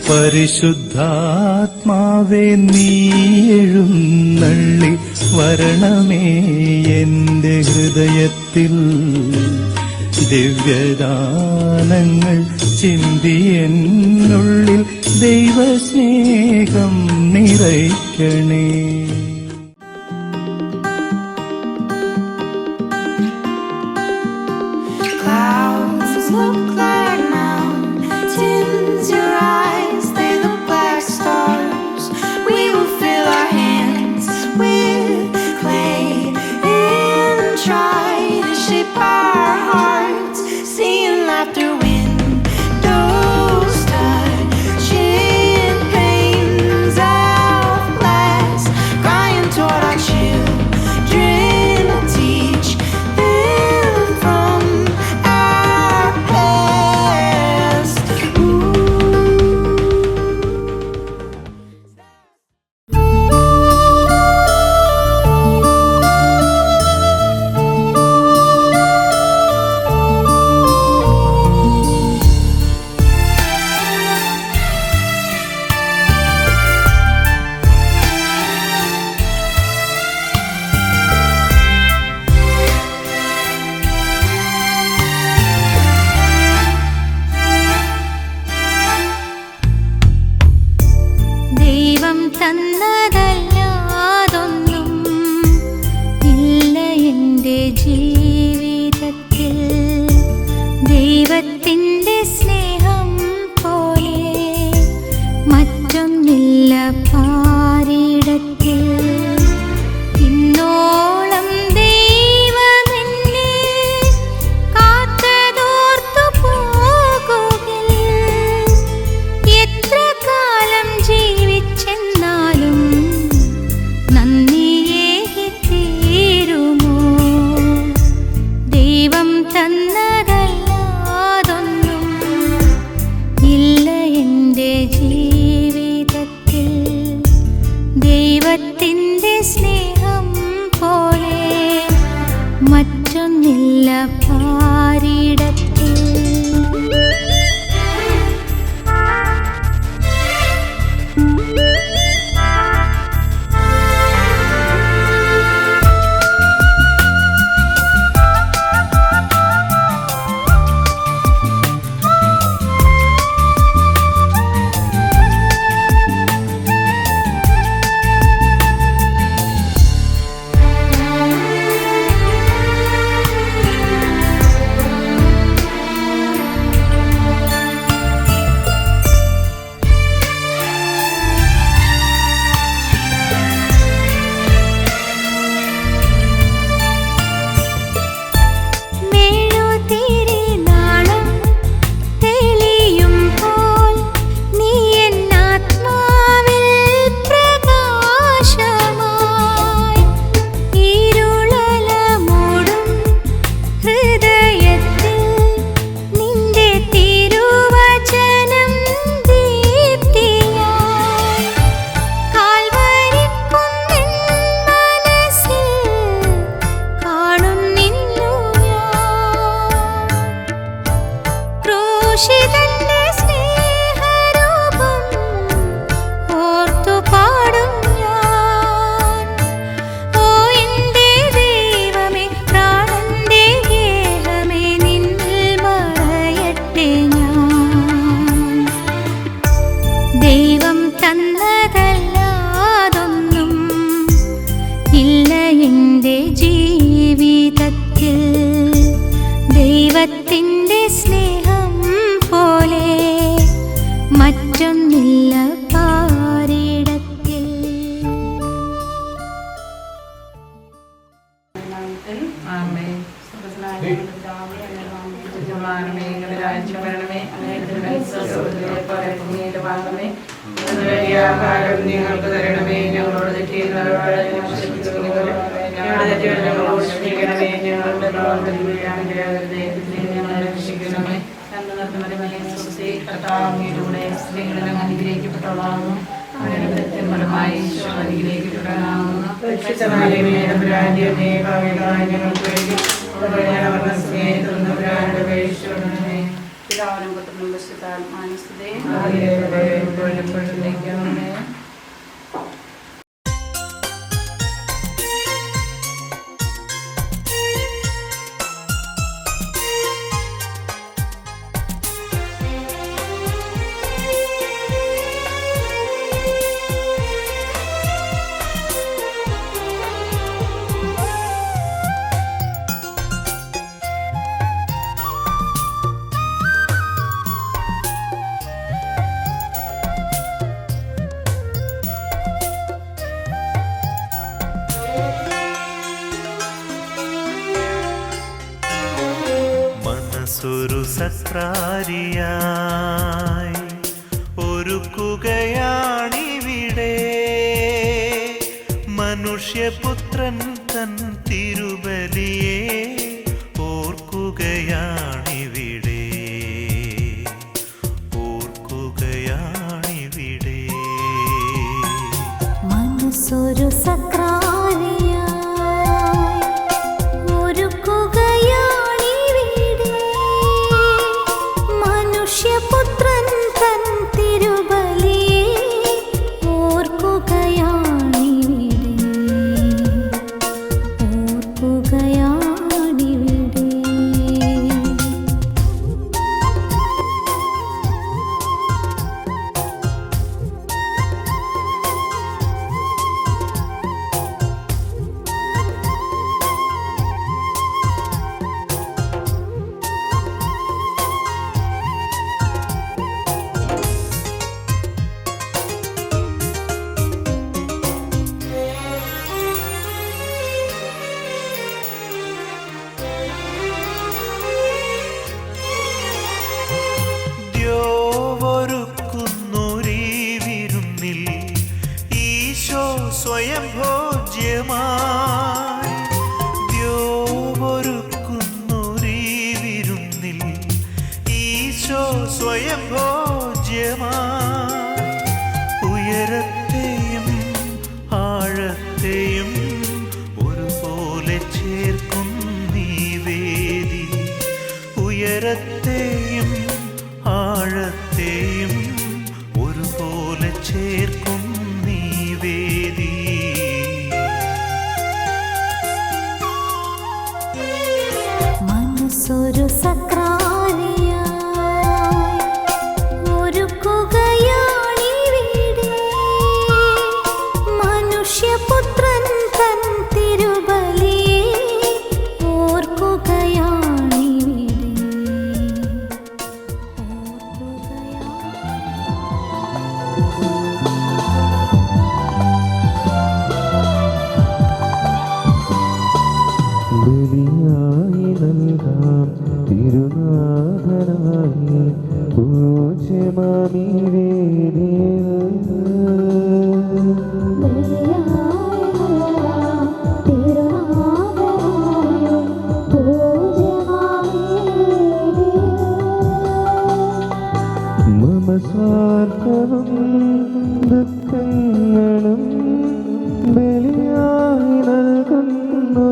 പരിശുദ്ധാത്മാവേ നീ എഴുന്നള്ളി വരണമേ എന്റെ ഹൃദയത്തിൽ. ദിവ്യദാനങ്ങൾ ചിന്തിയെന്നുള്ളിൽ ദൈവസ്നേഹം നിറയ്ക്കണേ. പിതാവിനും പുത്രനും പരിശുദ്ധാത്മാവിനും സ്തുതി. മനസ്സൊരു സക്രാരിയായി ഒരുക്കുകയാണിവിടെ മനുഷ്യപുത്രൻ തൻ തിരുബലിയെ ഓർക്കുകയാണിവിടെ ഓർക്കുകയാണിവിടെ. മനസ്സൊരു സക്രാരിയായി ഒരുക്കുകയാണിവിടെ മനുഷ്യപുത്രൻ തൻ തിരുബലിയെ ഓർക്കുകയാണിവിടെ ഓർക്കുകയാണിവിടെ. ദ്യോവൊരുക്കുന്നൊരീ വിരുന്നിൽ ഈശോ സ്വയം ഭോജ്യമായി. ദ്യോവൊരുക്കുന്നൊരീ വിരുന്നിൽ ഈശോ സ്വയം ഭോജ്യമായി. ഉയരത്തെയും ആഴത്തെയും ഒരുപോലെ ചേർക്കും നീ വേദി. ഉയരത്തെയും ആഴത്തെയും ഒരുപോലെ ചേർക്കും നീ വേദി. മനസ്സൊരു സക്രാരിയായി ഒരുക്കുകയാണിവിടെ മനുഷ്യപുത്രൻ തൻ തിരുബലിയെ ഓർക്കുകയാണിവിടെ ബലിയായി നൽകാം തിരുനാഥനായി പൂജ്യമാമീ മമ സ്വാർത്ഥവും ദുഃഖങ്ങളും ബലിയായി നൽകുന്നു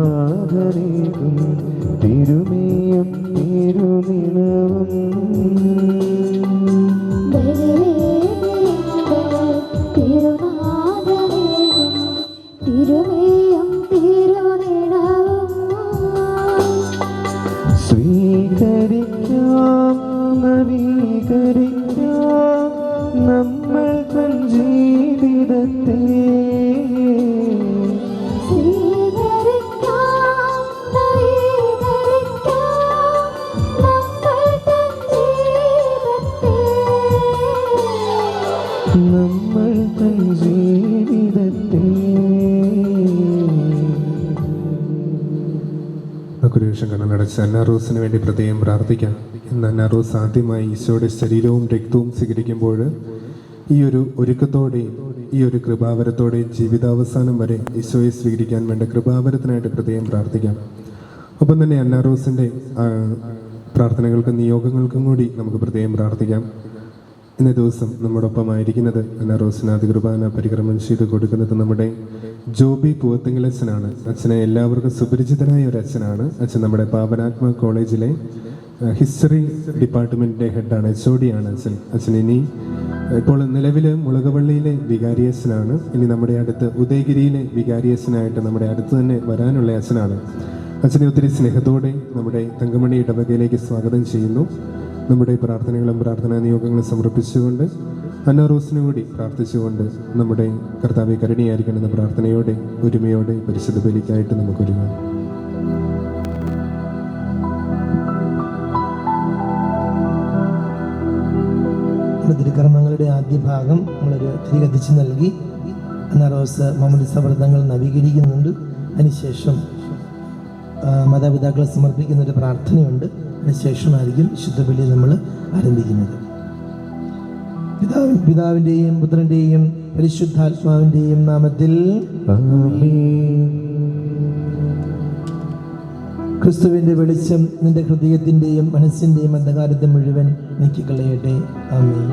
തിരുനാഥനേകും തിരുമേയും തിരുനിലവും നവീകരിക്കാം നമ്മൾ തൻ ജീവിതത്തെ. നമ്മൾ തൻ ജീവിതത്തെ. ഒരു നിമിഷം കണ്ണടച്ച് അന്നാറോസിന് വേണ്ടി പ്രത്യേകം പ്രാർത്ഥിക്കാം. ഇന്ന് അന്നാറോസ് ആദ്യമായി ഈശോയുടെ ശരീരവും രക്തവും സ്വീകരിക്കുമ്പോൾ ഈ ഒരു ഒരുക്കത്തോടെയും ഈ ഒരു കൃപാവരത്തോടെയും ജീവിതാവസാനം വരെ ഈശോയെ സ്വീകരിക്കാൻ വേണ്ട കൃപാവരത്തിനായിട്ട് പ്രത്യേകം പ്രാർത്ഥിക്കാം. ഒപ്പം തന്നെ അന്നാറോസിൻ്റെ പ്രാർത്ഥനകൾക്കും നിയോഗങ്ങൾക്കും കൂടി നമുക്ക് പ്രത്യേകം പ്രാർത്ഥിക്കാം. ഇന്നേ ദിവസം നമ്മോടൊപ്പമായിരിക്കുന്നത് അന്നാറോസിന് ആദ്യ കുർബാന പരിക്രമം ചെയ്ത് കൊടുക്കുന്നത് നമ്മുടെ ജോബി പൂവത്തിങ്കൽ അച്ഛനാണ്. അച്ഛനെ എല്ലാവർക്കും സുപരിചിതനായ ഒരു അച്ഛനാണ്. അച്ഛൻ നമ്മുടെ പാവനാത്മ കോളേജിലെ ഹിസ്റ്ററി ഡിപ്പാർട്ട്മെൻറ്റിൻ്റെ ഹെഡാണ്, HOD ആണ് അച്ഛൻ. അച്ഛൻ ഇപ്പോൾ നിലവിൽ മുളകവള്ളിയിലെ വികാരിയച്ഛനാണ്. ഇനി നമ്മുടെ അടുത്ത് ഉദയഗിരിയിലെ വികാരിയച്ഛനായിട്ട് നമ്മുടെ അടുത്ത് തന്നെ വരാനുള്ള അച്ഛനാണ്. അച്ഛനെ ഒത്തിരി സ്നേഹത്തോടെ നമ്മുടെ തങ്കമണി ഇടവകയിലേക്ക് സ്വാഗതം ചെയ്യുന്നു. നമ്മുടെ പ്രാർത്ഥനകളും പ്രാർത്ഥനാ നിയോഗങ്ങളും സമർപ്പിച്ചുകൊണ്ട് അന്നാറോസിനു കൂടി പ്രാർത്ഥിച്ചുകൊണ്ട് നമ്മുടെ കർത്താവെ കരുണയായിരിക്കണം എന്ന പ്രാർത്ഥനയോടെ ഒരുമയോടെ പരിശുദ്ധ ബലിക്കായിട്ട് നമുക്കൊരുങ്ങാം. തിരുക്കർമ്മങ്ങളുടെ ആദ്യ ഭാഗം നമ്മളൊരു തിരി കത്തിച്ച് നൽകി അന്നാറോസ് മാമോദീസ വ്രതങ്ങൾ നവീകരിക്കുന്നുണ്ട്. അതിനുശേഷം മാതാപിതാക്കളെ സമർപ്പിക്കുന്ന ഒരു പ്രാർത്ഥനയുണ്ട്. അതിനുശേഷമായിരിക്കും വിശുദ്ധ ബലി നമ്മൾ ആരംഭിക്കുന്നത്. പിതാവിൻ്റെയും പുത്രൻ്റെയും പരിശുദ്ധാത്മാവിൻ്റെയും നാമത്തിൽ ക്രിസ്തുവിൻ്റെ വെളിച്ചം നിന്റെ ഹൃദയത്തിൻ്റെയും മനസ്സിൻ്റെയും അന്ധകാരത്തെ മുഴുവൻ നീക്കിക്കളയട്ടെ. ആമേൻ.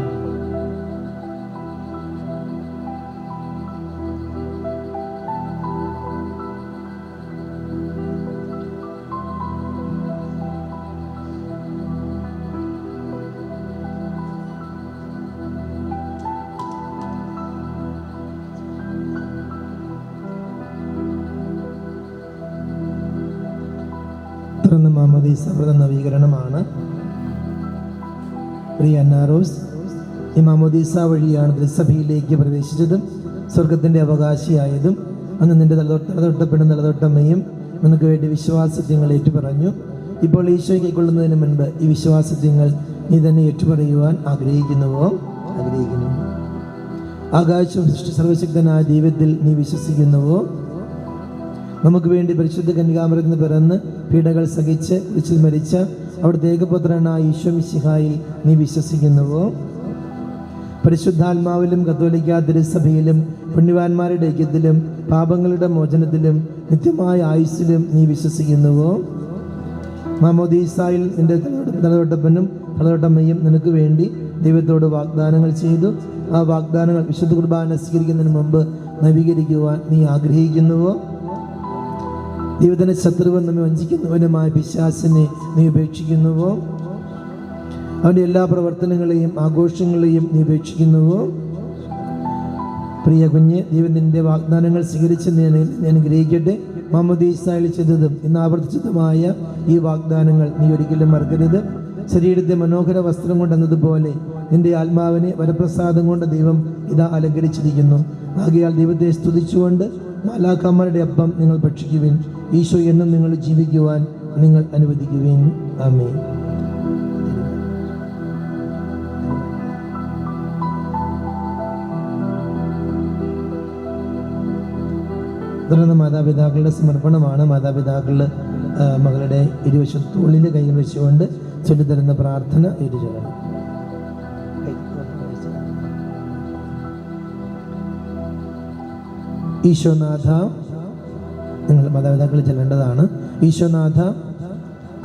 തുടർന്ന് മാമോദീസ വ്രത നവീകരണമാണ്. പ്രിയ അന്നാറോസ്, ഈ മാമോദീസ വഴിയാണ് തിരുസഭയിലേക്ക് പ്രവേശിച്ചതും സ്വർഗത്തിൻ്റെ അവകാശിയായതും. അന്ന് നിന്റെ തലതൊട്ടപ്പെടുന്ന തലതൊട്ടമ്മയും നിനക്ക് വേണ്ടി വിശ്വാസത്യങ്ങൾ ഏറ്റുപറഞ്ഞു. ഇപ്പോൾ ഈശോയെ കൈക്കൊള്ളുന്നതിന് മുൻപ് ഈ വിശ്വാസത്യങ്ങൾ നീ തന്നെ ഏറ്റുപറയുവാൻ ആഗ്രഹിക്കുന്നു. ആകാശവും സർവശക്തനായ ദൈവത്തിൽ നീ വിശ്വസിക്കുന്നുവോ? നമുക്ക് വേണ്ടി പരിശുദ്ധ കന്യകാമറിയത്തിൽ നിന്ന് പിറന്ന് പീഡകൾ സഹിച്ച് കുരിശിൽ മരിച്ച അവിടുത്തെ ഏകപുത്രനായ ഈശോ മിശിഹായിൽ നീ വിശ്വസിക്കുന്നുവോ? പരിശുദ്ധാത്മാവിലും കത്തോലിക്കാ തിരുസഭയിലും പുണ്യവാന്മാരുടെ ഐക്യത്തിലും പാപങ്ങളുടെ മോചനത്തിലും നിത്യമായ ആയുസ്സിലും നീ വിശ്വസിക്കുന്നുവോ? മാമോദീസായിൽ നിന്റെ തലതൊട്ടപ്പനും തലതൊട്ടമ്മയും നിനക്ക് വേണ്ടി ദൈവത്തോട് വാഗ്ദാനങ്ങൾ ചെയ്തു. ആ വാഗ്ദാനങ്ങൾ വിശുദ്ധ കുർബാന സ്വീകരിക്കുന്നതിന് മുമ്പ് നവീകരിക്കുവാൻ നീ ആഗ്രഹിക്കുന്നുവോ? ദൈവത്തിൻ്റെ ശത്രുവൻ നമ്മെ വഞ്ചിക്കുന്നവനുമായ പിശാചിനെ നീ ഉപേക്ഷിക്കുന്നുവോ? അവൻ്റെ എല്ലാ പ്രവർത്തനങ്ങളെയും ആഘോഷങ്ങളെയും നീ ഉപേക്ഷിക്കുന്നുവോ? പ്രിയ കുഞ്ഞ്, ദൈവം നിന്റെ വാഗ്ദാനങ്ങൾ സ്വീകരിച്ച് ഞാൻ ഗ്രഹിക്കട്ടെ. മാമോദീസായിൽ ചെയ്തതും ഇന്ന് ആവർത്തിച്ചതുമായ ഈ വാഗ്ദാനങ്ങൾ നീ ഒരിക്കലും മറക്കരുത്. ശരീരത്തെ മനോഹര വസ്ത്രം കൊണ്ടെന്നതുപോലെ നിന്റെ ആത്മാവിനെ വരപ്രസാദം കൊണ്ട് ദൈവം ഇതാ അലങ്കരിച്ചിരിക്കുന്നു. ആകയാൽ ദൈവത്തെ സ്തുതിച്ചുകൊണ്ട് മാലാഖമാരുടെ അപ്പം നിങ്ങൾ ഭക്ഷിക്കുവിൻ. ഈശോ എന്നും നിങ്ങൾ ജീവിക്കുവാൻ നിങ്ങൾ അനുവദിക്കുവിൻ. ആമേൻ. തുടർന്ന് മാതാപിതാക്കളുടെ സമർപ്പണമാണ്. മാതാപിതാക്കൾ മകളുടെ ഇരുവശത്ത് ഉള്ളിൽ കൈകൾ വെച്ചുകൊണ്ട് ചൊല്ലിത്തരുന്ന പ്രാർത്ഥന ചൊല്ലണം. ഈശോനാഥ, നിങ്ങൾ മാതാപിതാക്കൾ ചെല്ലേണ്ടതാണ്. ഈശോനാഥ,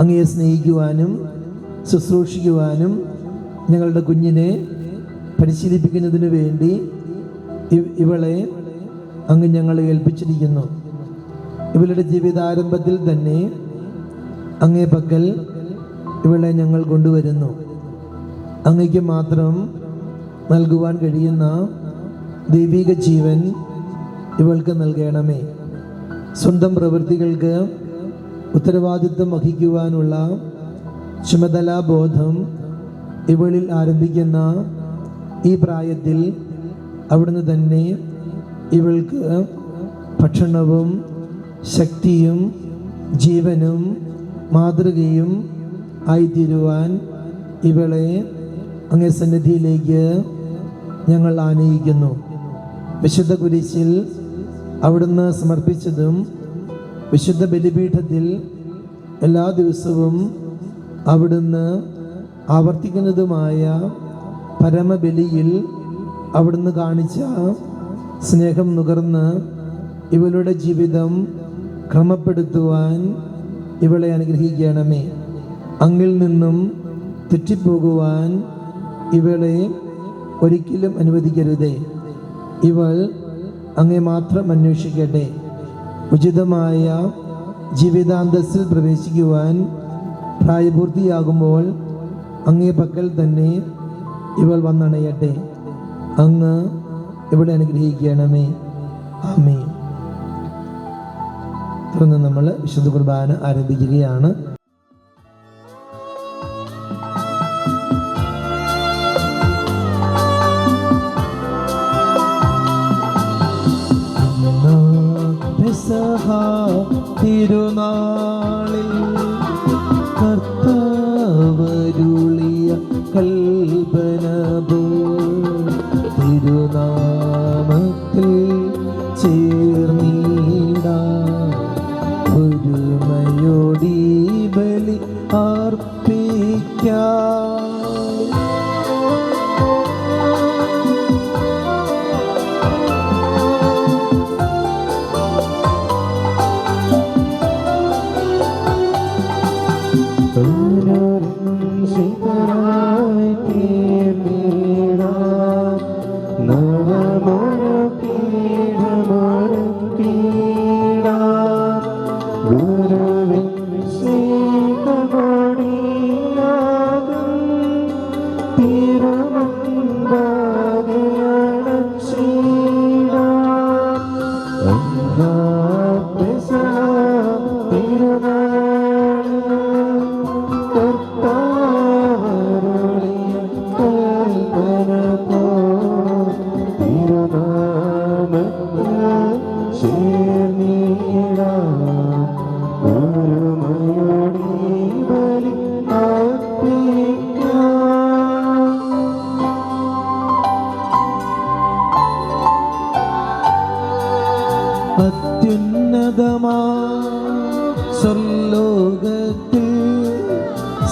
അങ്ങയെ സ്നേഹിക്കുവാനും ശുശ്രൂഷിക്കുവാനും ഞങ്ങളുടെ കുഞ്ഞിനെ പരിശീലിപ്പിക്കുന്നതിന് വേണ്ടി ഇവളെ അങ്ങ് ഞങ്ങളെ ഏൽപ്പിച്ചിരിക്കുന്നു. ഇവളുടെ ജീവിതാരംഭത്തിൽ തന്നെ അങ്ങേ പക്കൽ ഇവളെ ഞങ്ങൾ കൊണ്ടുവരുന്നു. അങ്ങയ്ക്ക് മാത്രം നൽകുവാൻ കഴിയുന്ന ദൈവിക ജീവൻ ഇവൾക്ക് നൽകണമേ. സ്വന്തം പ്രവൃത്തികൾക്ക് ഉത്തരവാദിത്വം വഹിക്കുവാനുള്ള ചുമതലാബോധം ഇവളിൽ ആരംഭിക്കുന്ന ഈ പ്രായത്തിൽ അവിടുന്ന് തന്നെ ഇവൾക്ക് ഭക്ഷണവും ശക്തിയും ജീവനും മാതൃകയും ആയിത്തീരുവാൻ ഇവളെ അങ്ങേ സന്നിധിയിലേക്ക് ഞങ്ങൾ ആനയിക്കുന്നു. വിശുദ്ധ കുരിശിൽ അവിടുന്ന് സമർപ്പിച്ചതും വിശുദ്ധ ബലിപീഠത്തിൽ എല്ലാ ദിവസവും അവിടുന്ന് ആവർത്തിക്കുന്നതുമായ പരമബലിയിൽ അവിടുന്ന് കാണിച്ച സ്നേഹം നുകർന്ന് ഇവളുടെ ജീവിതം ക്രമപ്പെടുത്തുവാൻ ഇവളെ അനുഗ്രഹിക്കണമേ. അങ്ങിൽ നിന്നും തെറ്റിപ്പോകുവാൻ ഇവളെ ഒരിക്കലും അനുവദിക്കരുതേ. ഇവൾ അങ്ങേ മാത്രം അന്വേഷിക്കട്ടെ. ഉചിതമായ ജീവിതാന്തസ്സിൽ പ്രവേശിക്കുവാൻ പ്രായപൂർത്തിയാകുമ്പോൾ അങ്ങേ പക്കൽ തന്നെ ഇവൾ വന്നണയട്ടെ. അങ്ങ് ഇവളെ അനുഗ്രഹിക്കണമേ. ആമേൻ. തുടർന്ന് നമ്മൾ വിശുദ്ധ കുർബാന ആരംഭിക്കുകയാണ്. തിരുനാളിൽ കർത്താവരുളിയ കൽപ്പന തിരുനാമത്തിൽ ചേർന്നിടാം. ഒരുമയോടി ബലി അർപ്പിക്കാം. അത്യുന്നതമാ സ്വർലോകത്തിൽ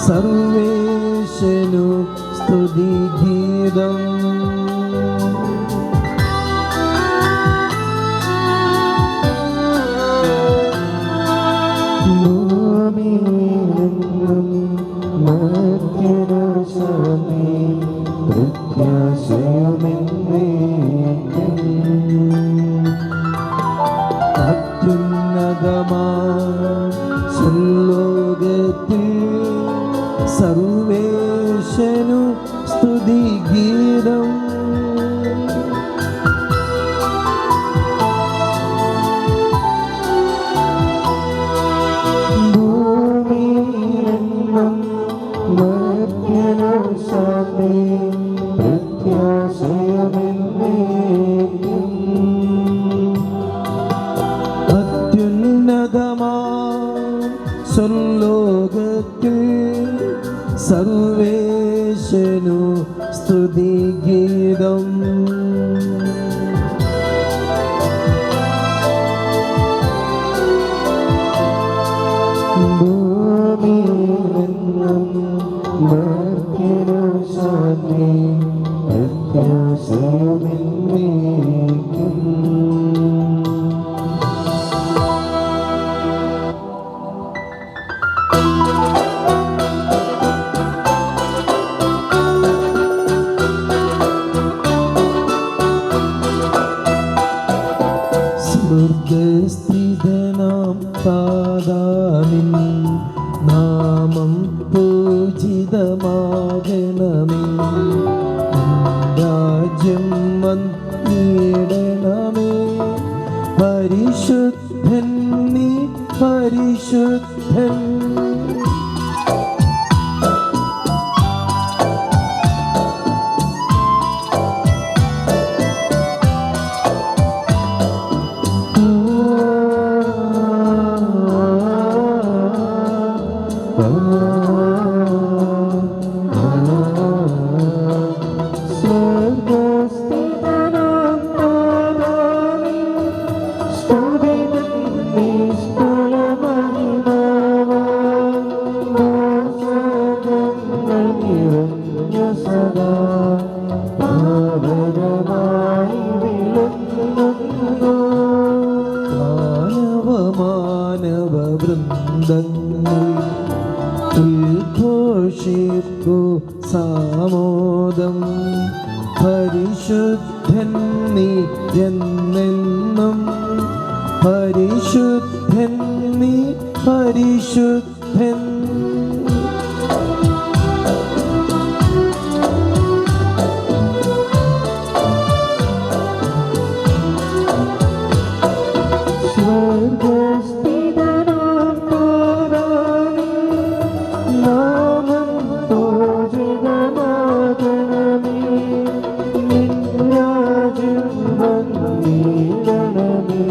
സർവേശനു സ്തുതിഗീതം. അത്യുന്നതമാ സ്വർലോകത്തിൽ സർവേശനു സ്തുതിഗീതം. ഭൂമിയിലെന്നും മർത്യനു ശാന്തി പ്രത്യാശയമെന്നേക്കും. അത്യുന്നതമാ സ്വർലോകത്തിൽ സർവേശനു സ്തുതിഗീതം. ഭൂമിയിലെന്നും മർത്യനു ശാന്തി പ്രത്യാശയമെന്നേക്കും. സ്വർഗസ്ഥിതനാം താതാനിൻ നാമം പൂജിതമാകണമേ. രാജ്യം വന്നിടണമേ. പരിശുദ്ധൻ നീ പരിശുദ്ധൻ. മാനവ വൃന്ദങ്ങൾ ഉദ്ഘോഷിപ്പു സാമോദം. പരിശുദ്ധൻ നീ എന്നെന്നും, പരിശുദ്ധൻ നീ പരിശുദ്ധൻ. സ്വർഗസ്ഥിതനാം താരാണി നാമം പൂജിതമാകണമേ. നിൻ രാജ്യം വന്നിടണമേ.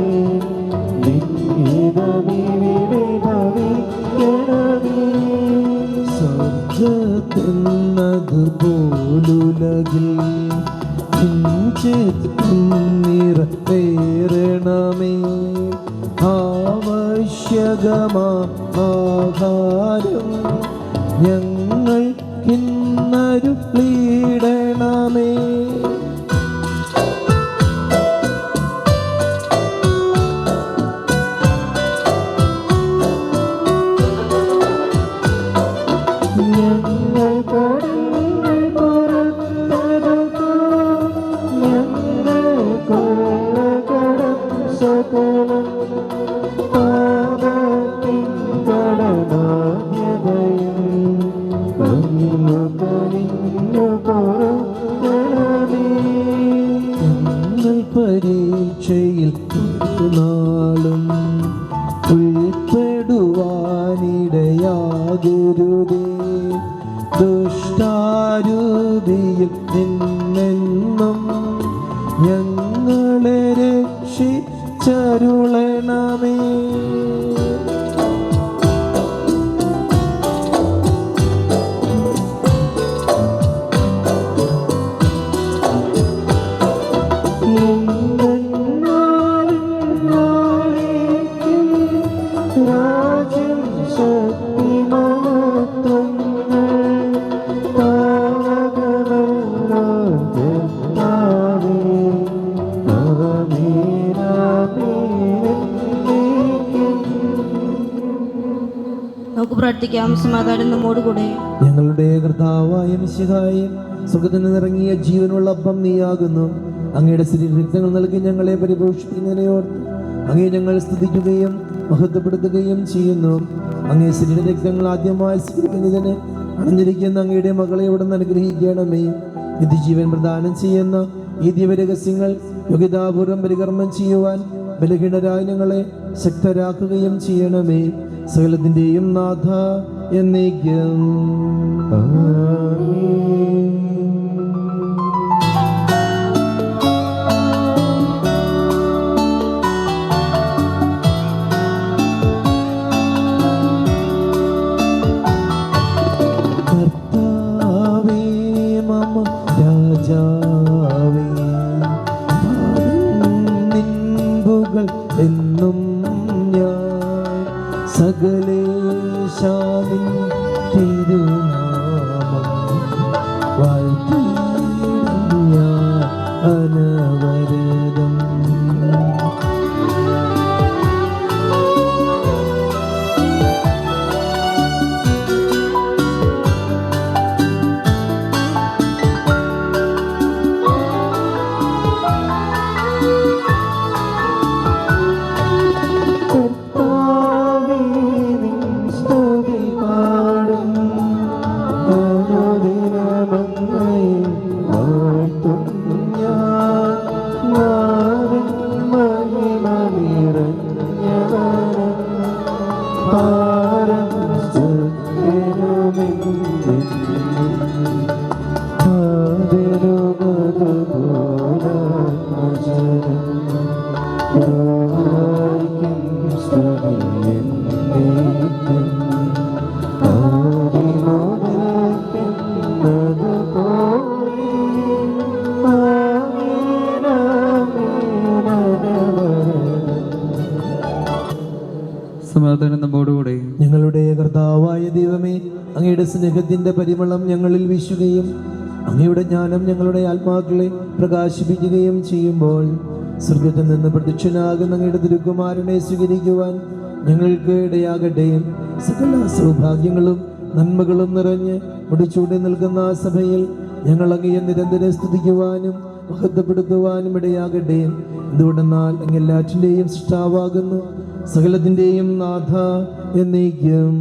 നിൻ ഹിതമിവിടെ ഭവിക്കണമേ. സ്വർഗത്തിന്നതുപോലുലകിൽ കിഞ്ചിത്തും നിറവേറണമേ. ആവശ്യകമാഹാരം ഞങ്ങൾക്കിന്നരുളിയിടണമേ. ഞങ്ങൾ കടങ്ങൾ പുറത്തടുത്തു, ഞങ്ങൾക്കുള്ള കടം സകലം പാപത്തിൻ കടനാദ്യതയും കനിഞ്ഞു പൊറുക്കണമേ. ഞങ്ങൾ പരീക്ഷയിൽ ഒരു നാളും ഉൾപ്പെടുവാനിടയാകരുതേ. ദുഷ്ടാരൂപിയിൽ നിന്നെന്നും ഞങ്ങളെ രക്ഷിച്ചരുളണമേ. രാജ്യം ശക്തി മഹത്വങ്ങൾ താവകമല്ലോ കർത്താവേ. നമുക്ക് പ്രാർത്ഥിക്കാം. സമാധാനം നമ്മോടുകൂടെ. ഞങ്ങളുടെ കർത്താവായ മിശിഹായേ, സ്വർഗ്ഗത്തിൽ നിന്നിറങ്ങിയ ജീവനുള്ള അപ്പം നീയാകുന്നു. അങ്ങയുടെ രക്തങ്ങൾ നൽകി ഞങ്ങളെ പരിപോഷിപ്പിക്കുന്നതിനെ ഓർത്ത് അങ്ങേ ഞങ്ങൾ സ്തുതിക്കുകയും മഹത്വപ്പെടുത്തുകയും ചെയ്യുന്നു. അങ്ങേ രക്തങ്ങൾ ആദ്യമായി സ്വീകരിക്കുന്നതിന് അണഞ്ഞിരിക്കുന്ന അങ്ങയുടെ മകളെ ഇവിടെ നിന്ന് അനുഗ്രഹിക്കണമേ. നിത്യജീവൻ പ്രദാനം ചെയ്യുന്ന ഈ ദിവ്യരഹസ്യങ്ങൾ യോഗ്യതാപൂർവം പരികർമ്മം ചെയ്യുവാൻ ബലഹീനരായ ഞങ്ങളെ ശക്തരാക്കുകയും ചെയ്യണമേ. സകലത്തിന്റെയും നാഥ എന്നേക്കും. കർത്താവേ മമ രാജാവേ, നിൻപുകൾ എന്നും ഞാൻ സകലേശാനിൻ തിരുനാമം വാഴ്ത്തിയിടും ഞാൻ അനവരതം. കർത്താവേ നിൻ സ്തുതി പാടും, അനുദിനമങ്ങയെ വാഴ്ത്തും ഞാൻ. നാഥൻ മഹിമ നിറഞ്ഞവനും പാരം സ്തുത്യനുമെങ്കിലും ആദരവതുപോലാത്മജനം യായ്ക്കും സ്തുതിയെന്നേക്കും ആദിമുതൽക്കെന്നതുപോലെ സമാധാനം നമ്മോടുകൂടെ. ഞങ്ങളുടെ കർത്താവായ ദൈവമേ, അങ്ങയുടെ സ്നേഹത്തിന്റെ പരിമളം ഞങ്ങളിൽ വീശുകയും അങ്ങയുടെ ജ്ഞാനം ഞങ്ങളുടെ ആത്മാക്കളെ പ്രകാശിപ്പിക്കുകയും ചെയ്യുമ്പോൾ സ്വർഗത്തിൽ നിന്ന് പ്രത്യക്ഷനാകുന്ന അങ്ങയുടെ തിരുക്കുമാരനെ സ്വീകരിക്കുവാൻ ഞങ്ങൾക്ക് ഇടയാകട്ടെ. സകല സൗഭാഗ്യങ്ങളും നന്മകളും നിറഞ്ഞ് മുടിച്ചൂടി നിൽക്കുന്ന ആ സഭയിൽ ഞങ്ങൾ അങ്ങയെ നിരന്തരം സ്തുതിക്കുവാനും മഹത്വപ്പെടുത്തുവാനും ഇടയാകട്ടെ. എന്തുകൊണ്ടെന്നാൽ അങ്ങ് എല്ലാറ്റിൻ്റെയും സൃഷ്ടാവാകുന്നു, സകലത്തിൻ്റെയും നാഥ എന്നേക്കും.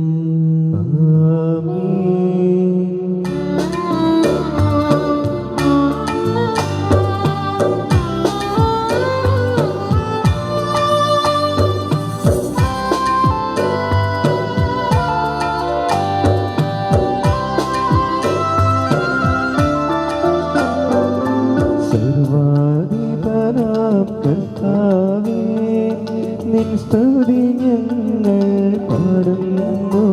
സർവാധിപനാം കർത്താവേ, നിൻ സ്തുതി ഞങ്ങൾ പാടുന്നു.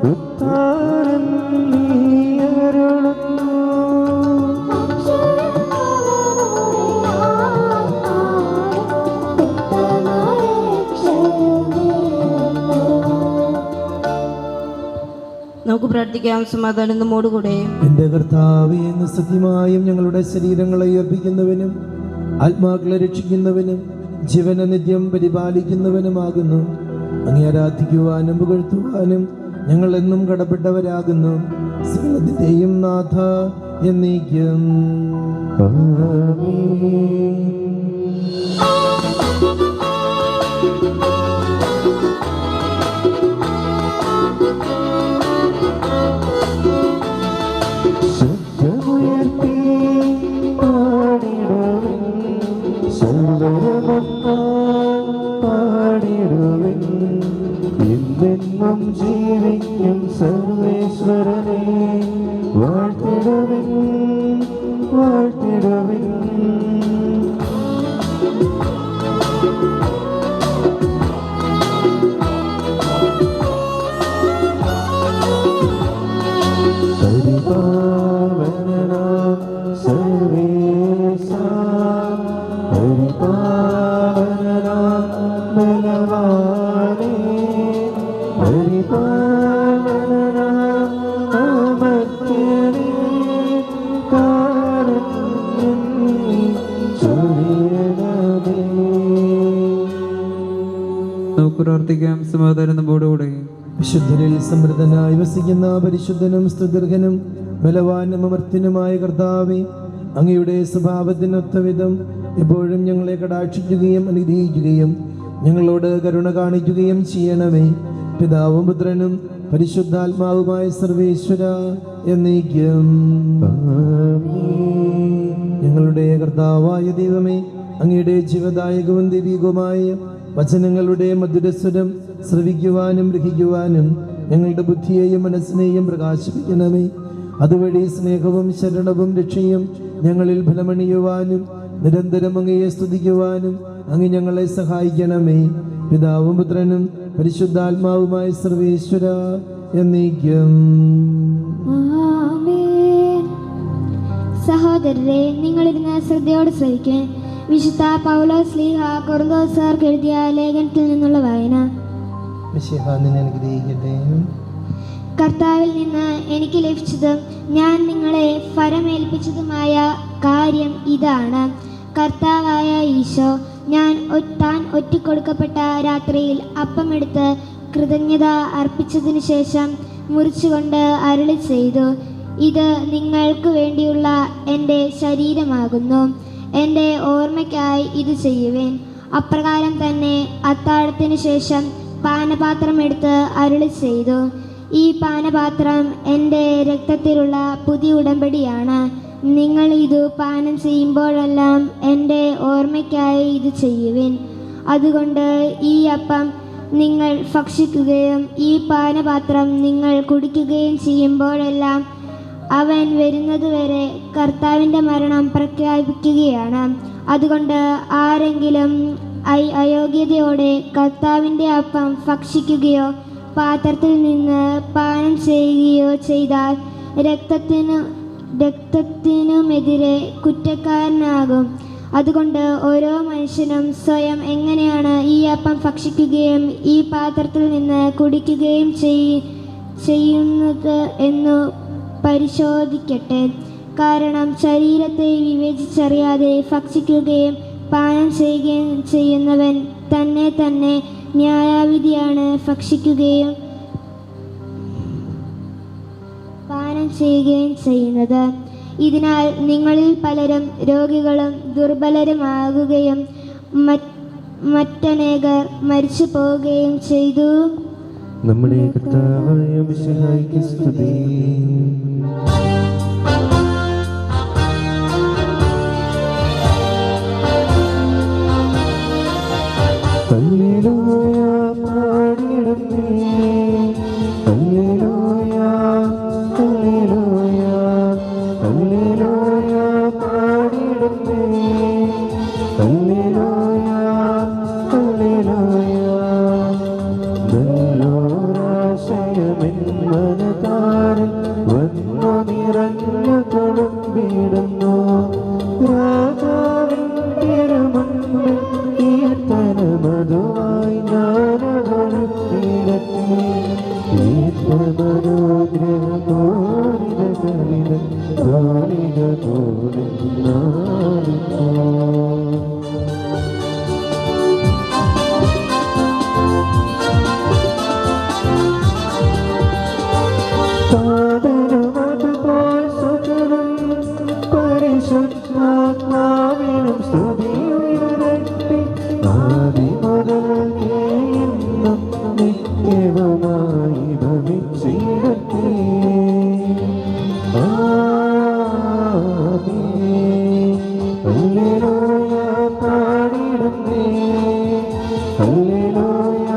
ഉത്താരം നീ അരുളുന്നു. നമുക്ക് പ്രാർത്ഥിക്കാം. സമാധാനം നമ്മോടുകൂടെ. എന്റെ കർത്താവേ, എന്ന് സത്യമായും ഞങ്ങളുടെ ശരീരങ്ങളെ അർപ്പിക്കുന്നവനും ആത്മാക്കളെ രക്ഷിക്കുന്നവനും ജീവനെ നിത്യം പരിപാലിക്കുന്നവനുമാകുന്നു. അങ്ങേ ആരാധിക്കുവാനും പുകഴ്ത്തുവാനും ഞങ്ങൾ എന്നും കടപ്പെട്ടവരാകുന്നു. സകലത്തിന്റെയും നാഥ എന്നേക്കും. ശബ്ദമുയർത്തി പാടിടുവിൻ, പാടിടുവിൻ. എന്നെന്നും ജീവിക്കും സർവേശ്വരനെ വാഴ്ത്തിടുവിൻ, വാഴ്ത്തിടുവിൻ. പരിപാവനനാം സർവേശാ, പരിപാവനനാം ബലവാനേ, പരിപാവനനാം അമർത്യനേ, കാരുണ്യം നീ ചൊരിയണമേ. നമുക്ക് പ്രാർത്ഥിക്കാം. സമാധാനം നമ്മോടുകൂടെ. വിശുദ്ധരിൽ സമൃദ്ധനായി വസിക്കുന്ന പരിശുദ്ധനും സ്തുതിർഹനും ബലവാനും അമർത്യനുമായ കർത്താവേ, അങ്ങയുടെ സ്വഭാവത്തിനൊത്ത വിധം എപ്പോഴും ഞങ്ങളെ കടാക്ഷിക്കുകയും അനുഗ്രഹിക്കുകയും ഞങ്ങളോട് കരുണ കാണിക്കുകയും ചെയ്യണമേ. പിതാവും പുത്രനും പരിശുദ്ധാത്മാവുമായ സർവേശ്വര എന്നേക്കും. ഞങ്ങളുടെ കർത്താവായ ദൈവമേ, അങ്ങയുടെ ജീവദായകവും ദൈവികവുമായ വചനങ്ങളുടെ മധുരസ്വരം ശ്രവിക്കുവാനും ഗ്രഹിക്കുവാനും ഞങ്ങളുടെ ബുദ്ധിയെയും മനസ്സിനെയും പ്രകാശിപ്പിക്കണമേ. അതുവഴി സ്നേഹവും ശരണവും രക്ഷയും ഞങ്ങളിൽ ഫലമണിയുവാനും നിരന്തരം അങ്ങയെ സ്തുതിക്കുവാനും അങ്ങ് ഞങ്ങളെ സഹായിക്കണമേ. പിതാവും പുത്രനും പരിശുദ്ധാത്മാവുമായ സർവേശ്വര എന്നേക്കും. സഹോദരരെ, നിങ്ങളിരുന്ന് ശ്രദ്ധയോടെ ശ്രവിക്കാൻ. വിശുദ്ധ പൗലോസ് ശ്ലീഹ കൊറിന്തോസ്യർക്ക് എഴുതിയ ലേഖനത്തിൽ നിന്നുള്ള വായന. കർത്താവിൽ നിന്ന് എനിക്ക് ലഭിച്ചതും ഞാൻ നിങ്ങളെ ഫലമേൽപ്പിച്ചതുമായ കാര്യം ഇതാണ്. കർത്താവായ ഈശോ താൻ ഒറ്റിക്കൊടുക്കപ്പെട്ട രാത്രിയിൽ അപ്പമെടുത്ത് കൃതജ്ഞത അർപ്പിച്ചതിനു ശേഷം മുറിച്ചുകൊണ്ട് അരുളി ചെയ്തു, ഇത് നിങ്ങൾക്ക് വേണ്ടിയുള്ള എൻ്റെ ശരീരമാകുന്നു. എൻ്റെ ഓർമ്മയ്ക്കായി ഇത് ചെയ്യുവേൻ. അപ്രകാരം തന്നെ അത്താഴത്തിനു ശേഷം പാനപാത്രം എടുത്ത് അരുളി ചെയ്തു, ഈ പാനപാത്രം എൻ്റെ രക്തത്തിലുള്ള പുതിയ ഉടമ്പടിയാണ്. നിങ്ങൾ ഇത് പാനം ചെയ്യുമ്പോഴെല്ലാം എൻ്റെ ഓർമ്മയ്ക്കായി ഇത് ചെയ്യുവിൻ. അതുകൊണ്ട് ഈ അപ്പം നിങ്ങൾ ഭക്ഷിക്കുകയും ഈ പാനപാത്രം നിങ്ങൾ കുടിക്കുകയും ചെയ്യുമ്പോഴെല്ലാം അവൻ വരുന്നതുവരെ കർത്താവിൻ്റെ മരണം പ്രഖ്യാപിക്കുകയാണ്. അതുകൊണ്ട് ആരെങ്കിലും അയോഗ്യതയോടെ കർത്താവിൻ്റെ അപ്പം ഭക്ഷിക്കുകയോ പാത്രത്തിൽ നിന്ന് പാനം ചെയ്യുകയോ ചെയ്താൽ രക്തത്തിനുമെതിരെ കുറ്റക്കാരനാകും. അതുകൊണ്ട് ഓരോ മനുഷ്യനും സ്വയം എങ്ങനെയാണ് ഈ അപ്പം ഭക്ഷിക്കുകയും ഈ പാത്രത്തിൽ നിന്ന് കുടിക്കുകയും ചെയ്യുന്നത് എന്നു പരിശോധിക്കട്ടെ. കാരണം ശരീരത്തെ വിവേചിച്ചറിയാതെ ഭക്ഷിക്കുകയും പാനം ചെയ്യുകയും ചെയ്യുന്നവൻ തന്നെ ന്യായവിധിയാണ് ഭക്ഷിക്കുകയും പാനം ചെയ്യുകയും ചെയ്യുന്നത്. ഇതിനാൽ നിങ്ങളിൽ പലരും രോഗികളും ദുർബലരുമാകുകയും മറ്റനേകർ മരിച്ചു പോവുകയും ചെയ്തു. നമ്മുടെ കർത്താവായ മിശിഹായ്ക്ക് സ്തുതി. ഹല്ലേലൂയ പാടിടുന്നേ, ഹല്ലേലൂയ ഹല്ലേലൂയ ഹല്ലേലൂയ പാടിടുന്നേ, ഹല്ലേലൂയ ഹല്ലേലൂയ. നല്ലോരാശയമെൻ മനതാരിൽ വന്നു നിറഞ്ഞു തുളുമ്പിടുന്നു. രാജാവിൻ തിരുമുൻപിൽ കീർത്തനമതുമായി ഞാനതൊഴുക്കിടട്ടെ. പരിശുദ്ധാത്മാവിനും സ്തുതിയുയരട്ടെ. ആദിമുതൽക്കേ ഇന്നും നിത്യവുമായി ഭവിച്ചിടട്ടെ. ആമേൻ. ഹല്ലേലൂയ പാടിടുന്നേ, ഹല്ലേലൂയ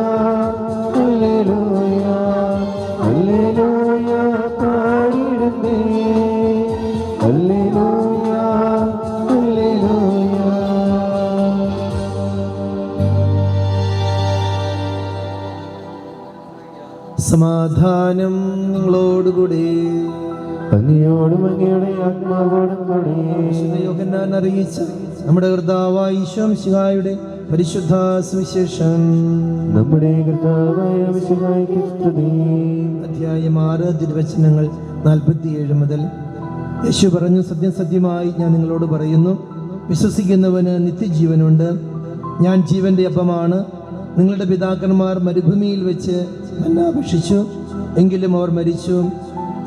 ഹല്ലേലൂയ ഹല്ലേലൂയ പാടിടുന്നേ, ഹല്ലേലൂയ ഹല്ലേലൂയ. സമാധാനം നിങ്ങളോടുകൂടി. അങ്ങയോടും അങ്ങയുടെ ആത്മാവോടും കൂടെ. വിശുദ്ധ യോഹന്നാൻ അറിയിച്ച നമ്മുടെ കർത്താവായ ഈശോ മിശിഹായുടെ പരിശുദ്ധ സുവിശേഷം. നമ്മുടെ കർത്താവായ മിശിഹായ്ക്ക് സ്തുതി. അധ്യായം 6 തിരുവചനങ്ങൾ 47 മുതൽ. യേശു പറഞ്ഞു, സത്യം സത്യമായി ഞാൻ നിങ്ങളോട് പറയുന്നു, വിശ്വസിക്കുന്നവന് നിത്യജീവനുണ്ട്. ഞാൻ ജീവന്റെ അപ്പമാണ്. നിങ്ങളുടെ പിതാക്കന്മാർ മരുഭൂമിയിൽ വെച്ച് മന്ന ഭക്ഷിച്ചു, എങ്കിലും അവർ മരിച്ചു.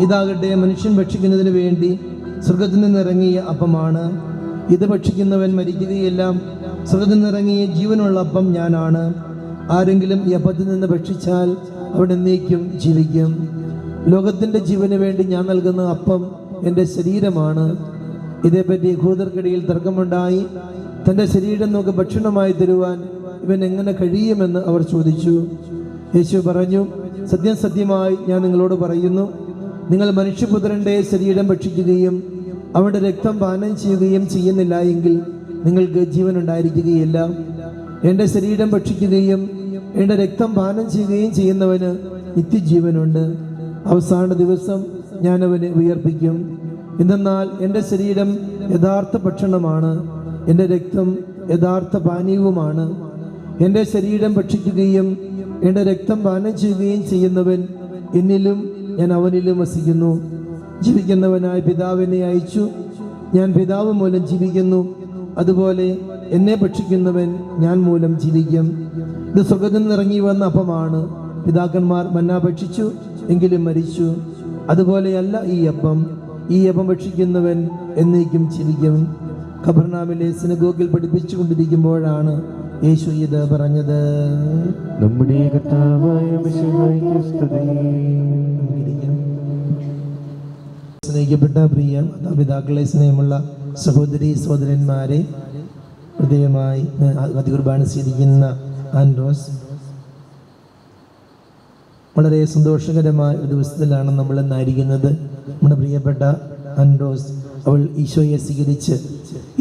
ഇതാകട്ടെ മനുഷ്യൻ ഭക്ഷിക്കുന്നതിന് വേണ്ടി സ്വർഗത്തിൽ നിന്നിറങ്ങിയ അപ്പമാണ്. ഇത് ഭക്ഷിക്കുന്നവൻ മരിക്കുകയില്ല. സ്വർഗത്തിൽ നിന്നിറങ്ങിയ ജീവനുള്ള അപ്പം ഞാനാണ്. ആരെങ്കിലും ഈ അപ്പത്തിൽ നിന്ന് ഭക്ഷിച്ചാൽ അവൻ എന്നേക്കും ജീവിക്കും. ലോകത്തിൻ്റെ ജീവന് വേണ്ടി ഞാൻ നൽകുന്ന അപ്പം എൻ്റെ ശരീരമാണ്. ഇതേപ്പറ്റി യഹൂദർക്കിടയിൽ തർക്കമുണ്ടായി. തൻ്റെ ശരീരം നമുക്ക് ഭക്ഷണമായി തരുവാൻ ഇവൻ എങ്ങനെ കഴിയുമെന്ന് അവർ ചോദിച്ചു. യേശു പറഞ്ഞു, സത്യം സത്യമായി ഞാൻ നിങ്ങളോട് പറയുന്നു, നിങ്ങൾ മനുഷ്യപുത്രൻ്റെ ശരീരം ഭക്ഷിക്കുകയും അവൻ്റെ രക്തം പാനം ചെയ്യുകയും ചെയ്യുന്നില്ല എങ്കിൽ നിങ്ങൾക്ക് ജീവൻ ഉണ്ടായിരിക്കുകയില്ല. എൻ്റെ ശരീരം ഭക്ഷിക്കുകയും എൻ്റെ രക്തം പാനം ചെയ്യുകയും ചെയ്യുന്നവന് നിത്യജീവനുണ്ട്. അവസാന ദിവസം ഞാൻ അവനെ ഉയർപ്പിക്കും. എന്തെന്നാൽ എൻ്റെ ശരീരം യഥാർത്ഥ ഭക്ഷണമാണ്, എൻ്റെ രക്തം യഥാർത്ഥ പാനീയവുമാണ്. എൻ്റെ ശരീരം ഭക്ഷിക്കുകയും എൻ്റെ രക്തം പാനം ചെയ്യുകയും ചെയ്യുന്നവൻ എന്നിലും ഞാൻ അവനിലും വസിക്കുന്നു. ജീവിക്കുന്നവനായ പിതാവിനെ അയച്ചു. ഞാൻ പിതാവ് മൂലം ജീവിക്കുന്നു. അതുപോലെ എന്നെ ഭക്ഷിക്കുന്നവൻ ഞാൻ മൂലം ജീവിക്കും. ഇത് സ്വർഗ്ഗത്തിൽ നിന്നിറങ്ങി വന്ന അപ്പമാണ്. പിതാക്കന്മാർ മന്ന ഭക്ഷിച്ചു, എങ്കിലും മരിച്ചു. അതുപോലെയല്ല ഈ അപ്പം. ഈ അപ്പം ഭക്ഷിക്കുന്നവൻ എന്നേക്കും ജീവിക്കും. ഖബർനാമിലെ സിനഗോഗിൽ പഠിപ്പിച്ചു കൊണ്ടിരിക്കുമ്പോഴാണ് യേശു ഇത് പറഞ്ഞത്. നമ്മുടെ കർത്താവായ മിശിഹായ്ക്ക് സ്തുതി. സ്നേഹിക്കപ്പെട്ട പ്രിയ മാതാപിതാക്കളെ, സ്നേഹമുള്ള സഹോദരി സഹോദരന്മാരെ, ഹൃദയമായി അതികുർബാന സ്വീകരിക്കുന്ന ആൻഡ്രോസ്, വളരെ സന്തോഷകരമായ ഒരു ദിവസത്തിലാണ് നമ്മൾ ഇന്നായിരിക്കുന്നത്. നമ്മുടെ പ്രിയപ്പെട്ട ആൻഡ്രോസ് അവൾ ഈശോയെ സ്വീകരിച്ച്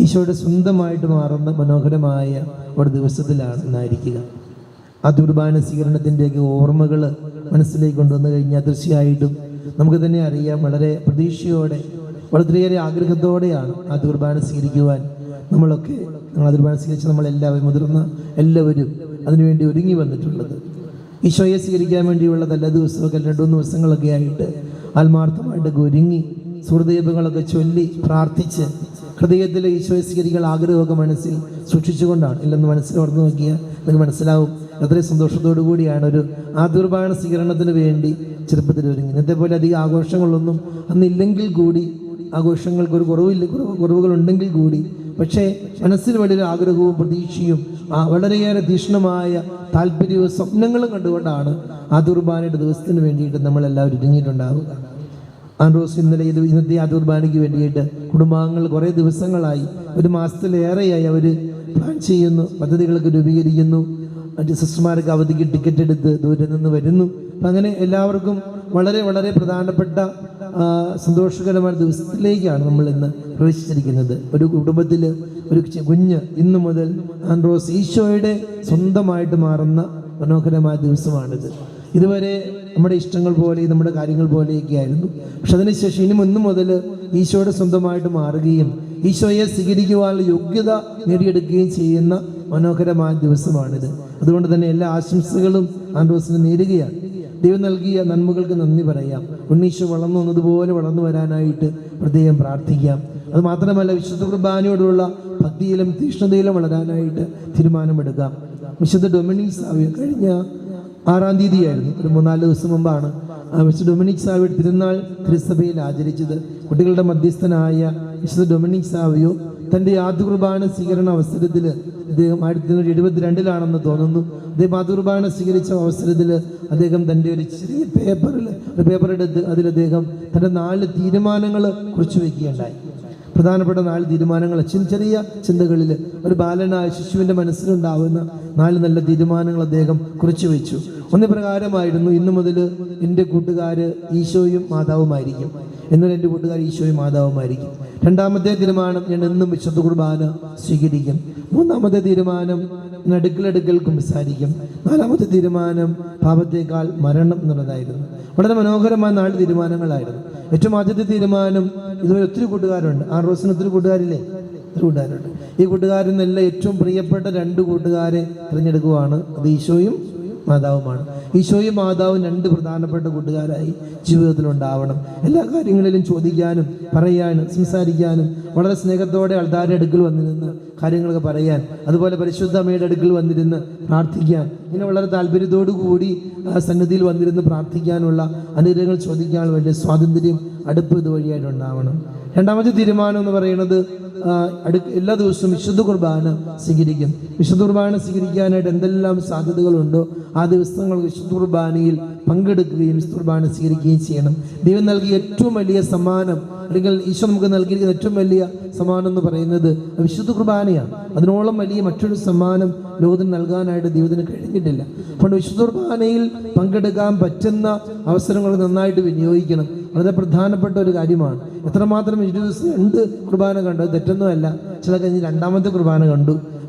ഈശോയുടെ സ്വന്തമായിട്ട് മാറുന്ന മനോഹരമായ ഒരു ദിവസത്തിലാണ് ഇന്നായിരിക്കുക. ആ കുർബാന സ്വീകരണത്തിൻ്റെയൊക്കെ ഓർമ്മകൾ മനസ്സിലേക്ക് കൊണ്ടുവന്നു കഴിഞ്ഞാൽ തീർച്ചയായിട്ടും നമുക്ക് തന്നെ അറിയാം, വളരെ പ്രതീക്ഷയോടെ വളരെയേറെ ആഗ്രഹത്തോടെയാണ് ആ കുർബാന സ്വീകരിക്കുവാൻ നമ്മളൊക്കെ ആ കുർബാന സ്വീകരിച്ച് നമ്മളെല്ലാവരും, മുതിർന്ന എല്ലാവരും അതിനുവേണ്ടി ഒരുങ്ങി വന്നിട്ടുള്ളത്. ഈശോയെ സ്വീകരിക്കാൻ വേണ്ടിയുള്ള എല്ലാ ദിവസമൊക്കെ 2-3 ദിവസങ്ങളൊക്കെ ആയിട്ട് ആത്മാർത്ഥമായിട്ടൊക്കെ ഒരുങ്ങി സുഹൃദീപങ്ങളൊക്കെ ചൊല്ലി പ്രാർത്ഥിച്ച് ഹൃദയത്തിൽ ഈശോയെ സ്വീകരിക്കാൻ ആഗ്രഹമൊക്കെ മനസ്സിൽ സൂക്ഷിച്ചുകൊണ്ടാണ് ഇല്ലെന്ന് മനസ്സിൽ ഓർന്നു നോക്കിയാൽ നിങ്ങൾക്ക് മനസ്സിലാവും അത്രയും സന്തോഷത്തോടു കൂടിയാണ് ഒരു കുർബാന സ്വീകരണത്തിന് വേണ്ടി ചെറുപ്പത്തിൽ ഒരുങ്ങി. ഇന്നത്തെ പോലെ അധികം ആഘോഷങ്ങളൊന്നും അന്നില്ലെങ്കിൽ കൂടി, ആഘോഷങ്ങൾക്ക് ഒരു കുറവുകളുണ്ടെങ്കിൽ കൂടി, പക്ഷേ മനസ്സിൽ വലിയൊരു ആഗ്രഹവും പ്രതീക്ഷയും വളരെയേറെ തീക്ഷ്ണമായ താല്പര്യവും സ്വപ്നങ്ങളും കണ്ടുകൊണ്ടാണ് കുർബാനയുടെ ദിവസത്തിന് വേണ്ടിയിട്ട് നമ്മളെല്ലാവരും ഒരുങ്ങിയിട്ടുണ്ടാവുക. ആൻഡ്രോസ് ഇന്നത്തെ കുർബാനയ്ക്ക് വേണ്ടിയിട്ട് കുടുംബാംഗങ്ങൾ കുറേ ദിവസങ്ങളായി, 1 മാസത്തിലേറെയായി അവർ പ്ലാൻ ചെയ്യുന്നു, പദ്ധതികളൊക്കെ രൂപീകരിക്കുന്നു. മറ്റ് സിസ്റ്റർമാർക്ക് അവധിക്ക് ടിക്കറ്റ് എടുത്ത് ദൂരെ നിന്ന് വരുന്നു. അപ്പം അങ്ങനെ എല്ലാവർക്കും വളരെ വളരെ പ്രധാനപ്പെട്ട സന്തോഷകരമായ ദിവസത്തിലേക്കാണ് നമ്മൾ ഇന്ന് പ്രവേശിച്ചിരിക്കുന്നത്. ഒരു കുടുംബത്തിൽ ഒരു കുഞ്ഞ് ഇന്നു മുതൽ ആൻഡ്രോസ് ഈശോയുടെ സ്വന്തമായിട്ട് മാറുന്ന മനോഹരമായ ദിവസമാണിത്. ഇതുവരെ നമ്മുടെ ഇഷ്ടങ്ങൾ പോലെ, നമ്മുടെ കാര്യങ്ങൾ പോലെയൊക്കെ ആയിരുന്നു. പക്ഷെ അതിനുശേഷം ഇനി 1 മുതൽ ഈശോയുടെ സ്വന്തമായിട്ട് മാറുകയും ഈശോയെ സ്വീകരിക്കുവാനുള്ള യോഗ്യത നേടിയെടുക്കുകയും ചെയ്യുന്ന മനോഹരമായ ദിവസമാണിത്. അതുകൊണ്ട് തന്നെ എല്ലാ ആശംസകളും ആൻഡ്രോസിന് നേരുകയാണ്. ദൈവം നൽകിയ നന്മകൾക്ക് നന്ദി പറയാം. ഉണ്ണീശോ വളർന്നു വന്നതുപോലെ വളർന്നു വരാനായിട്ട് പ്രത്യേകം പ്രാർത്ഥിക്കാം. അത് മാത്രമല്ല, വിശുദ്ധ കുർബാനയോടുള്ള ഭക്തിയിലും തീക്ഷ്ണതയിലും വളരാനായിട്ട് തീരുമാനമെടുക്കാം. വിശുദ്ധ ഡൊമിനിക് സാവിയോ കഴിഞ്ഞ 6-ാം തീയതിയായിരുന്നു, ഒരു 3-4 ദിവസം മുമ്പാണ് വിശുദ്ധ ഡൊമിനിക് സാവിയോ തിരുനാൾ തിരുസഭയിൽ ആചരിച്ചത്. കുട്ടികളുടെ മധ്യസ്ഥനായ വിശുദ്ധ ഡൊമിനിക് സാവിയോ തൻ്റെ കുർബാന സ്വീകരണ അവസരത്തിൽ അദ്ദേഹം 1972 തോന്നുന്നു, അദ്ദേഹം കുർബാന സ്വീകരിച്ച അവസരത്തിൽ അദ്ദേഹം തൻ്റെ ഒരു ചെറിയ പേപ്പർ എടുത്ത് അതിൽ അദ്ദേഹം തൻ്റെ 4 തീരുമാനങ്ങൾ കുറിച്ചു വയ്ക്കുകയുണ്ടായി. പ്രധാനപ്പെട്ട 4 തീരുമാനങ്ങൾ, ചെറിയ ചിന്തകളിൽ ഒരു ബാലനായ ശിശുവിൻ്റെ മനസ്സിലുണ്ടാവുന്ന 4 നല്ല തീരുമാനങ്ങൾ അദ്ദേഹം കുറിച്ചു വെച്ചു. ഒന്ന് പ്രകാരമായിരുന്നു, ഇന്നു മുതൽ എൻ്റെ കൂട്ടുകാർ ഈശോയും മാതാവുമായിരിക്കും. എന്നാൽ എൻ്റെ കൂട്ടുകാർ ഈശോയും മാതാവുമായിരിക്കും. 2-ാമത്തെ തീരുമാനം, ഞാൻ എന്നും വിശുദ്ധ കുർബാന സ്വീകരിക്കും. 3-ാമത്തെ തീരുമാനം, അടുക്കൽ കുമ്പസാരിക്കും. 4-ാമത്തെ തീരുമാനം, പാപത്തേക്കാൾ മരണം എന്നുള്ളതായിരുന്നു. വളരെ മനോഹരമായ 4 തീരുമാനങ്ങളായിരുന്നു. ഏറ്റവും ആദ്യത്തെ തീരുമാനം, ഇതുവരെ ഒത്തിരി കൂട്ടുകാരുണ്ട്, ആൻഡ്രോസിന് ഒത്തിരി കൂട്ടുകാരില്ലേ? ഒത്തിരി കൂട്ടുകാരുണ്ട്. ഈ കൂട്ടുകാരിൽ നിന്നെല്ലാം ഏറ്റവും പ്രിയപ്പെട്ട 2 കൂട്ടുകാരെ തിരഞ്ഞെടുക്കുവാണ്. അത് ഈശോയും മാതാവുമാണ്. ഈശോയും മാതാവും 2 പ്രധാനപ്പെട്ട കൂട്ടുകാരായി ജീവിതത്തിൽ ഉണ്ടാവണം. എല്ലാ കാര്യങ്ങളിലും ചോദിക്കാനും പറയാനും സംസാരിക്കാനും വളരെ സ്നേഹത്തോടെ ആൾക്കാരുടെ അടുക്കൽ വന്നിരുന്ന് കാര്യങ്ങളൊക്കെ പറയാൻ, അതുപോലെ പരിശുദ്ധ അമ്മയുടെ അടുക്കൽ വന്നിരുന്ന് പ്രാർത്ഥിക്കാൻ, ഇങ്ങനെ വളരെ താല്പര്യത്തോടു കൂടി സന്നിധിയിൽ വന്നിരുന്ന് പ്രാർത്ഥിക്കാനുള്ള അനുഗ്രഹങ്ങൾ ചോദിക്കാനുള്ള വലിയ സ്വാതന്ത്ര്യം അടുപ്പ് ഇതുവഴിയായിട്ടുണ്ടാവണം. 2-ാമത്തെ തീരുമാനം എന്ന് പറയുന്നത്, എല്ലാ ദിവസവും വിശുദ്ധ കുർബാന സ്വീകരിക്കും. വിശുദ്ധ കുർബാന സ്വീകരിക്കാനായിട്ട് എന്തെല്ലാം സാധ്യതകളുണ്ടോ ആ ദിവസങ്ങൾ വിശുദ്ധ കുർബാനയിൽ പങ്കെടുക്കുകയും വിശുദ്ധ കുർബാന സ്വീകരിക്കുകയും ചെയ്യണം. ദൈവം നൽകിയ ഏറ്റവും വലിയ സമ്മാനം, അല്ലെങ്കിൽ ഈശോ നമുക്ക് നൽകിയിരിക്കുന്ന ഏറ്റവും വലിയ സമ്മാനം എന്ന് പറയുന്നത് വിശുദ്ധ കുർബാനയാണ്. അതിനോളം വലിയ മറ്റൊരു സമ്മാനം ലോകത്തിന് നൽകാനായിട്ട് ദൈവത്തിന് കഴിഞ്ഞിട്ടില്ല. അതുകൊണ്ട് വിശുദ്ധ കുർബാനയിൽ പങ്കെടുക്കാൻ പറ്റുന്ന അവസരങ്ങൾ നന്നായിട്ട് വിനിയോഗിക്കണം. വളരെ പ്രധാനപ്പെട്ട ഒരു കാര്യമാണ്. എത്രമാത്രം 20 ദിവസം 2 കുർബാന കണ്ടു, തെറ്റൊന്നുമല്ല. ചില കഴിഞ്ഞ് 2-ാമത്തെ കുർബാന കണ്ടു,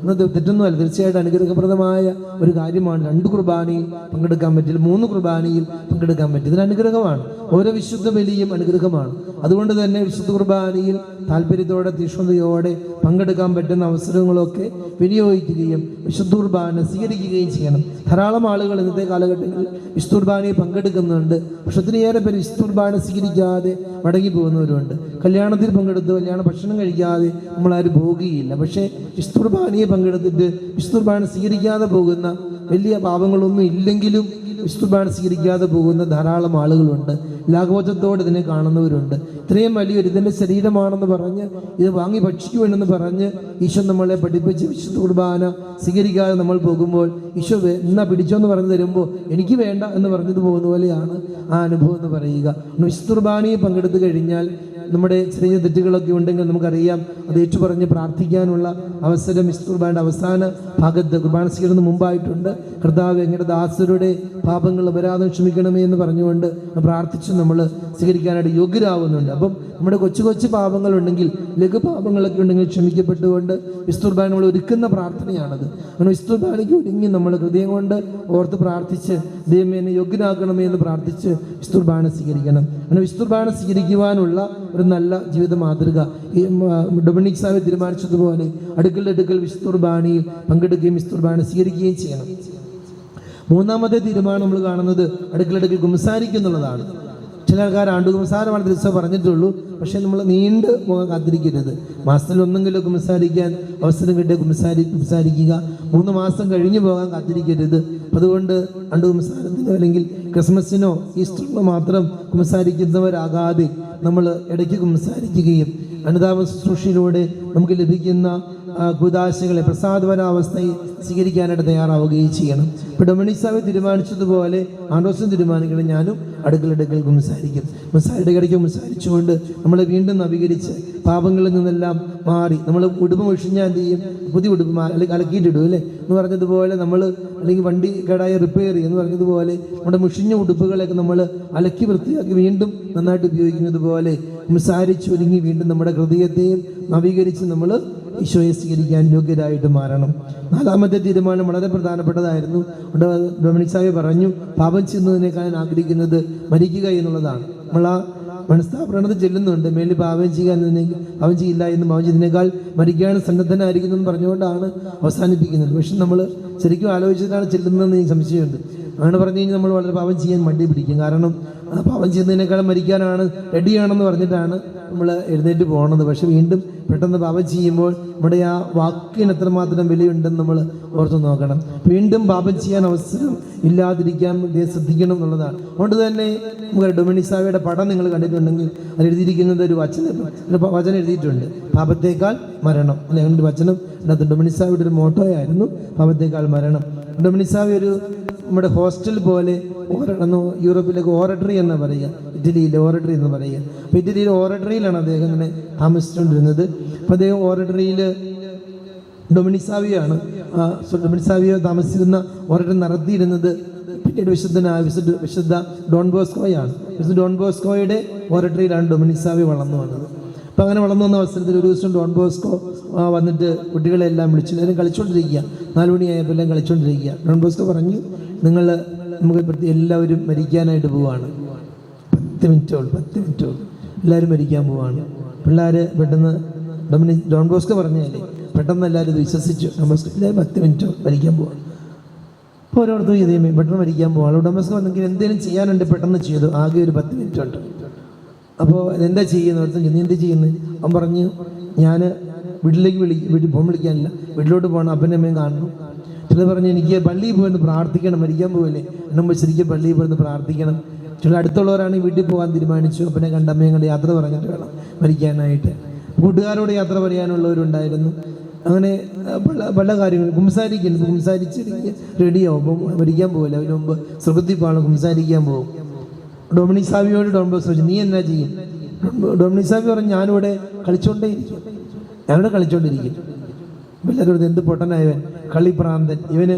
തെറ്റൊന്നുമല്ല. തീർച്ചയായിട്ടും അനുഗ്രഹപ്രദമായ ഒരു കാര്യമാണ്. 2 കുർബാനയിൽ പങ്കെടുക്കാൻ പറ്റില്ല, 3 കുർബാനയിൽ പങ്കെടുക്കാൻ പറ്റും. ഇതിന് അനുഗ്രഹമാണ്. ഓരോ വിശുദ്ധ ബലിയും അനുഗ്രഹമാണ്. അതുകൊണ്ട് തന്നെ വിശുദ്ധ കുർബാനയിൽ താല്പര്യത്തോടെ തീക്ഷ്ണതയോടെ പങ്കെടുക്കാൻ പറ്റുന്ന അവസരങ്ങളൊക്കെ വിനിയോഗിക്കുകയും വിശുദ്ധ കുർബാന സ്വീകരിക്കുകയും ചെയ്യണം. ധാരാളം ആളുകൾ ഇന്നത്തെ കാലഘട്ടങ്ങളിൽ വിശുദ്ധ കുർബാനയിൽ പങ്കെടുക്കുന്നുണ്ട്. പക്ഷെ ഒത്തിരിയേറെ പേര് വിശുദ്ധ കുർബാന സ്വീകരിക്കാതെ മടങ്ങി പോകുന്നവരുണ്ട്. കല്യാണത്തിൽ പങ്കെടുത്ത് കല്യാണ ഭക്ഷണം കഴിക്കാതെ നമ്മളാരും പോകുകയില്ല. പക്ഷേ വിശുദ്ധ കുർബാനയെ പങ്കെടുത്തിട്ട് വിശുദ്ധ കുർബാന സ്വീകരിക്കാതെ പോകുന്ന, വലിയ പാപങ്ങളൊന്നും ഇല്ലെങ്കിലും വിശുദ്ധ കുർബാന സ്വീകരിക്കാതെ പോകുന്ന ധാരാളം ആളുകളുണ്ട്. ലാഘവത്തോടെ ഇതിനെ കാണുന്നവരുണ്ട്. ഇത്രയും വലിയൊരു ഇതിൻ്റെ ശരീരമാണെന്ന് പറഞ്ഞ് ഇത് വാങ്ങി ഭക്ഷിക്കുമെന്ന് പറഞ്ഞ് ഈശോ നമ്മളെ പഠിപ്പിച്ച് വിശുദ്ധ കുർബാന സ്വീകരിക്കാതെ നമ്മൾ പോകുമ്പോൾ ഈശോ എന്നാ പിടിച്ചോന്ന് പറഞ്ഞു തരുമ്പോൾ എനിക്ക് വേണ്ട എന്ന് പറഞ്ഞത് പോകുന്ന പോലെയാണ് ആ അനുഭവം എന്ന് പറയുക. വിശുദ്ധ കുർബാനയിൽ പങ്കെടുത്തു കഴിഞ്ഞാൽ നമ്മുടെ ചെറിയ തെറ്റുകളൊക്കെ ഉണ്ടെങ്കിൽ നമുക്കറിയാം, അത് ഏറ്റുപറഞ്ഞ് പ്രാർത്ഥിക്കാനുള്ള അവസരം വിശുദ്ധ കുർബാനയുടെ അവസാന ഭാഗത്ത് കുർബാന സ്വീകരണത്തിന് മുമ്പായിട്ടുണ്ട്. കർത്താവ് എങ്ങളുടെ ദാസരുടെ പാപങ്ങൾ അപരാധം ക്ഷമിക്കണമേ എന്ന് പറഞ്ഞുകൊണ്ട് പ്രാർത്ഥിച്ച് നമ്മൾ സ്വീകരിക്കാനായിട്ട് യോഗ്യരാകുന്നുണ്ട്. അപ്പം നമ്മുടെ കൊച്ചു കൊച്ചു പാപങ്ങളുണ്ടെങ്കിൽ, ലഘു പാപങ്ങളൊക്കെ ഉണ്ടെങ്കിൽ ക്ഷമിക്കപ്പെട്ടുകൊണ്ട് വിസ്തുർബാന നമ്മൾ ഒരുക്കുന്ന പ്രാർത്ഥനയാണത്. അങ്ങനെ വിസ്തുർബാനയ്ക്ക് ഒരുങ്ങി നമ്മൾ ഹൃദയം കൊണ്ട് ഓർത്ത് പ്രാർത്ഥിച്ച് ദൈവമേ എന്നെ യോഗ്യനാക്കണമേ എന്ന് പ്രാർത്ഥിച്ച് വിസ്തുർബാന സ്വീകരിക്കണം. അങ്ങനെ വിസ്തുർബാന സ്വീകരിക്കുവാനുള്ള ഒരു നല്ല ജീവിത മാതൃക ഈ ഡൊമിനിക് സാവെ തീരുമാനിച്ചതുപോലെ അടുക്കൽ വിസ്തുർബാനയിൽ പങ്കെടുക്കുകയും വിസ്തുർബാന സ്വീകരിക്കുകയും ചെയ്യണം. മൂന്നാമത്തെ തീരുമാനം നമ്മൾ കാണുന്നത് അടുക്കൽ കുമ്പസാരിക്കുന്നുള്ളതാണ്. ചില ആൾക്കാർ ആണ്ടുകുമ്പസാരമാണ് ദിവസം പറഞ്ഞിട്ടുള്ളൂ, പക്ഷെ നമ്മൾ നീണ്ടു പോകാൻ കാത്തിരിക്കരുത്. മാസത്തിൽ ഒന്നെങ്കിലും കുമ്പസാരിക്കാൻ അവസരം കിട്ടിയ കുമ്പസാരിക്കുക. 3 മാസം കഴിഞ്ഞു പോകാൻ കാത്തിരിക്കരുത്. അതുകൊണ്ട് ആണ്ടുകുമ്പസാരത്തിനോ അല്ലെങ്കിൽ ക്രിസ്മസിനോ ഈസ്റ്ററിനോ മാത്രം കുമ്പസാരിക്കുന്നവരാകാതെ നമ്മൾ ഇടയ്ക്ക് കുമ്പസാരിക്കുകയും അനുതാപ ശുശ്രൂഷയിലൂടെ നമുക്ക് ലഭിക്കുന്ന കുദാശകളെ പ്രസാദപരാവസ്ഥയെ സ്വീകരിക്കാനായിട്ട് തയ്യാറാവുകയും ചെയ്യണം. ഇപ്പോൾ ഡൊമിനിക് സാവെ തീരുമാനിച്ചതുപോലെ ആൻഡ്രോസും തീരുമാനിക്കണം, ഞാനും അടുക്കൽ കുമ്പസാരിക്കും. ഇടയ്ക്കിടയ്ക്ക് കുമ്പസാരിച്ചുകൊണ്ട് നമ്മളെ വീണ്ടും നവീകരിച്ച് പാപങ്ങളിൽ നിന്നെല്ലാം മാറി നമ്മൾ ഉടുപ്പ് മുഷിഞ്ഞാൽ എന്ത് ചെയ്യും? പുതിയ ഉടുപ്പ് അല്ലെങ്കിൽ അലക്കിയിട്ടിടും അല്ലേ എന്ന് പറഞ്ഞതുപോലെ നമ്മൾ, അല്ലെങ്കിൽ വണ്ടി കേടായ റിപ്പയർ ചെയ്യും എന്ന് പറഞ്ഞതുപോലെ നമ്മുടെ മുഷിഞ്ഞ ഉടുപ്പുകളെയൊക്കെ നമ്മൾ അലക്കി വൃത്തിയാക്കി വീണ്ടും നന്നായിട്ട് ഉപയോഗിക്കുന്നത് പോലെ കുമ്പസാരിച്ച് ഒരുങ്ങി വീണ്ടും നമ്മുടെ ഹൃദയത്തെയും നവീകരിച്ച് നമ്മൾ ഈശോയെ സ്വീകരിക്കാൻ യോഗ്യരായിട്ട് മാറണം. 4ാമത്തെ തീരുമാനം വളരെ പ്രധാനപ്പെട്ടതായിരുന്നു. ഡൊമിനിക് സാവെ പറഞ്ഞു, പാപം ചെയ്യുന്നതിനേക്കാൾ ഞാൻ ആഗ്രഹിക്കുന്നത് മരിക്കുക എന്നുള്ളതാണ്. നമ്മൾ ആ മനസ്താപരണത്തിൽ ചെല്ലുന്നുണ്ട്, മേലിൽ പാപം ചെയ്യില്ല എന്നും പാപം ചെയ്തതിനേക്കാൾ മരിക്കാൻ സന്നദ്ധനായിരിക്കുന്നു എന്ന് പറഞ്ഞുകൊണ്ടാണ് അവസാനിപ്പിക്കുന്നത്. പക്ഷെ നമ്മൾ ശരിക്കും ആലോചിച്ചിട്ടാണ് ചെല്ലുന്നതെന്ന് എനിക്ക് സംശയമുണ്ട്. അങ്ങനെ പറഞ്ഞു കഴിഞ്ഞാൽ നമ്മൾ വളരെ പാപം ചെയ്യാൻ മടി പിടിക്കും. കാരണം പാപം ചെയ്യുന്നതിനേക്കാളും മരിക്കാനാണ് റെഡിയാണെന്ന് പറഞ്ഞിട്ടാണ് നമ്മൾ എഴുന്നേറ്റ് പോകുന്നത്. പക്ഷെ വീണ്ടും പെട്ടെന്ന് പാപം ചെയ്യുമ്പോൾ നമ്മുടെ ആ വാക്കിന് എത്രമാത്രം വിലയുണ്ടെന്ന് നമ്മൾ ഓർത്ത് നോക്കണം. വീണ്ടും പാപം ചെയ്യാൻ അവസരം ഇല്ലാതിരിക്കാൻ ശ്രദ്ധിക്കണം എന്നുള്ളതാണ്. അതുകൊണ്ട് തന്നെ നമുക്ക് ഡൊമിനിക് സാവയുടെ പടം നിങ്ങൾ കണ്ടിട്ടുണ്ടെങ്കിൽ അത് എഴുതിയിരിക്കുന്നത് ഒരു വചനം എഴുതിയിട്ടുണ്ട്, പാപത്തേക്കാൾ മരണം അല്ലെ. അങ്ങനെ ഒരു വചനം അതിനകത്ത് ഡൊമിനിക് സാവയുടെ ഒരു മോട്ടോയായിരുന്നു, പാപത്തേക്കാൾ മരണം. ഡൊമിനിക് സാവ ഒരു നമ്മുടെ ഹോസ്റ്റൽ പോലെ യൂറോപ്പിലേക്ക് ഓറട്ടറി എന്ന് പറയുക, ഇറ്റലിയിലെ ഓറട്ടറി എന്ന് പറയുക. അപ്പോൾ ഇറ്റലിയിലെ ഓറട്ടറിയിലാണ് അദ്ദേഹം ഇങ്ങനെ താമസിച്ചുകൊണ്ടിരുന്നത്. അപ്പോൾ അദ്ദേഹം ഓറട്ടറിയിൽ ഡൊമിനിക് സാവിയോ താമസിച്ചിരുന്ന ഓറട്ടറി നടത്തിയിരുന്നത് പിന്നീട് വിശുദ്ധ ഡോൺ ബോസ്കോയാണ്. വിശുദ്ധ ഡോൺ ബോസ്കോയുടെ ഓറട്ടറിയിലാണ് ഡൊമിനിക് സാവി വളർന്നു വന്നത്. അപ്പം അങ്ങനെ വളർന്നു വന്ന അവസരത്തിൽ ഒരു ദിവസം ഡോൺ ബോസ്കോ വന്നിട്ട് കുട്ടികളെല്ലാം വിളിച്ചു, എല്ലാവരും കളിച്ചുകൊണ്ടിരിക്കുക. 4 മണിയായപ്പോൾ എല്ലാം കളിച്ചുകൊണ്ടിരിക്കുക. ഡോൺ ബോസ്കോ പറഞ്ഞു, നമുക്ക് എല്ലാവരും മരിക്കാനായിട്ട് പോവാണ്, 10 മിനിറ്റോൾ എല്ലാവരും മരിക്കാൻ പോവാണ്. പിള്ളേർ പെട്ടെന്ന് ഡോൺ ബോസ്കോ പറഞ്ഞാലേ പെട്ടെന്ന് എല്ലാവരും ഇത് വിശ്വസിച്ചു. ഡോൺ ബോസ്കോ എല്ലാവരും 10 മിനിറ്റോ മരിക്കാൻ പോവാണ്. അപ്പോൾ ഓരോരുത്തർ ചെയ്തേ പെട്ടെന്ന് മരിക്കാൻ പോവാണ്. ഡോൺ ബോസ്കോ വന്നെങ്കിൽ എന്തെങ്കിലും ചെയ്യാനുണ്ട് പെട്ടെന്ന് ചെയ്തു, ആകെ ഒരു 10 മിനിറ്റ് ഉണ്ട്. അപ്പോൾ എന്താ ചെയ്യുന്നത്? നീ എന്ത് ചെയ്യുന്നത്? അവൻ പറഞ്ഞു, ഞാൻ വീട്ടിലേക്ക് ഫോൺ വിളിക്കാനില്ല, വീട്ടിലോട്ട് പോകണം, അപ്പൻ്റെ അമ്മയും കാണണം. ചിലർ പറഞ്ഞു, എനിക്ക് പള്ളിയിൽ പോയെന്ന് പ്രാർത്ഥിക്കണം, മരിക്കാൻ പോകല്ലേ, എന്നെ ശരിക്കും പള്ളിയിൽ പോയെന്ന് പ്രാർത്ഥിക്കണം. ചില അടുത്തുള്ളവരാണെങ്കിൽ വീട്ടിൽ പോകാൻ തീരുമാനിച്ചു, അപ്പനെ കണ്ട അമ്മയും കണ്ട് യാത്ര പറഞ്ഞിട്ട് വേണം മരിക്കാനായിട്ട്. കൂട്ടുകാരോട് യാത്ര പറയാനുള്ളവരുണ്ടായിരുന്നു. അങ്ങനെ പല കാര്യങ്ങളും കുമ്പസാരിച്ച് റെഡിയാവും. അപ്പം മരിക്കാൻ പോകില്ല, അതിന് മുമ്പ് സ്വർഗത്തിൽ പോകണം, കുമ്പസാരിക്കാൻ പോകും. ഡൊമിനിക് സാവിയോട് ഡോൺ ബോസ്കോ ചോദിച്ചു, നീ എന്നാ ചെയ്യും? ഡൊമിനിക് സാവി പറഞ്ഞു, ഞാനിവിടെ കളിച്ചോണ്ടിരിക്കും. എല്ലാവരും എന്ത് പൊട്ടനായവൻ, കളിപ്രാന്തൻ, ഇവന്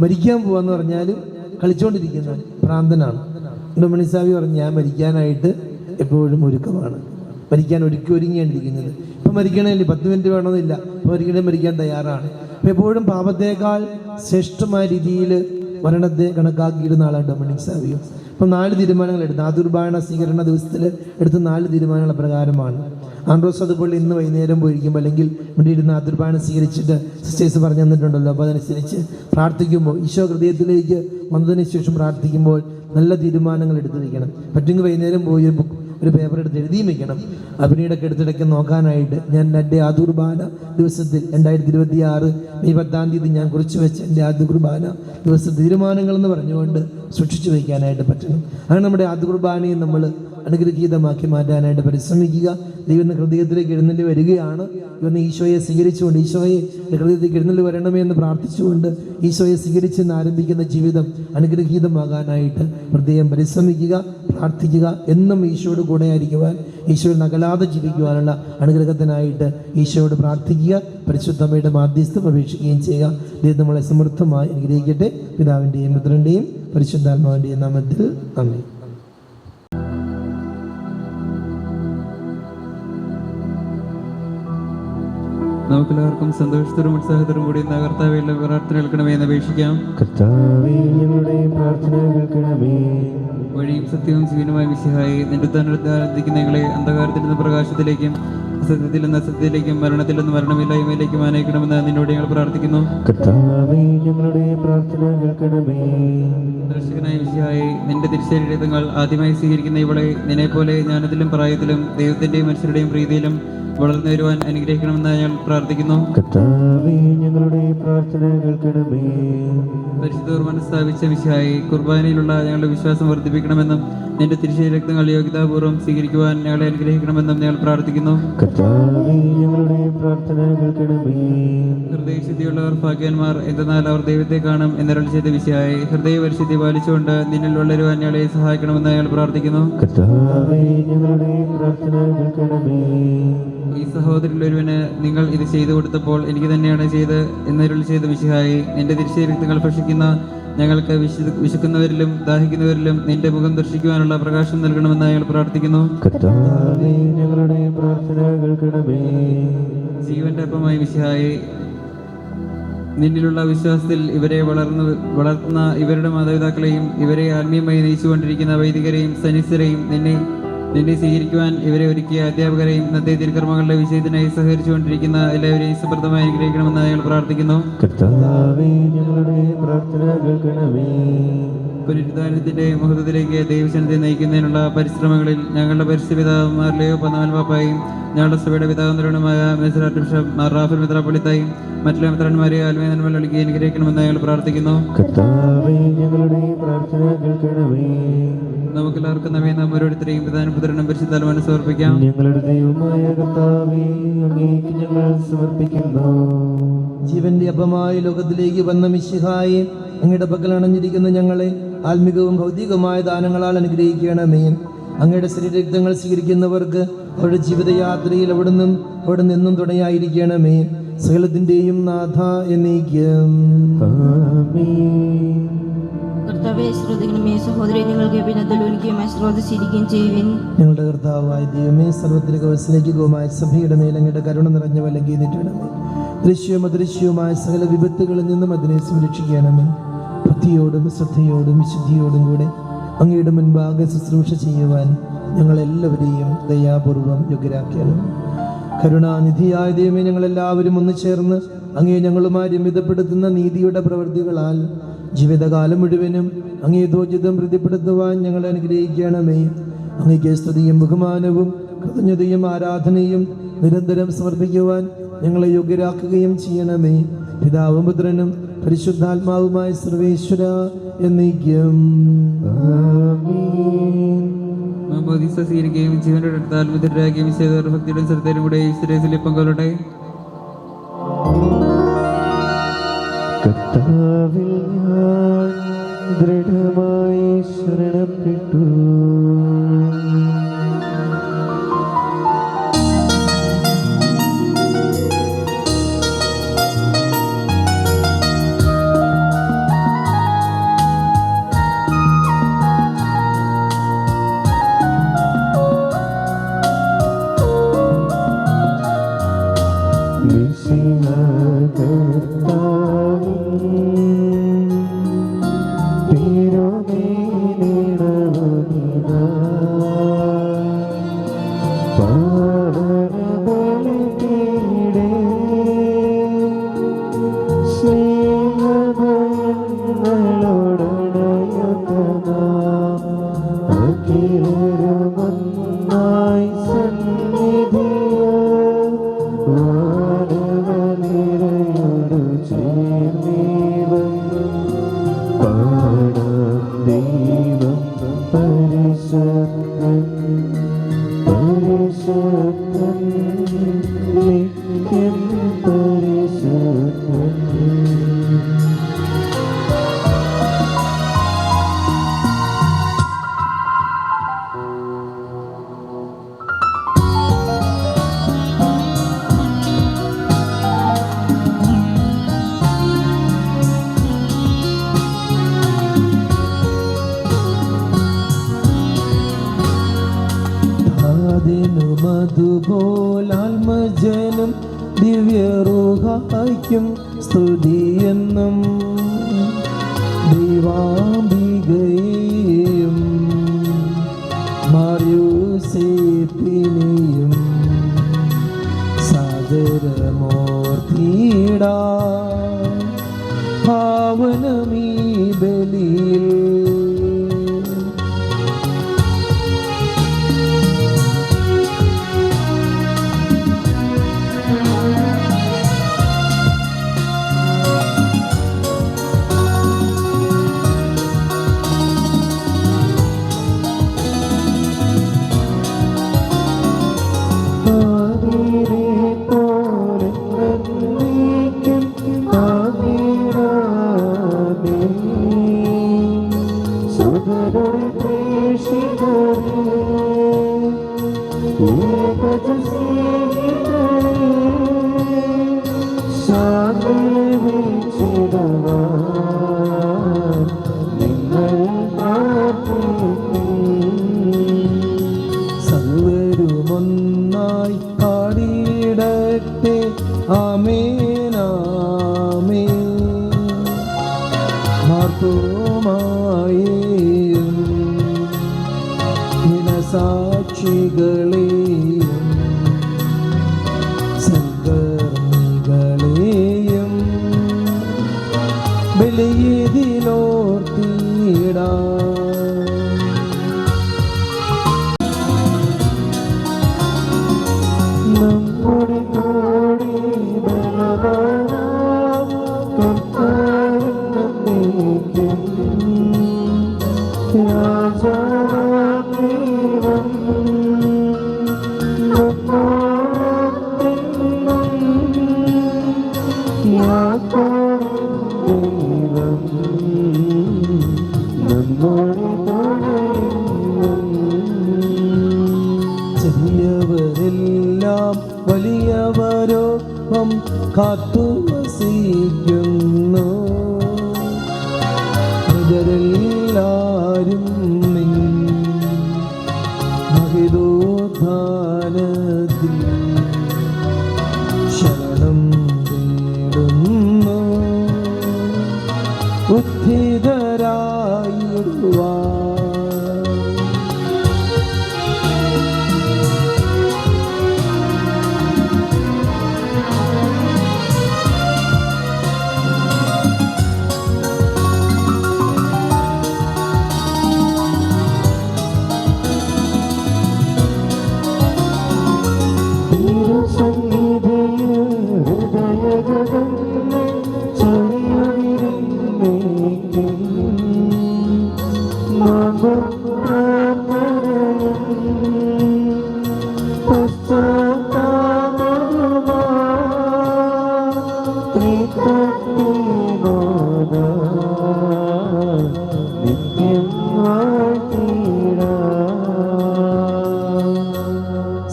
മരിക്കാൻ പോവാന്ന് പറഞ്ഞാലും കളിച്ചോണ്ടിരിക്കുന്നവൻ പ്രാന്തനാണ്. ഡൊമിനിക് സാവി പറഞ്ഞു, ഞാൻ മരിക്കാനായിട്ട് എപ്പോഴും ഒരുക്കമാണ്, മരിക്കാൻ ഒരുങ്ങിയാണ്ടിരിക്കുന്നത്. ഇപ്പം മരിക്കണമെങ്കിൽ 10 മിനിറ്റ് വേണമെന്നില്ല, ഇപ്പം മരിക്കാൻ തയ്യാറാണ്. അപ്പം എപ്പോഴും പാപത്തേക്കാൾ ശ്രേഷ്ഠമായ രീതിയിൽ മരണത്തെ കണക്കാക്കിയിരുന്ന ആളാണ് ഡൊമിനിക് സാവിയോ. അപ്പം 4 തീരുമാനങ്ങൾ എടുത്തു. ആതുർബാന സ്വീകരണ ദിവസത്തിൽ എടുത്ത 4 തീരുമാനങ്ങൾ പ്രകാരമാണ്. ആൻഡ്രോസ് അതുപോലെ ഇന്ന് വൈകുന്നേരം പോയിരിക്കുമ്പോൾ അല്ലെങ്കിൽ ഇവിടെ ഇരുന്ന് ആതുർബാന സ്വീകരിച്ചിട്ട് സിസ്റ്റേഴ്സ് പറഞ്ഞു തന്നിട്ടുണ്ടല്ലോ, അപ്പോൾ അതനുസരിച്ച് പ്രാർത്ഥിക്കുമ്പോൾ, ഈശോ ഹൃദയത്തിലേക്ക് വന്നതിന് ശേഷം പ്രാർത്ഥിക്കുമ്പോൾ നല്ല തീരുമാനങ്ങൾ എടുത്തു വയ്ക്കണം. പറ്റുമെങ്കിൽ വൈകുന്നേരം പോയി ഒരു പേപ്പർ എടുത്ത് എഴുതിയും വയ്ക്കണം. പിന്നീടൊക്കെ എടുത്തിടയ്ക്ക് നോക്കാനായിട്ട്. ഞാൻ എൻ്റെ ആതുർബാന ദിവസത്തിൽ 2026 മെയ് 10-ാം തീയതി ഞാൻ കുറിച്ച് വെച്ച എൻ്റെ ആതുർബാന ദിവസ തീരുമാനങ്ങളെന്ന് പറഞ്ഞുകൊണ്ട് സൂക്ഷിച്ചു വയ്ക്കാനായിട്ട് പറ്റണം. അങ്ങനെ നമ്മുടെ ആതുർബാനയെ നമ്മൾ അനുഗ്രഹീതമാക്കി മാറ്റാനായിട്ട് പരിശ്രമിക്കുക. ദൈവം ഹൃദയത്തിലേക്ക് എഴുന്നള്ളി വരികയാണ്. ഇവന്ന് ഈശോയെ സ്വീകരിച്ചുകൊണ്ട്, ഈശോയെ ഹൃദയത്തിലേക്ക് എഴുന്നള്ളി വരണമേ എന്ന് പ്രാർത്ഥിച്ചുകൊണ്ട് ഈശോയെ സ്വീകരിച്ചെന്ന് ആരംഭിക്കുന്ന ജീവിതം അനുഗ്രഹീതമാകാനായിട്ട് ഹൃദയം പരിശ്രമിക്കുക. പ്രാർത്ഥിക്കുക. എന്നും ഈശോയോട് കൂടെ ആയിരിക്കുവാൻ, ഈശോയിൽ നകലാതെ ജീവിക്കുവാനുള്ള അനുഗ്രഹത്തിനായിട്ട് ഈശോയോട് പ്രാർത്ഥിക്കുക. പരിശുദ്ധമ്മയുടെ മാധ്യസ്ഥം അപേക്ഷിക്കുകയും ചെയ്യുക. ദൈവം നമ്മളെ സമൃദ്ധമായി അനുഗ്രഹിക്കട്ടെ. പിതാവിൻ്റെയും പുത്രൻ്റെയും പരിശുദ്ധാത്മാവിൻ്റെയും നാമത്തിൽ ആമേൻ. നമുക്കെല്ലാവർക്കും സന്തോഷത്തോടും ഉത്സാഹത്തോടും കൂടി കർത്താവേയുള്ള പ്രാർത്ഥന കേൾക്കണമേ എന്ന് അപേക്ഷിക്കാം. കർത്താവേ, ഞങ്ങളുടെ പ്രാർത്ഥന കേൾക്കണമേ. വഴിയും സത്യവും ജീവനുമായ മിശിഹായെ, നിന്റെ തന്നിരിക്കുന്ന ഞങ്ങളെ അന്ധകാരത്തിൽ നിന്ന് പ്രകാശത്തിലേക്കും അസത്യത്തിൽ നിന്ന് അസത്യത്തിലേക്കും മരണത്തിൽ നിന്ന് മരണമില്ലായ്മയിലേക്കും ആനയിക്കണമെന്ന് നിന്നോട് ഞങ്ങൾ പ്രാർത്ഥിക്കുന്നു. കർത്താവേ, ഞങ്ങളുടെ പ്രാർത്ഥന കേൾക്കണമേ. ദർശകനായ മിശിഹായെ, നിന്റെ തിരുശരീരങ്ങൾ ആദ്യമായി സ്വീകരിക്കുന്ന ഇവളെ നിന്നെപ്പോലെ ജ്ഞാനത്തിലും പ്രായത്തിലും ദൈവത്തിന്റെയും മനുഷ്യരുടെയും പ്രീതിയിലും വളർന്നു വരുവാൻ അനുഗ്രഹിക്കണമെന്ന് ഞങ്ങൾ പ്രാർത്ഥിക്കുന്നു. കർത്താവേ, ഞങ്ങളുടെ പ്രാർത്ഥന കേൾക്കണമേ. പരിശുദ്ധ കുർബാന സ്ഥാപിച്ച മിശിഹായെ, കുർബാനയിലുള്ള ഞങ്ങളുടെ വിശ്വാസം വർദ്ധിപ്പിക്കണമെന്നും നിന്റെ തിരുശരീരങ്ങൾ യോഗ്യതാപൂർവ്വം സ്വീകരിക്കുവാൻ ഞങ്ങളെ അനുഗ്രഹിക്കണമെന്നും ഞങ്ങൾ പ്രാർത്ഥിക്കുന്നു. കർത്താവേ, ഞങ്ങളുടെ പ്രാർത്ഥന കേൾക്കണമേ. ഹൃദയശുദ്ധിയുള്ളവർ ഭാഗ്യവാന്മാർ, എന്തെന്നാൽ അവർ ദൈവത്തെ കാണും എന്നരുളി ചെയ്ത മിശിഹായെ, ഹൃദയപരിശുദ്ധി പാലിച്ചുകൊണ്ട് നിന്നിൽ വളരുവാൻ ഞങ്ങളെ സഹായിക്കണമെന്ന് ഞങ്ങൾ പ്രാർത്ഥിക്കുന്നു. കർത്താവേ, ഞങ്ങളുടെ പ്രാർത്ഥന കേൾക്കണമേ. ഈ സഹോദരിൽ ഒരുവന് നിങ്ങൾ ഇത് ചെയ്തു കൊടുത്തപ്പോൾ എനിക്ക് തന്നെയാണ് ചെയ്ത് എന്നരുളി ചെയ്ത മിശിഹായെ, നിന്റെ തിരുശരീരങ്ങൾ ഭക്ഷിക്കുന്ന ഞങ്ങൾക്ക് വിശക്കുന്നവരിലും ദാഹിക്കുന്നവരിലും നിന്റെ മുഖം ദർശിക്കുവാനുള്ള പ്രകാശം നൽകണമെന്ന് ഞങ്ങൾ പ്രാർത്ഥിക്കുന്നു. കർത്താവേ, ഞങ്ങളുടെ പ്രാർത്ഥന കേൾക്കണമേ. ജീവന്റെ അപ്പമായി മിശിഹായെ, നിന്നിലുള്ള വിശ്വാസത്തിൽ ഇവരെ വളർത്തുന്ന ഇവരുടെ മാതാപിതാക്കളെയും ഇവരെ ആത്മീയമായി നയിച്ചുകൊണ്ടിരിക്കുന്ന വൈദികരെയും സന്യസ്തരെയും നിന്നെ സ്വീകരിക്കുവാൻ ഇവരെ ഒരുക്കിയ അധ്യാപകരെയും ഇന്നത്തെ തിരുക്കർമ്മങ്ങളുടെ വിജയത്തിനായി സഹകരിച്ചുകൊണ്ടിരിക്കുന്ന എല്ലാവരെയും സമൃദ്ധമായി അനുഗ്രഹിക്കണമെന്ന് ഞങ്ങൾ പ്രാർത്ഥിക്കുന്നു. കർത്താവേ, ഞങ്ങളുടെ പ്രാർത്ഥന കേൾക്കണമേ. പുനരുദ്ധാനത്തിന്റെ മുഹൂർത്തത്തിലേക്ക് ദൈവജനത്തെ നയിക്കുന്നതിനുള്ള പരിശ്രമങ്ങളിൽ ഞങ്ങളുടെ പരിശുദ്ധ പിതാക്കന്മാരിലെയോ പതിനാല് പാപ്പായും ഞങ്ങളുടെ സഭയുടെ പിതാവിനുമായ മെത്രാൻ ബിഷപ്പ് മാർ റാഫേൽ മെത്രാപ്പൊലീത്തായും മറ്റുള്ള മെത്രാന്മാരെ ആത്മീയ നന്മ നൽകി അനുഗ്രഹിക്കണമെന്ന് ഞങ്ങൾ പ്രാർത്ഥിക്കുന്നു. കർത്താവേ, ഞങ്ങളുടെ പ്രാർത്ഥന കേൾക്കണമേ. നമുക്കെല്ലാവർക്കും നമ്മെ നാം ഓരോരുത്തരെയും പ്രധാന പുത്രനും പരിശുദ്ധാത്മാവിനും സമർപ്പിക്കാം. ഞങ്ങളുടെ ദൈവമായ കർത്താവേ, അങ്ങേക്ക് ഞങ്ങൾ സമർപ്പിക്കുന്നു. ജീവന്റെ അപ്പമായ ലോകത്തിലേക്ക് വന്ന മിശിഹായെ, അങ്ങയുടെ പക്കൽ അണഞ്ഞിരിക്കുന്ന ഞങ്ങളെ ആത്മികവും ഭൗതികവുമായ ദാനങ്ങളാൽ അനുഗ്രഹിക്കണമേ. അങ്ങയുടെ ശരീരരക്തങ്ങൾ സ്വീകരിക്കുന്നവർക്ക് അവരുടെ ജീവിതയാത്രയിൽ അവിടെ നിന്നും തുണയായിരിക്കണമേ. സകലത്തിന്റെയും നാഥ എന്നേക്കും. ആമേൻ. കർത്താവെ, ശ്രദ്ധിക്കണമേ. സഹോദരി, നിങ്ങൾക്ക് പിന്നത്തിലൊരുക്കുകയും ആശ്രോദിച്ചിരിക്കുകയും ചെയ്യുവിൻ. ഞങ്ങളുടെ കർത്താവായ ദൈവമേ, സർവ്വത്തിലേക്ക് വത്സലൈക്യവുമായ സഭയുടെ മേൽ അങ്ങയുടെ കരുണ നിറഞ്ഞ വലങ്കീതിട്ടണമേ. ദൃശ്യവും അദൃശ്യവുമായ സകല വിപത്തുകളിൽ നിന്നും അതിനെ സംരക്ഷിക്കണമേ. ഭക്തിയോടും ശ്രദ്ധയോടും വിശുദ്ധിയോടും കൂടെ അങ്ങയുടെ മുൻപാകെ ശുശ്രൂഷ ചെയ്യുവാൻ ഞങ്ങളെല്ലാവരെയും ദയാപൂർവം യോഗ്യരാക്കണം. കരുണാനിധിയായ ദൈവമേ, ഞങ്ങളെല്ലാവരും ഒന്ന് ചേർന്ന് അങ്ങയെ ഞങ്ങളുമായി രമ്യതപ്പെടുത്തുന്ന നീതിയുടെ പ്രവൃത്തികളാൽ ജീവിതകാലം മുഴുവനും അങ്ങേ ധോജിതം പ്രതിപ്പെടുത്തുവാൻ ഞങ്ങളെ അനുഗ്രഹിക്കണമേ. അങ്ങേക്ക് സ്തുതിയും ബഹുമാനവും കൃതജ്ഞതയും ആരാധനയും നിരന്തരം സമർപ്പിക്കുവാൻ ഞങ്ങളെ യോഗ്യരാക്കുകയും ചെയ്യണമേ. പിതാവും പുത്രനും പരിശുദ്ധാത്മാവുമായ സർവേശ്വര എന്നേക്കും. സ്വീകരിക്കുകയും ജീവനോട് എടുത്താൽ മുദ്രരാകുകയും ചെയ്തവർ ഭക്തിയുടെ ശ്രദ്ധയിലും കൂടെ ഈശ്വരത്തിൽ പങ്കുകൊള്ളട്ടെ. കർത്താവിൽ ഞാൻ ദൃഢമായി ശരണപ്പെട്ടു. അതുപോലാത്മജനും ദിവ്യറൂഹായ്ക്കും സ്തുതിയെന്നും ദൈവാംബികയെയും മാർയൂസേപ്പിനെയും സാദരമൂർത്തിയിടാ പാവനമീ ബലിയിൽ. സർവരുമൊന്നായി പാടിയിടട്ടെ ആമേനാമേൻ. മാർത്തോമായേയും സാക്ഷികളെയും സൽക്കർമ്മികളെയും ബലിയിലോർത്തിയിടാ. നമ്മുടെ കോടി ബലവാനാം കർത്താവിന്നേക്കും രാജാവാം ദൈവം നമ്മോടൊത്തെന്നും യാക്കോബിൻ ദൈവം നമ്മോട് തുണയും. ചെറിയവരെല്ലാം വലിയവരോപ്പം കാത്തുവസിക്കുന്നു. ഇവരെല്ലാരും നിൻ മഹിതോത്ഥാനത്തിൽ ശരണം തേടുന്നു. ഉദ്ധിതരായിടുവാൻ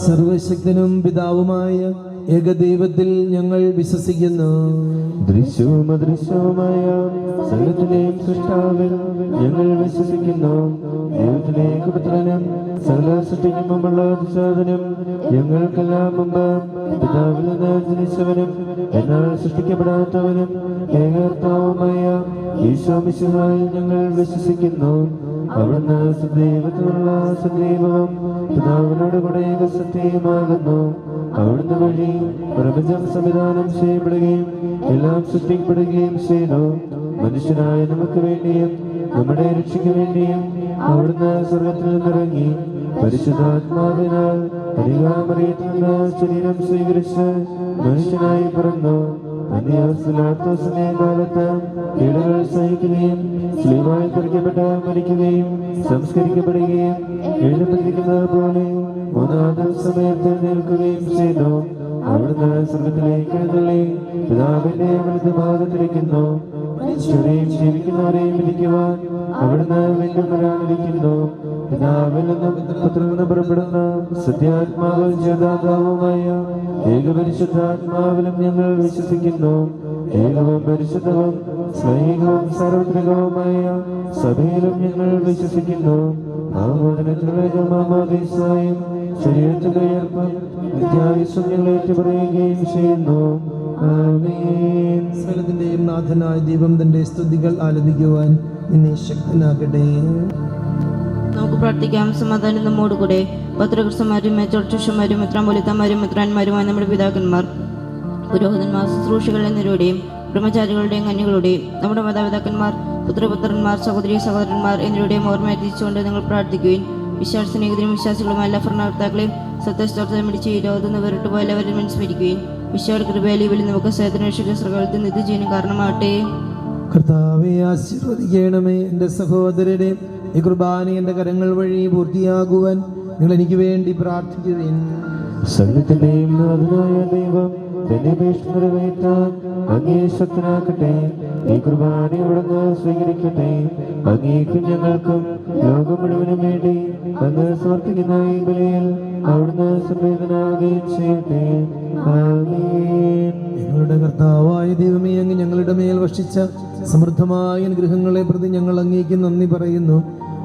സർവശക്തനും പിതാവുമായ ഏകദൈവത്തിൽ ഞങ്ങൾ വിശ്വസിക്കുന്നു. ദൃശ്യവും അദൃശ്യവുമായ സകലത്തിലെയും സൃഷ്ടാവിൽ ഞങ്ങൾ വിശ്വസിക്കുന്നു. ദൈവത്തിലേക്ക് പുത്രനും സകല സൃഷ്ടിക്കും മുമ്പുള്ള അതിസാധനം ഞങ്ങൾക്കെല്ലാം മുമ്പ് പിതാവിൽ നിന്ന് ജനിച്ചവനും എന്നാൽ സൃഷ്ടിക്കപ്പെടാത്തവനും ഏകർത്താവുമായ ഈശോ മിശിഹായിൽ ഞങ്ങൾ വിശ്വസിക്കുന്നു. അവിടുന്ന് സദൈവത്തിനുള്ള സദൈവവും പിതാവിനോട് കൂടെ ഏകസത്യമാകുന്നു. അവിടുന്ന് വഴി പ്രപഞ്ചം സംവിധാനം ചെയ്യപ്പെടുകയും എല്ലാം സൃഷ്ടിക്കപ്പെടുകയും ചെയ്തു. മനുഷ്യനായ നമുക്ക് വേണ്ടിയും നമ്മുടെ രക്ഷയ്ക്ക് വേണ്ടിയും അവിടുന്ന് സ്വർഗത്തിൽ നിന്നിറങ്ങി പരിശുദ്ധാത്മാവിനാൽ കന്യകാമറിയത്തിൽ നിന്ന് ശരീരം സ്വീകരിച്ച് മനുഷ്യനായി പിറന്നു. അന്യാസിലാത്തോസിനെ കാലത്ത് പീഡകൾ സഹിക്കുകയും സ്ലീവായി തെറിക്കപ്പെട്ട് മരിക്കുകയും സംസ്കരിക്കപ്പെടുകയും എഴുതപ്പെട്ടിരിക്കുന്നത് പോലെ മൂന്നാം ദിവസമേത്ത് നിൽക്കുകയും ചെയ്തു. അവിടുന്ന് സ്വർഗത്തിലേക്ക് എഴുന്നള്ളി പിതാവിന്റെ വലതുഭാഗത്തിരിക്കുന്നു. മനുഷ്യരെയും ജീവിക്കുന്നവരെയും വിധിക്കുവാൻ അവിടുന്ന് വീണ്ടും വരാനിരിക്കുന്നു. പിതാവിൽ നിന്നും പുത്രനിൽ നിന്ന് പുറപ്പെടുന്ന സത്യാത്മാവ് ജേതാതാവുമായ ഏകപരിശുദ്ധാത്മാവിലും ഞങ്ങൾ വിശ്വസിക്കുന്നു. ഏകവും പരിശുദ്ധവും സ്നേഹവും സാർവത്രികവുമായ സഭയിലും ഞങ്ങൾ വിശ്വസിക്കുന്നു. ആമോദനത്തിനും ശരീരത്തിന്റെ ഉയർപ്പ് നിത്യായുസ്സും ഞങ്ങൾ ഏറ്റുപറയുകയും ചെയ്യുന്നു. ആമേൻ. സകലത്തിന്റെയും നാഥനായ ദൈവം തന്റെ സ്തുതികൾ ആലപിക്കുവാൻ നിന്നെ ശക്തനാക്കട്ടെ. നമുക്ക് പ്രാർത്ഥിക്കാം. സമാധാനം നമ്മോടുകൂടെ. പത്രകൃഷ്ണന്മാരും മേച്ചോർച്ചന്മാരും മെത്രാമ്പോലിത്തമാരും മെത്രാന്മാരുമായ നമ്മുടെ പിതാക്കന്മാർ, പുരോഹിതന്മാർ, ശുശ്രൂഷികൾ എന്നിവരുടെയും ബ്രഹ്മചാരികളുടെയും കന്യകളുടെയും നമ്മുടെ മാതാപിതാക്കന്മാർ, പുത്രപുത്രന്മാർ, സഹോദരി സഹോദരന്മാർ എന്നിവരുടെയും ഓർമ്മയെ തിരിച്ചുകൊണ്ട് നിങ്ങൾ പ്രാർത്ഥിക്കുകയും വിശ്വാസ സ്നേഹിതരും വിശ്വാസികളുമായ എല്ലാ ഭരണകർത്താക്കളെയും സത്യസ്ഥോത്രം പിടിച്ച് ഈ ലോകത്തുനിന്ന് വേറിട്ടുപോയ എല്ലാവരും അനുസ്മരിക്കുകയും വിശ്വയുടെ കൃപയാലി വിളി നമുക്ക് സേതനേശ്വരത്തിൽ നിത്യജീവനും കാരണമാകട്ടെ. കർത്താവെ ആശീർവദിക്കണമേ. എൻ്റെ സഹോദരരെ, ഈ കുർബാന എൻ്റെ കരങ്ങൾ വഴി പൂർത്തിയാകുവാൻ നിങ്ങൾ എനിക്ക് വേണ്ടി പ്രാർത്ഥിക്കുവിൻ. സകലത്തിന്റെയും നാഥനായ ദൈവം തന്നെ അപേക്ഷ നിറവേറ്റാൻ അങ്ങേ ശക്തനാക്കട്ടെ. ഈ കുർബാന അവിടുന്ന് സ്വീകരിക്കട്ടെ. അങ്ങേക്കും ഞങ്ങൾക്കും ലോകം മുഴുവനും വേണ്ടി അങ്ങ് സമർപ്പിക്കുന്ന ഈ ബലിയിൽ അവിടുന്ന് സംവേദനാവുകയും ചെയ്യട്ടെ. ആമേൻ. ഞങ്ങളുടെ കർത്താവായ ദൈവമേ, അങ്ങ് ഞങ്ങളുടെ മേൽ വർഷിച്ച സമൃദ്ധമായ അനുഗ്രഹങ്ങളെ പ്രതി ഞങ്ങൾ അങ്ങേക്ക് നന്ദി പറയുന്നു.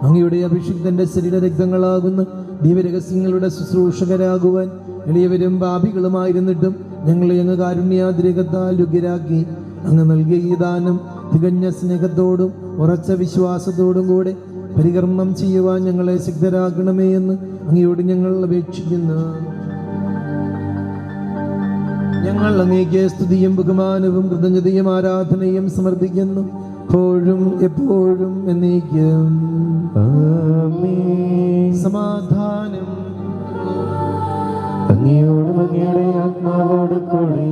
അങ്ങയുടെ അഭിഷിക്തന്റെ ശരീരരക്തങ്ങളാകുന്ന ദിവ്യരഹസ്യങ്ങളുടെ ശുശ്രൂഷകരാകുവാൻ എളിയവരും പാപികളുമായിരുന്നിട്ടും ഞങ്ങളെ അങ്ങ് കാരുണ്യാതിരകത്താൽ യോഗ്യരാക്കി. അങ്ങ് നൽകിയ ഈ ദാനം തികഞ്ഞ സ്നേഹത്തോടും ഉറച്ച വിശ്വാസത്തോടും കൂടെ പരികർമ്മം ചെയ്യുവാൻ ഞങ്ങളെ സിദ്ധരാക്കണമേ എന്ന് അങ്ങയോട് ഞങ്ങൾ അപേക്ഷിക്കുന്നു. ഞങ്ങൾ അങ്ങേക്ക് സ്തുതിയും ബഹുമാനവും കൃതജ്ഞതയും ആരാധനയും സമർപ്പിക്കുന്നു, എപ്പോഴും എപ്പോഴും എന്നേക്കും. ആമേൻ. സമാധാനം അങ്ങയോടും അങ്ങയുടെ ആത്മാവോട് കൂടെ.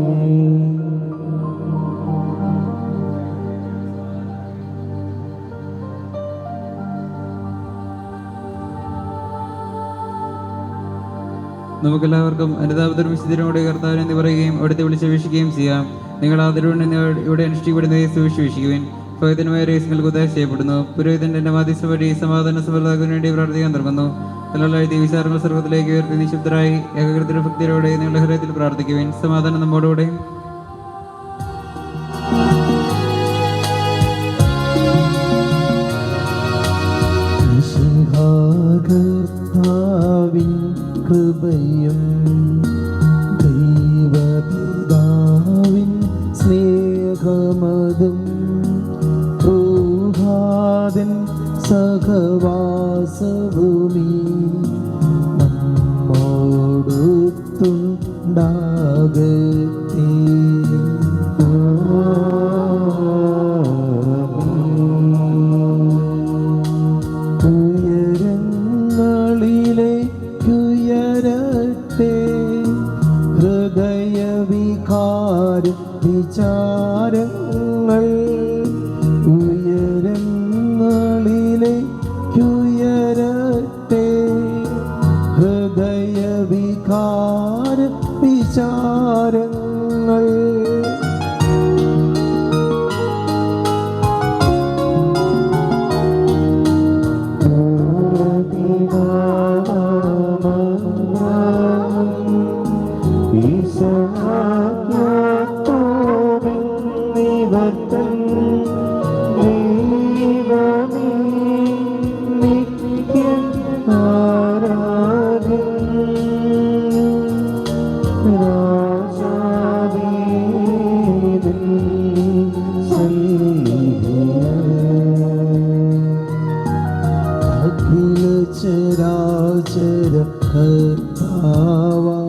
നമുക്കെല്ലാവർക്കും അനുതാപത്തിനും വിശുദ്ധനോട് കർത്താവിനെ എന്ന് പറയുകയും അവിടുത്തെ വിളിച്ചപേക്ഷിക്കുകയും ചെയ്യാം. നിങ്ങൾ ആദരവുകൊണ്ട് ഇവിടെ അനുഷ്ഠിക്കപ്പെടുന്നവയെ സുവിശേഷിക്കുവിൻ. പുരോഹിതന്മാരെ രഹസ്യങ്ങൾക്ക് ഉദ്ദേശം ചെയ്യപ്പെടുന്നു. പുരോഹിതന്റെ മാധ്യസ്ഥ വഴി സമാധാന സഫലതാക്കാൻ വേണ്ടി പ്രാർത്ഥിക്കാൻ തുടങ്ങുന്നു. കല്ലായി വിചാരങ്ങൾ സർവ്വത്തിലേക്ക് ഉയർത്തി നിശബ്ദരായി ഏകഗ്രത ഭക്തിയോടെ നിങ്ങളുടെ ഹൃദയത്തിൽ പ്രാർത്ഥിക്കുവിൻ. സമാധാനം നമ്മോടുകൂടെ. കർത്താവിൻ കൃപയും ദൈവപിതാവിൻ സ്നേഹമതും പ്രഭാതൻ സഹവാസഭൂമി നമ്മോടൊത്തുണ്ടാകട്ടെ. ഉയരങ്ങളിലേക്കുയരട്ടെ ഹൃദയവികാര വിചാരങ്ങൾ. ഉയരങ്ങളിലേക്കുയരട്ടെ ഹൃദയവികാര വിചാരങ്ങൾ. ചരാചര കർത്താവാ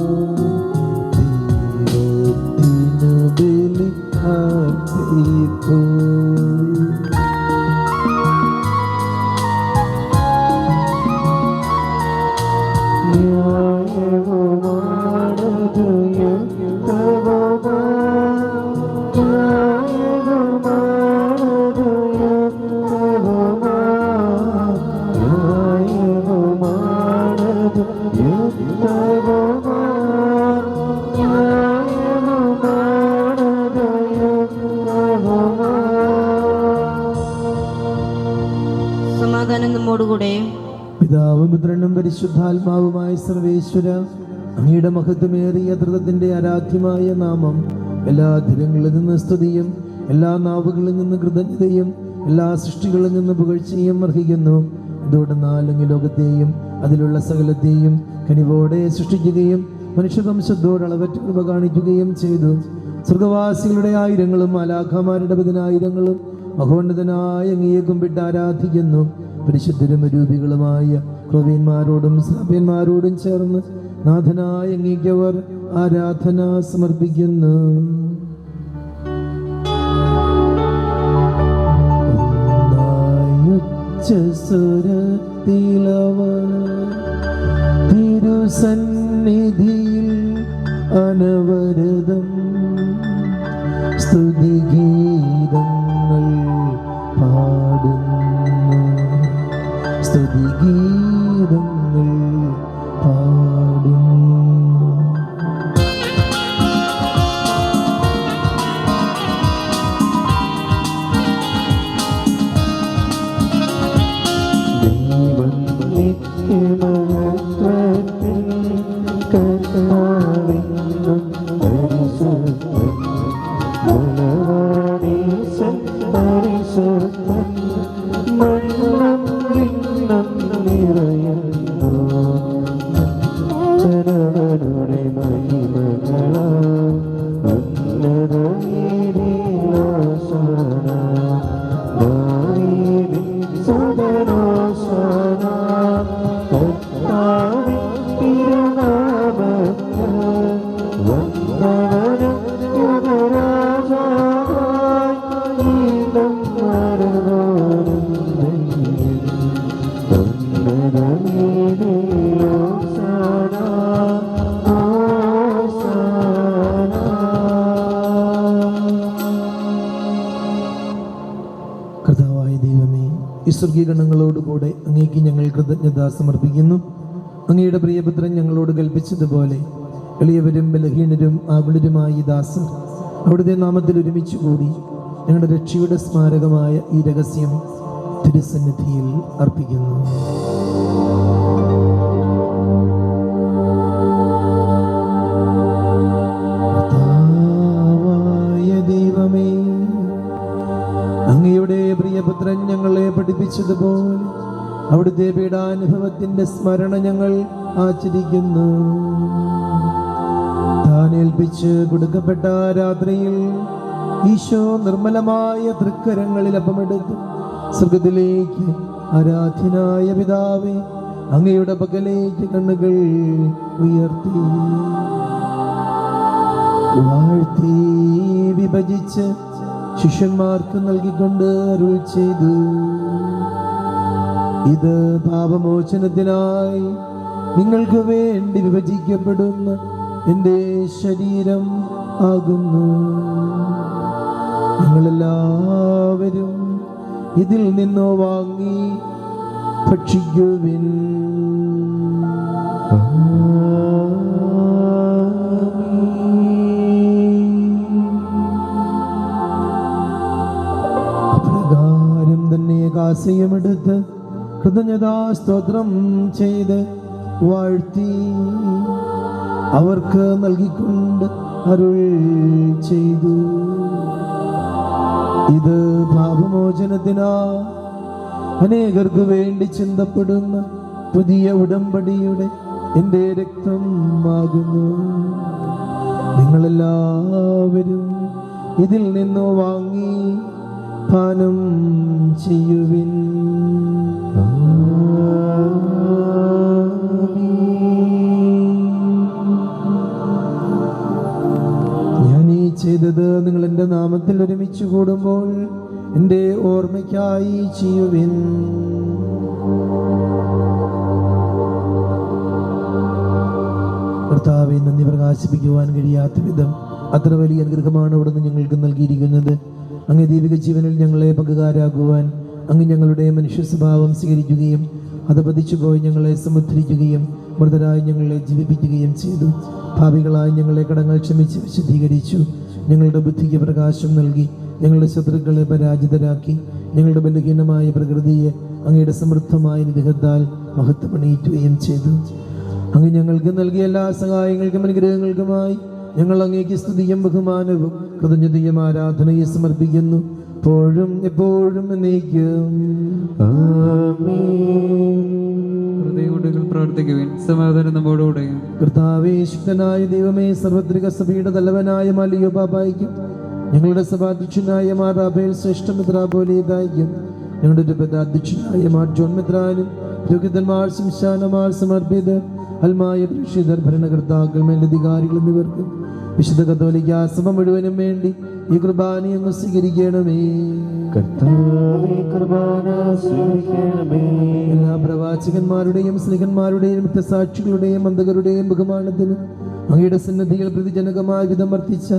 ദൈവത്തിനു ബലി അർപ്പിപ്പൂ. സമാധാനം നമ്മോടുകൂടെ. പിതാവും പുത്രനും പരിശുദ്ധാത്മാവുമായ സർവേശ്വര, അങ്ങയുടെ മഹത്വമേറിയ ധൃതത്തിന്റെ ആരാധ്യമായ നാമം എല്ലാ ധരങ്ങളിൽ നിന്ന് സ്തുതിയും എല്ലാ നാവുകളിൽ നിന്ന് കൃതജ്ഞതയും എല്ലാ സൃഷ്ടികളിൽ നിന്ന് പുകഴ്ചയും അർഹിക്കുന്നു. എന്തുകൊണ്ടെന്നാൽ അങ്ങ് ലോകത്തെയും അതിലുള്ള സകലത്തെയും കനിവോടെ സൃഷ്ടിക്കുകയും മനുഷ്യവംശത്തോട് അളവറ്റ കൃപ കാണിക്കുകയും ചെയ്തു. സ്വർഗവാസികളുടെ ആയിരങ്ങളും മാലാഖമാരുടെ 10,000 മഹോന്നതനായ അങ്ങയെ കുമ്പിട്ട് ആരാധിക്കുന്നു. പരിശുദ്ധരും രൂപികളുമായ ക്രോവ്യന്മാരോടും ശ്രാപ്യന്മാരോടും ചേർന്ന് നാഥനായ അങ്ങേക്ക് അവർ ആരാധന സമർപ്പിക്കുന്നു. സ്വരത്തിലവർ തിരുസന്നിധിയിൽ അനവരതം സ്തുതിഗീതങ്ങൾ പാടുന്നു. സ്തുതിഗീതങ്ങൾ പാടുന്നു. കർത്താവായ ദൈവമേ, ഈ സ്വർഗീയഗണങ്ങളോടുകൂടെ അങ്ങേക്ക് ഞങ്ങൾ കൃതജ്ഞത സമർപ്പിക്കുന്നു. അങ്ങയുടെ പ്രിയപുത്രൻ ഞങ്ങളോട് കൽപ്പിച്ചതുപോലെ എളിയവരും ബലഹീനരും ആകുലരുമായ ഈ ദാസർ അവിടുത്തെ നാമത്തിൽ ഒരുമിച്ച് കൂടി ഞങ്ങളുടെ രക്ഷയുടെ സ്മാരകമായ ഈ രഹസ്യം തിരുസന്നിധിയിൽ അർപ്പിക്കുന്നു. കർത്താവായ ദൈവമേ, അങ്ങയുടെ പ്രിയപുത്രൻ ഞങ്ങളെ പഠിപ്പിച്ചതുപോലെ അവിടുത്തെ പീഡാനുഭവത്തിന്റെ സ്മരണ ഞങ്ങൾ ആചരിക്കുന്നു. താൻ ഏൽപ്പിച്ച് കൊടുക്കപ്പെട്ട രാത്രിയിൽ ഈശോ നിർമ്മലമായ തൃക്കരങ്ങളിൽ അപ്പമെടുത്തു സ്വർഗത്തിലേക്ക് ആരാധ്യനായ പിതാവേ, അങ്ങയുടെ പക്കലേക്ക് കണ്ണുകൾ ഉയർത്തി വാഴ്ത്തി വിഭജിച്ച് ശിഷ്യന്മാർക്ക് നൽകിക്കൊണ്ട് അരുൾ ചെയ്തു: ഇത് പാപമോചനത്തിനായി നിങ്ങൾക്ക് വേണ്ടി വിഭജിക്കപ്പെടുന്ന എൻ്റെ ശരീരം ആകുന്നു. നിങ്ങളെല്ലാവരും ഇതിൽ നിന്നോ വാങ്ങി ഭക്ഷിക്കുവിൻ. അപ്രകാരം തന്നെ കാസയുമെടുത്ത് കൃതജ്ഞതാ സ്തോത്രം ചെയ്ത് വാഴ്ത്തി അവർക്ക് നൽകിക്കൊണ്ട് അരുൾ ചെയ്തു: ഇത് പാപമോചനത്തിനാ അനേകർക്ക് വേണ്ടി ചിന്തപ്പെടുന്ന പുതിയ ഉടമ്പടിയുടെ എൻ്റെ രക്തം ആകുന്നു. നിങ്ങളെല്ലാവരും ഇതിൽ നിന്നു വാങ്ങി പാനം ചെയ്യുവിൻ. ഞാൻ ഈ ചെയ്തത് നിങ്ങൾ എൻ്റെ നാമത്തിൽ ഒരുമിച്ച് കൂടുമ്പോൾ എൻ്റെ ഓർമ്മയ്ക്കായി ചെയ്യുവിൻ. കർത്താവെ, നന്ദി പ്രകാശിപ്പിക്കുവാൻ കഴിയാത്ത വിധം അത്ര വലിയ അനുഗ്രഹമാണ് അവിടുന്ന് ഞങ്ങൾക്ക് നൽകിയിരിക്കുന്നത്. അങ്ങ് ദൈവിക ജീവനിൽ ഞങ്ങളെ പങ്കുകാരാകുവാൻ അങ്ങ് ഞങ്ങളുടെ മനുഷ്യ സ്വഭാവം സ്വീകരിക്കുകയും അത് പതിച്ചുപോയി ഞങ്ങളെ സമുദ്ധരിക്കുകയും മൃതരായി ഞങ്ങളെ ജീവിപ്പിക്കുകയും ചെയ്തു. ഭാവികളായി ഞങ്ങളെ കടങ്ങൾ ക്ഷമിച്ച് വിശദീകരിച്ചു. ഞങ്ങളുടെ ബുദ്ധിക്ക് പ്രകാശം നൽകി ഞങ്ങളുടെ ശത്രുക്കളെ പരാജിതരാക്കി ഞങ്ങളുടെ ബലഹീനമായ പ്രകൃതിയെ അങ്ങയുടെ സമൃദ്ധമായ നിഗ്രഹത്താൽ മഹത്വമണിയിക്കുകയും ചെയ്തു. അങ്ങ് ഞങ്ങൾക്ക് നൽകിയ എല്ലാ സഹായങ്ങൾക്കും അനുഗ്രഹങ്ങൾക്കുമായി ഞങ്ങൾ അങ്ങേക്ക് സ്തുതിയും ബഹുമാനവും കൃതജ്ഞതയും ആരാധനയും സമർപ്പിക്കുന്നു, എപ്പോഴും എപ്പോഴും എന്നേക്കും. ഹൃദയകൊണ്ടുകൾ പ്രാർത്ഥിക്കുവിൻ. സമാധാനം നമ്മോടുകൂടെ. കർത്താവേ, ശുദ്ധനായ ദൈവമേ, സർവത്രിക സഭയുടെ തലവനായ മാലിയോ ബാബായിക്കും ഞങ്ങളുടെ സഭാധ്യക്ഷനായ മാർ റാബേൽ ശ്രേഷ്ഠ മിത്രാപോലീതായിക്കും ഞങ്ങളുടെ അധ്യക്ഷനായ മാർ ജോൺ മിത്രാനും രോഹിതന്മാർ ശംശാനമാർ സമർപ്പിതർ അൽമായ പ്രേക്ഷിതർ ഭരണകർത്താക്കൾ മേലധികാരികൾ എന്നിവർക്കും വിശുദ്ധ കത്തോലിക്ക സഭ മുഴുവനും വേണ്ടി ഈ കുർബാന അങ്ങ് സ്വീകരിക്കണമേ. എല്ലാ പ്രവാചകന്മാരുടെയും സ്നേഹന്മാരുടെയും രക്തസാക്ഷികളുടെയും അന്ധകരുടെയും ബഹുമാനത്തിന് അങ്ങയുടെ സന്നദ്ധികൾ പ്രതിജനകമായ വിധം വർത്തിച്ച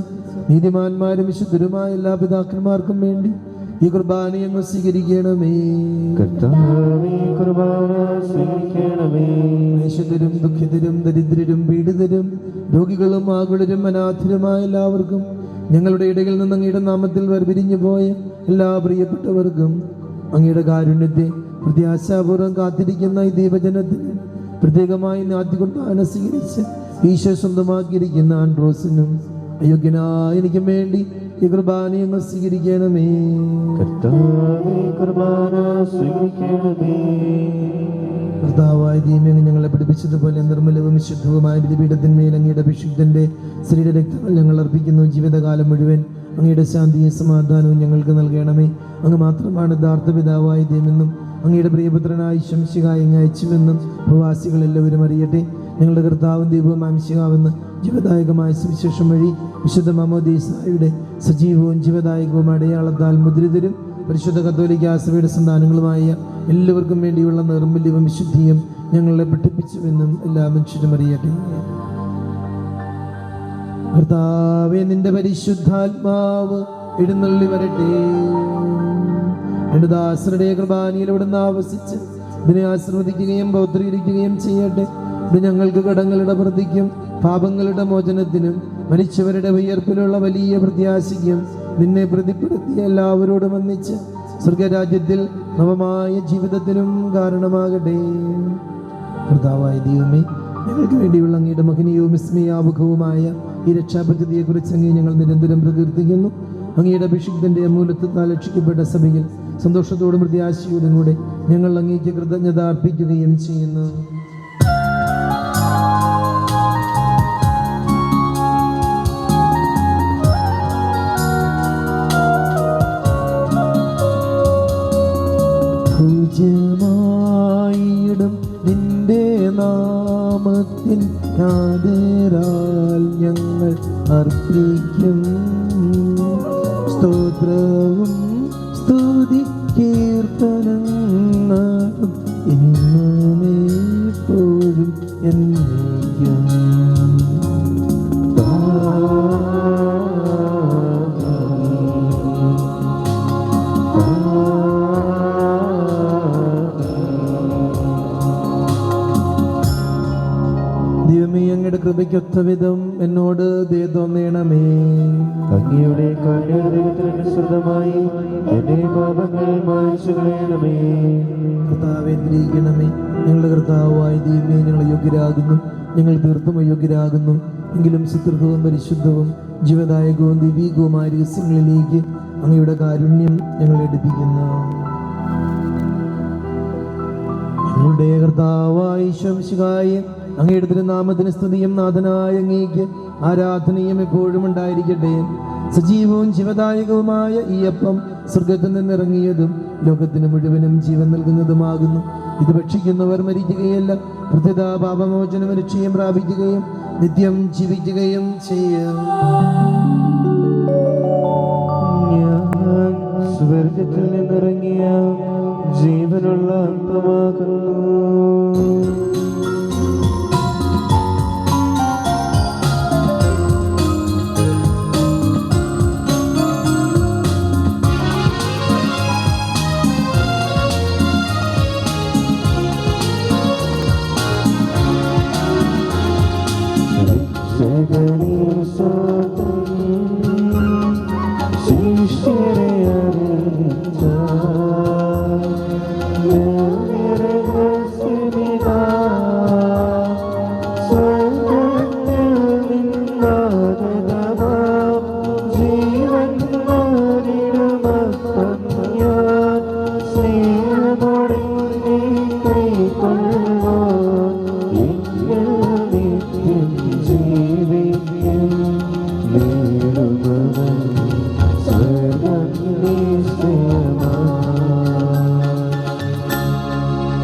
നീതിമാന്മാരും വിശുദ്ധരുമായ എല്ലാ പിതാക്കന്മാർക്കും വേണ്ടി ഈ കുർബാന അങ്ങ് സ്വീകരിക്കണമേ. ദേശതരും ദുഃഖിതരും ദരിദ്രരും പീഡിതരും രോഗികളും ആകുലരും അനാഥരുമായ എല്ലാവർക്കും ഞങ്ങളുടെ ഇടയിൽ നിന്ന് അങ്ങയുടെ നാമത്തിൽ വേർപിരിഞ്ഞു പോയ എല്ലാ പ്രിയപ്പെട്ടവർക്കും അങ്ങയുടെ കാരുണ്യത്തെ പ്രത്യാശാപൂർവ്വം കാത്തിരിക്കുന്ന ഈ ദൈവജനത്തിന് പ്രത്യേകമായി ആദ്യ കുർബാന സ്വീകരിച്ച് ഈശോ സ്വന്തമാക്കിയിരിക്കുന്ന ആൻഡ്രോസിനും അയോഗ്യനായ എനിക്കും വേണ്ടി ഈ കുർബാന അങ്ങ് സ്വീകരിക്കണമേ. കർത്താവായ ദൈവമേ, ഞങ്ങളെ പഠിപ്പിച്ചതുപോലെ നിർമ്മലവും വിശുദ്ധവുമായ ബലിപീഠത്തിന്മേൽ അങ്ങയുടെ അഭിഷിക്തന്റെ ശരീരരക്തങ്ങൾ ഞങ്ങൾ അർപ്പിക്കുന്നു. ജീവിതകാലം മുഴുവൻ അങ്ങയുടെ ശാന്തിയും സമാധാനവും ഞങ്ങൾക്ക് നൽകണമേ. അങ്ങ് മാത്രമാണ് യഥാർത്ഥ പിതാവായ ദൈവമെന്നും അങ്ങയുടെ പ്രിയപുത്രനായ ശംശികായി അങ്ങ് അയച്ചുവെന്നും പ്രവാസികൾ എല്ലാവരും അറിയട്ടെ. ഞങ്ങളുടെ കർത്താവും ദൈവവും അംശികാവെന്ന് ജീവദായകമായ സുവിശേഷം വഴി വിശുദ്ധ മാമോദീസായുടെ സജീവവും ജീവദായകവും അടയാളത്താൽ മുദ്രിതരും പരിശുദ്ധ കത്തോലിക്ക സഭയുടെ സന്താനങ്ങളുമായ എല്ലാവർക്കും വേണ്ടിയുള്ള നിർമ്മല്യവും വിശുദ്ധിയും ഞങ്ങളെ പഠിപ്പിച്ചുവെന്നും എല്ലാ മനുഷ്യരും അറിയട്ടെ. കർത്താവേ, നിന്റെ പരിശുദ്ധാത്മാവ് എഴുന്നള്ളി വരട്ടെ. എന്റെ ദാസരുടെ കുർബാനയിൽ ഇവിടുന്ന് ആവസിച്ച് ഇതിനെ ആശീർവദിക്കുകയും പൗത്രീകരിക്കുകയും ചെയ്യട്ടെ. ഇത് ഞങ്ങൾക്ക് കടങ്ങളുടെ പ്രതിക്കും പാപങ്ങളുടെ മോചനത്തിനും മരിച്ചവരുടെ ഉയർപ്പിലുള്ള വലിയ പ്രത്യാശയ്ക്കും നിന്നെ പ്രതിപ്പെടുത്തിയ എല്ലാവരോടും ഒന്നിച്ച് സ്വർഗരാജ്യത്തിൽ നവമായ ജീവിതത്തിനും കാരണമാകട്ടെ. കർത്താവായ ദൈവമേ, ഞങ്ങൾക്ക് വേണ്ടിയുള്ള അങ്ങയുടെ മഹനീയവും വിസ്മയാമുഖവുമായ ഈ രക്ഷാപദ്ധതിയെക്കുറിച്ച് അങ്ങേ ഞങ്ങൾ നിരന്തരം പ്രകീർത്തിക്കുന്നു. അങ്ങയുടെ അഭിഷിക്തന്റെ അമൂലത്വത്താൽ രക്ഷിക്കപ്പെട്ട സഭയിൽ സന്തോഷത്തോടും പ്രത്യാശയോടും കൂടെ ഞങ്ങൾ അങ്ങേക്ക് കൃതജ്ഞത അർപ്പിക്കുകയും ചെയ്യുന്നു. പൂജ്യമായിടും നിന്റെ നാമത്തിൻ ആദരാൽ ഞങ്ങൾ അർപ്പിക്കും സ്തോത്രവും സ്തുതി കീർത്തനങ്ങളും ഇന്നും എപ്പോഴും എന്നേക്കും. ദൈവമേ, അങ്ങയുടെ കൃപയ്ക്കൊത്ത വിധം എന്നോട് ദയ തോന്നണമേ. അങ്ങയുടെ കാരുണ്യത്തിനനുസൃതമായി എന്റെ പാപങ്ങൾ മായ്ച്ചു കളയണമേ. കർത്താവേ, അനുഗ്രഹിക്കണമേ. ഞങ്ങളുടെ കർത്താവായ ദൈവമേ, ഞങ്ങൾ യോഗ്യരാകുന്നു, ഞങ്ങൾ തീർത്തും അയോഗ്യരാകുന്നു. എങ്കിലും സുഹൃതവും പരിശുദ്ധവും ജീവദായകവും ദൈവീകവുമായ രഹസ്യങ്ങളിലേക്ക് അങ്ങയുടെ കാരുണ്യം ഞങ്ങളെ എടുപ്പിക്കുന്നു. ഞങ്ങളുടെ കർത്താവായ ശംശികായ അങ്ങയുടെ തിരുനാമത്തിന് സ്തുതിയും നാഥനായ അങ്ങേക്ക് ആരാധനയും എപ്പോഴും ഉണ്ടായിരിക്കട്ടെ. സജീവവും ജീവദായകവുമായ ഈ അപ്പം സ്വർഗത്തിൽ നിന്നിറങ്ങിയതും ലോകത്തിന് മുഴുവനും ജീവൻ നൽകുന്നതുമാകുന്നു. ഇത് ഭക്ഷിക്കുന്നവർ മരിക്കുകയല്ല, പ്രത്യേക പാപമോചനം രക്ഷയും പ്രാപിക്കുകയും നിത്യം ജീവിക്കുകയും ചെയ്യും. ഞാൻ സ്വർഗത്തിൽ നിന്നിറങ്ങിയ ജീവനുള്ള അപ്പമാകുന്നു. ശിഷ്യരെ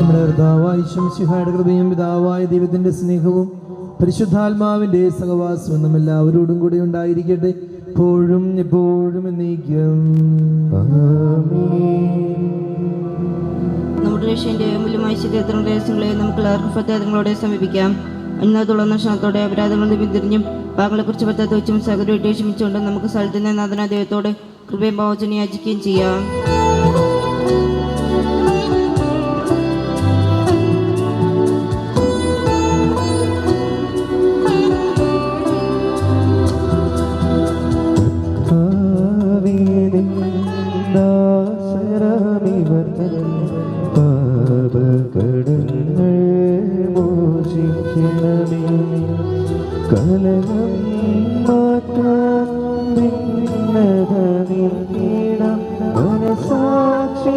നമ്മുടെ കർത്താവായ ശംസിഹായുടെ കൃപയും പിതാവായ ദൈവത്തിന്റെ സ്നേഹവും പരിശുദ്ധാത്മാവിന്റെ സഹവാസവും നമ്മെല്ലാവരോടും കൂടി ഉണ്ടായിരിക്കട്ടെ, എപ്പോഴും എപ്പോഴും എന്നേക്കും. നമ്മുടെ രക്ഷയുടെ മൂല്യമായ ശരീരത്തിലുള്ള രഹസ്യങ്ങളെ നമുക്ക് എല്ലാവർക്കും പ്രത്യേകങ്ങളോടെ സമീപിക്കാം. അന്നതുള്ള ക്ഷണത്തോടെ അപരാധങ്ങൾ പിന്തിരിഞ്ഞും പാകളെക്കുറിച്ച് പറ്റാത്ത വെച്ചും സകലമായിട്ട് ക്ഷമിച്ചുകൊണ്ട് നമുക്ക് സ്ഥലത്തിന്റെ നാഥന ദൈവത്തോട് കൃപയും ഭാവചന യാചിക്കുകയും ചെയ്യാം. കലകം മാറ്റാൻ മനസാക്ഷി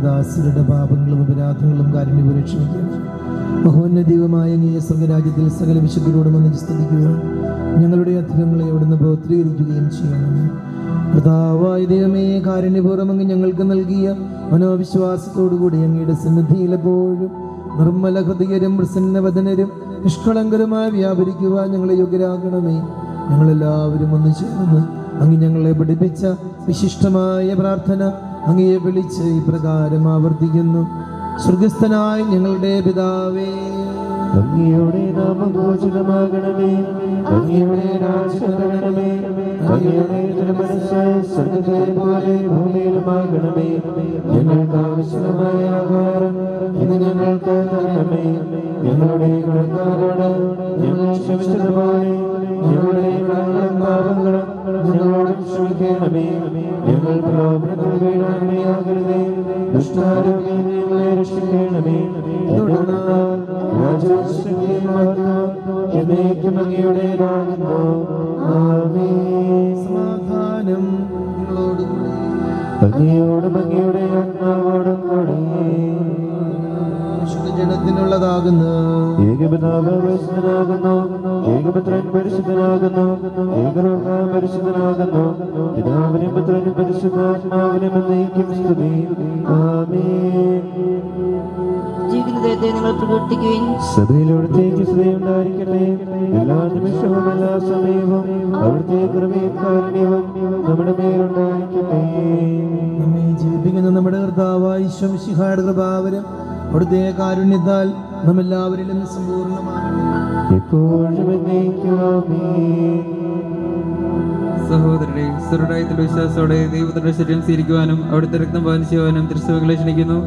ദാസരുടെ പാപങ്ങളും അപരാധങ്ങളും കാരുണ്യപൂർവ്വം ക്ഷമിക്കണം. മഹോന്നതീയമായ അങ്ങയെ സ്വർഗരാജ്യത്തിൽ സകല വിശുദ്ധരോടും ഒന്നിച്ച് സ്തുതിക്കുക. ഞങ്ങളുടെ അധികങ്ങളെ അവിടുന്ന് പൗത്രീകരിക്കുകയും ചെയ്യണം. കർത്താവായ ദൈവമേ, കാരുണ്യപൂർവ്വം അങ്ങ് ഞങ്ങൾക്ക് നൽകിയ മനോവിശ്വാസത്തോടുകൂടി അങ്ങയുടെ സന്നിധിയിലെപ്പോഴും നിർമ്മല ഹൃദയരും പ്രസന്നവദനരും നിഷ്കളങ്കരുമായി വ്യാപരിക്കുവാൻ ഞങ്ങളെ യോഗ്യരാകണമേ. ഞങ്ങളെല്ലാവരും ഒന്ന് ചേർന്ന് അങ്ങ് ഞങ്ങളെ പഠിപ്പിച്ച വിശിഷ്ടമായ പ്രാർത്ഥന അങ്ങയെ വിളിച്ച് ഇപ്രകാരം ആവർത്തിക്കുന്നു. സ്വർഗസ്ഥനായ ഞങ്ങളുടെ പിതാവേ, അങ്ങയുടെ നാമം പൂജിതമാകണമേ, അങ്ങയുടെ രാജ്യം വരണമേ, അങ്ങയുടെ തിരുമനസ്സ് സ്വർഗ്ഗത്തിലെ പോലെ ഭൂമിയിലുമാകണമേ. ഞങ്ങൾക്ക് ആവശ്യമായ ആഹാരം ഇന്ന് ഞങ്ങൾക്ക് തരണമേ. ഞങ്ങളുടെ കടക്കാരോട് ഞങ്ങൾ ക്ഷമിച്ചതുപോലെ ഞങ്ങളുടെ കടങ്ങളും പാപങ്ങളും ഞങ്ങളോടും ക്ഷമിക്കണമേ. ഞങ്ങൾ പ്രലോഭനത്തിൽ വീഴാനിടയാകരുതേ, ദുഷ്ടാരൂപിയിൽ ഞങ്ങളെ രക്ഷിക്കണമേ. എന്നേക്കും അങ്ങയുടേതാകുന്നു. ആമേൻ. സമാധാനം നിങ്ങളോടുകൂടി. അങ്ങയോടും അങ്ങയുടെ ആത്മാവോടും കൂടി. എണ്ണത്തിനുള്ളതാകുന്നു. ഏകപിതാവ് പരിശുദ്ധനാകുന്നു, ഏകപുത്രൻ പരിശുദ്ധനാകുന്നു, ഏകരൂഹ പരിശുദ്ധനാകുന്നു, പിതാവിനും പുത്രനും പരിശുദ്ധാത്മാവിനും എന്നേക്കും സ്തുതി. ആമേൻ. ജീവിക്കുന്ന ദൈവത്തെ നിങ്ങൾ പ്രകീർത്തിക്കുകയും സഭയിലവിടുത്തേക്ക് സ്തുതിയുണ്ടായിരിക്കട്ടെ. എല്ലാ നിമിഷവും എല്ലാ സമയവും അവിടുത്തെ കൃപയും കാരുണ്യവും നമ്മുടെ മേലുണ്ടായിരിക്കട്ടെ. നമ്മെ ജീവിപ്പിക്കുന്ന നമ്മുടെ കർത്താവായ ഈശോ മിശിഹായുടെ കൃപാവരം അവിടുത്തെ കാരുണ്യത്താൽ നമ്മെല്ലാവരിലും സമ്പൂർണ്ണമാകട്ടെ. എപ്പോഴും എന്നേക്കും ആമേൻ. സഹോദരരെ, സ്വരുടായത്തിൽ വിശ്വാസത്തോടെ ദൈവത്തിന്റെ ശരീരം സ്വീകരിക്കുവാനും അവിടുത്തെ രക്തം പാനം ചെയ്യുവാനും തിരുസഭകളെ ക്ഷണിക്കുന്നു.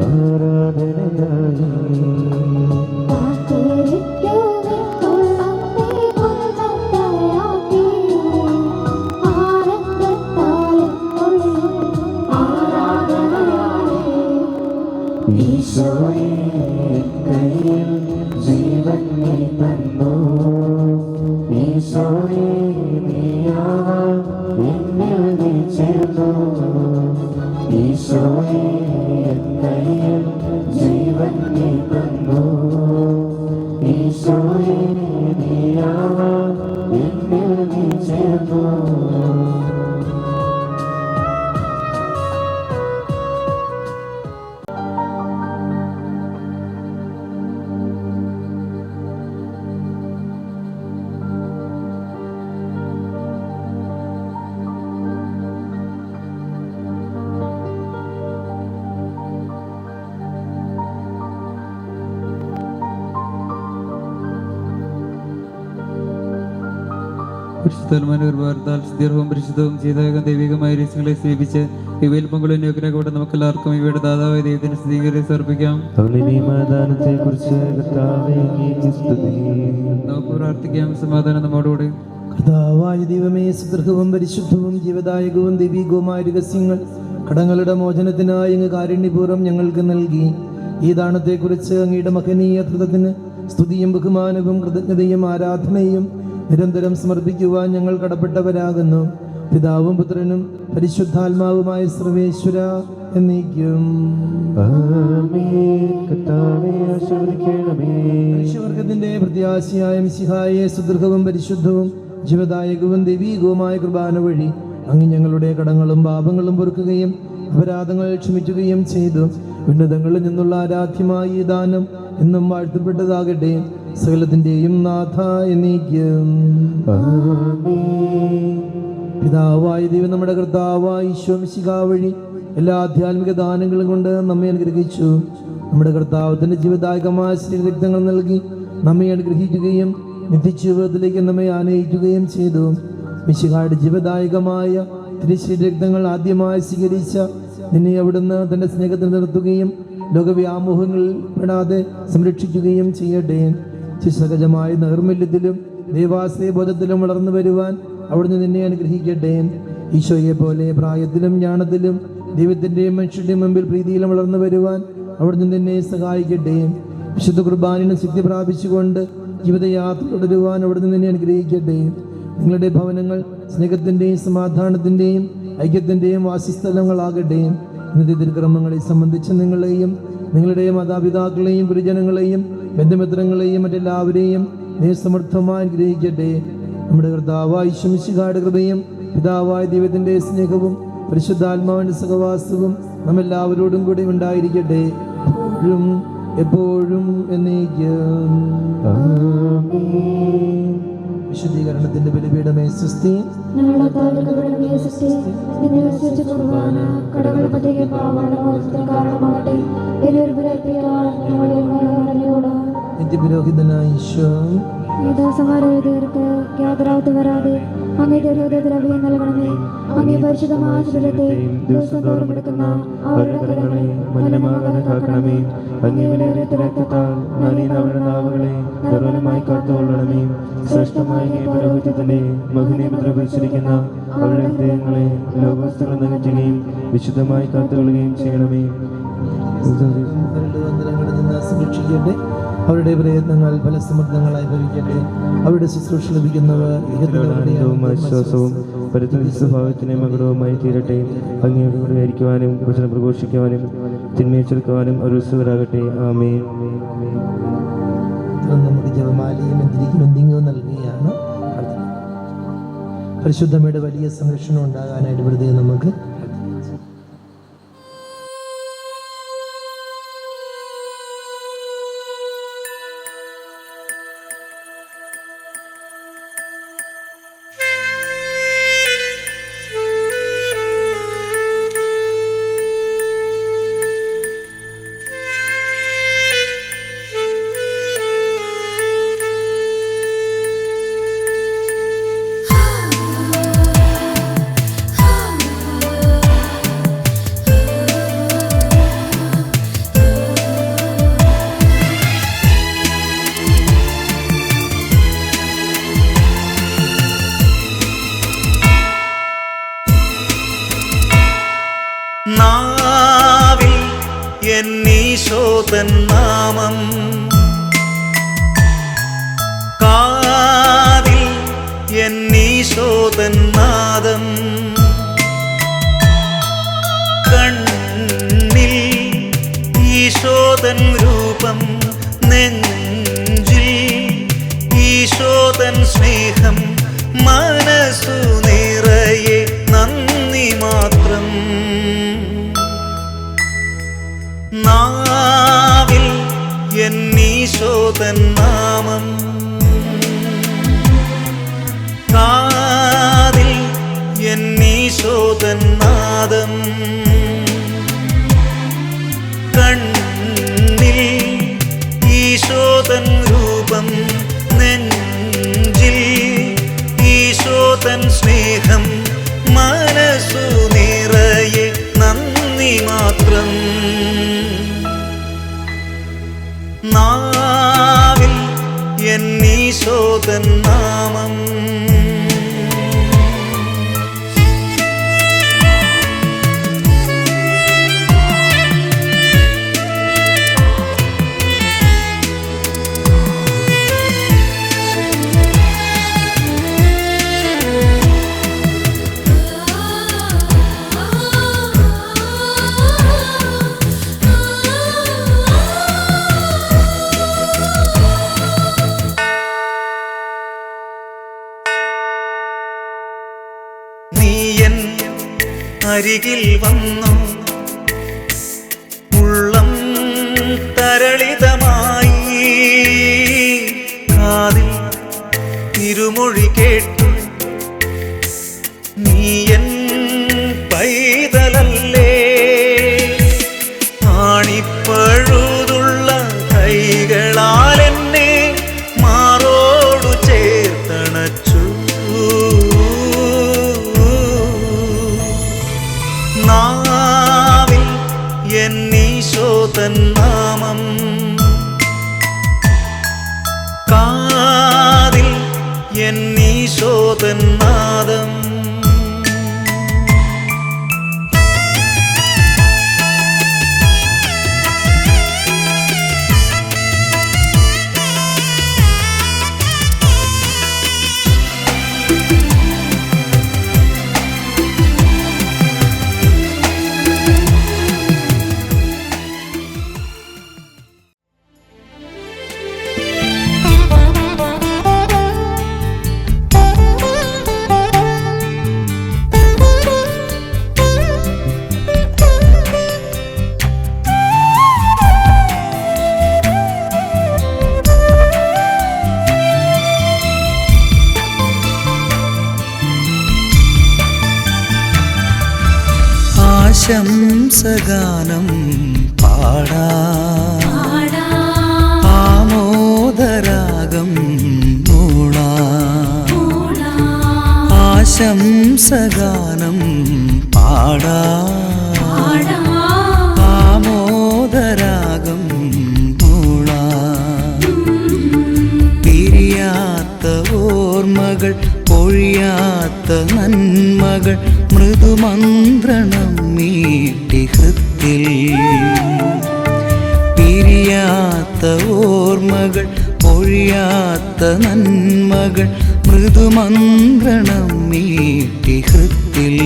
ആരാധനയായി നീയാവാൻ എന്നിൽ നീ ചേർന്നു. പരിശുദ്ധമായ ഒരുപാർത്താൽ ദീർഘവും പരിശുദ്ധവും ചെയ്തവേഗം ദൈവികമായ രഹസ്യങ്ങളെ സേവിച്ച് ഇവയിൽ പങ്കുള്ള യോഗ്യരാകൂടെ നമുക്ക് എല്ലാവർക്കും ഇവയുടെ ദാതാവായ ദൈവത്തിന് സ്ഥിരീകരി സമർപ്പിക്കാം. ദാനത്തെക്കുറിച്ച് നമുക്ക് പ്രാർത്ഥിക്കാം. സമാധാനം നമ്മോടുകൂടി. കർത്താവായ ദൈവമേ, സുദൃഢവും പരിശുദ്ധവും ജീവദായകവും ദൈവികവുമായ രഹസ്യങ്ങൾ കടങ്ങളുടെ മോചനത്തിനായി അങ്ങ് കാരുണ്യപൂർവ്വം ഞങ്ങൾക്ക് നൽകി. ഈ ദാനത്തെക്കുറിച്ച് അങ്ങയുടെ മഹനീയ കൃതത്തിന് സ്തുതിയും ബഹുമാനവും കൃതജ്ഞതയും ആരാധനയും നിരന്തരം സമർപ്പിക്കുവാൻ ഞങ്ങൾ കടപ്പെട്ടവരാകുന്നു. പിതാവും പുത്രനും പരിശുദ്ധാത്മാവുമായ സർവേശ്വര എന്നേക്കും. മനുഷ്യവർഗത്തിന്റെ പ്രത്യാശയായ മിശിഹായെ സുദൃഢവും പരിശുദ്ധവും ജീവദായകവും ദൈവീകവുമായ കൃപാന വഴി അങ്ങ് ഞങ്ങളുടെ കടങ്ങളും പാപങ്ങളും പൊറുക്കുകയും അപരാധങ്ങൾ ക്ഷമിക്കുകയും ചെയ്തു. ഉന്നതങ്ങളിൽ നിന്നുള്ള ആരാധ്യമായ ഈ ദാനം എന്നും വാഴ്ത്തപ്പെട്ടതാകട്ടെ. സകലത്തിന്റെയും നാഥ എന്നേക്കും. പിതാവായ ദൈവം നമ്മുടെ കർത്താവായ ഈശോ മിശിഹാ വഴി എല്ലാ ആധ്യാത്മിക ദാനങ്ങളും കൊണ്ട് നമ്മെ അനുഗ്രഹിച്ചു. നമ്മുടെ കർത്താവത്തിന്റെ ജീവദായകമായ രക്തങ്ങൾ നൽകി നമ്മെ അനുഗ്രഹിക്കുകയും നിത്യജീവിതത്തിലേക്ക് നമ്മെ ആനയിക്കുകയും ചെയ്തു. മിശിഹായുടെ ജീവദായകമായ രക്തങ്ങൾ ആദ്യമായി സ്വീകരിച്ച നിന്നെ അവിടുന്ന് തന്റെ സ്നേഹത്തിൽ നിർത്തുകയും ലോകവ്യാമോഹങ്ങളിൽ പെടാതെ സംരക്ഷിക്കുകയും ചെയ്യട്ടെ. ശിശകജമായ നൈർമല്യത്തിലും ദൈവാശ്രയബോധത്തിലും വളർന്നു വരുവാൻ അവിടുന്ന് നിന്നെ അനുഗ്രഹിക്കട്ടെ. ഈശോയെ പോലെ പ്രായത്തിലും ജ്ഞാനത്തിലും ദൈവത്തിന്റെയും മനുഷ്യരുടെയും മുമ്പിൽ പ്രീതിയിലും വളർന്നു വരുവാൻ അവിടുന്ന് നിന്നെ സഹായിക്കട്ടെ. വിശുദ്ധ കുർബാനിനും ശക്തി പ്രാപിച്ചുകൊണ്ട് ജീവിതയാത്ര തുടരുവാൻ അവിടുന്ന് നിന്നെ അനുഗ്രഹിക്കട്ടെ. നിങ്ങളുടെ ഭവനങ്ങൾ സ്നേഹത്തിന്റെയും സമാധാനത്തിന്റെയും ഐക്യത്തിന്റെയും വാസസ്ഥലങ്ങളാകട്ടെ. ഇന്നത്തെ തിരുക്രമങ്ങളെ സംബന്ധിച്ച് നിങ്ങളെയും നിങ്ങളുടെ മാതാപിതാക്കളെയും ഗുരുജനങ്ങളെയും ബന്ധുമിത്രങ്ങളെയും മറ്റെല്ലാവരെയും നീ സമർത്ഥമായി അനുഗ്രഹിക്കട്ടെ. നമ്മുടെ കർത്താവായ ഈശോ മിശിഹായുടെ കൃപയും പിതാവായ ദൈവത്തിന്റെ സ്നേഹവും പരിശുദ്ധാത്മാവിന്റെ സഹവാസവും നമ്മെല്ലാവരോടും കൂടി ഉണ്ടായിരിക്കട്ടെ, എപ്പോഴും എപ്പോഴും എന്നേക്കും. വിശുദ്ധീകരണത്തിന്റെ ബലിപീഠമേ സ്വസ്തി. നിത്യപുരോഹിതനായ ഈശോ വരാതെ അങ്ങേ ഹൃദയദ്രവ്യം നൽകണമേ. അങ്ങേ പരിശുദ്ധമായ ശരീരത്തെ ദിവസം തോറും എടുക്കുന്ന അവരുടെ കരങ്ങളെ മലിനമാകാതെ കാക്കണമേ. അങ്ങേ വിലയേറിയ രക്തത്താൽ അവരുടെ നാവുകളെ നിർമ്മലമായി കാത്തുകൊള്ളണമേ. ശ്രേഷ്ഠമായ പൗരോഹിത്യത്തിന്റെ മഹിമയെ പ്രതിഷ്ഠിക്കുന്ന അവരുടെ ഹൃദയങ്ങളെ ലോകവസ്തുക്കൾ നകറ്റുകയും വിശുദ്ധമായി കാത്തുകൊള്ളുകയും ചെയ്യണമേ. സംരക്ഷിക്കട്ടെ. അവരുടെ പ്രയത്നങ്ങൾ ഫലസമൃദ്ധങ്ങളായി ഭവിക്കട്ടെ. അവരുടെ ശുശ്രൂഷ ലഭിക്കുന്നവർ ആശ്വാസവും സ്വഭാവത്തിന് മകുടവുമായി തീരട്ടെ. അങ്ങയുടെ കൂടെ ആയിരിക്കുവാനും വചനം പ്രഘോഷിക്കുവാനും തിന്മയെ ചെറുക്കുവാനും ഒരുത്സുകരാകട്ടെ. ആമേൻ. നമുക്ക് ജപമാലയും എന്തിരിക്കും നൽകുകയാണ്. പരിശുദ്ധമ്മയുടെ വലിയ സംരക്ഷണം ഉണ്ടാകാനായിട്ട് വെറുതെ നമുക്ക് നാവിൽ എന്നീശോതൻ നാമം, കാതിൽ എന്നീശോതൻ നാദം, കണ്ണിൽ ഈശോതൻ രൂപം, നെഞ്ചിൽ ഈശോതൻ സ്നേഹം മനസ്സു നിറയെ നന്ദി മാത്രം. നാവിൽ എന്നീശോതൻ നാമം, കാതിൽ എന്നീശോതൻ നാദം, കണ്ണിൽ ഈശോതൻ രൂപം, നെഞ്ചിൽ ഈശോതൻ സ്നേഹം മനസ്സു നിറയെ നന്ദി മാത്രം. നാവിൽ എന്നീശോതൻ നാമം. നീയൻ അരികിൽ വന്നു ഉള്ളം തരളിതമായി, കാതിൽ തിരുമൊഴി കേട്ടു നീയൻ പൈതലല്ലേ. ആണിപ്പഴുതുള്ള കൈകളാൽ എന്നെ മാറോടു ചേർത്തണച്ചു. നാവിൽ എന്നീശോതൻ നാമം, കാതിൽ എന്നീശോതൻ നാദം. ആശംസഗാനം പാടാം, ആമോദരാഗം മൂളാം. ആശംസഗാനം പാടാം, ആമോദരാഗം മൂളാം. പിരിയാത്ത ഓർമ്മകൾ, പൊഴിയാത്ത നന്മകൾ, മൃദുമന്ത്രണം മീട്ടി ഹൃത്തിൽ. പിരിയാത്ത ഓർമ്മകൾ, പൊഴിയാത്ത നന്മകൾ, മൃദുമന്ത്രണം മീട്ടി ഹൃത്തിൽ.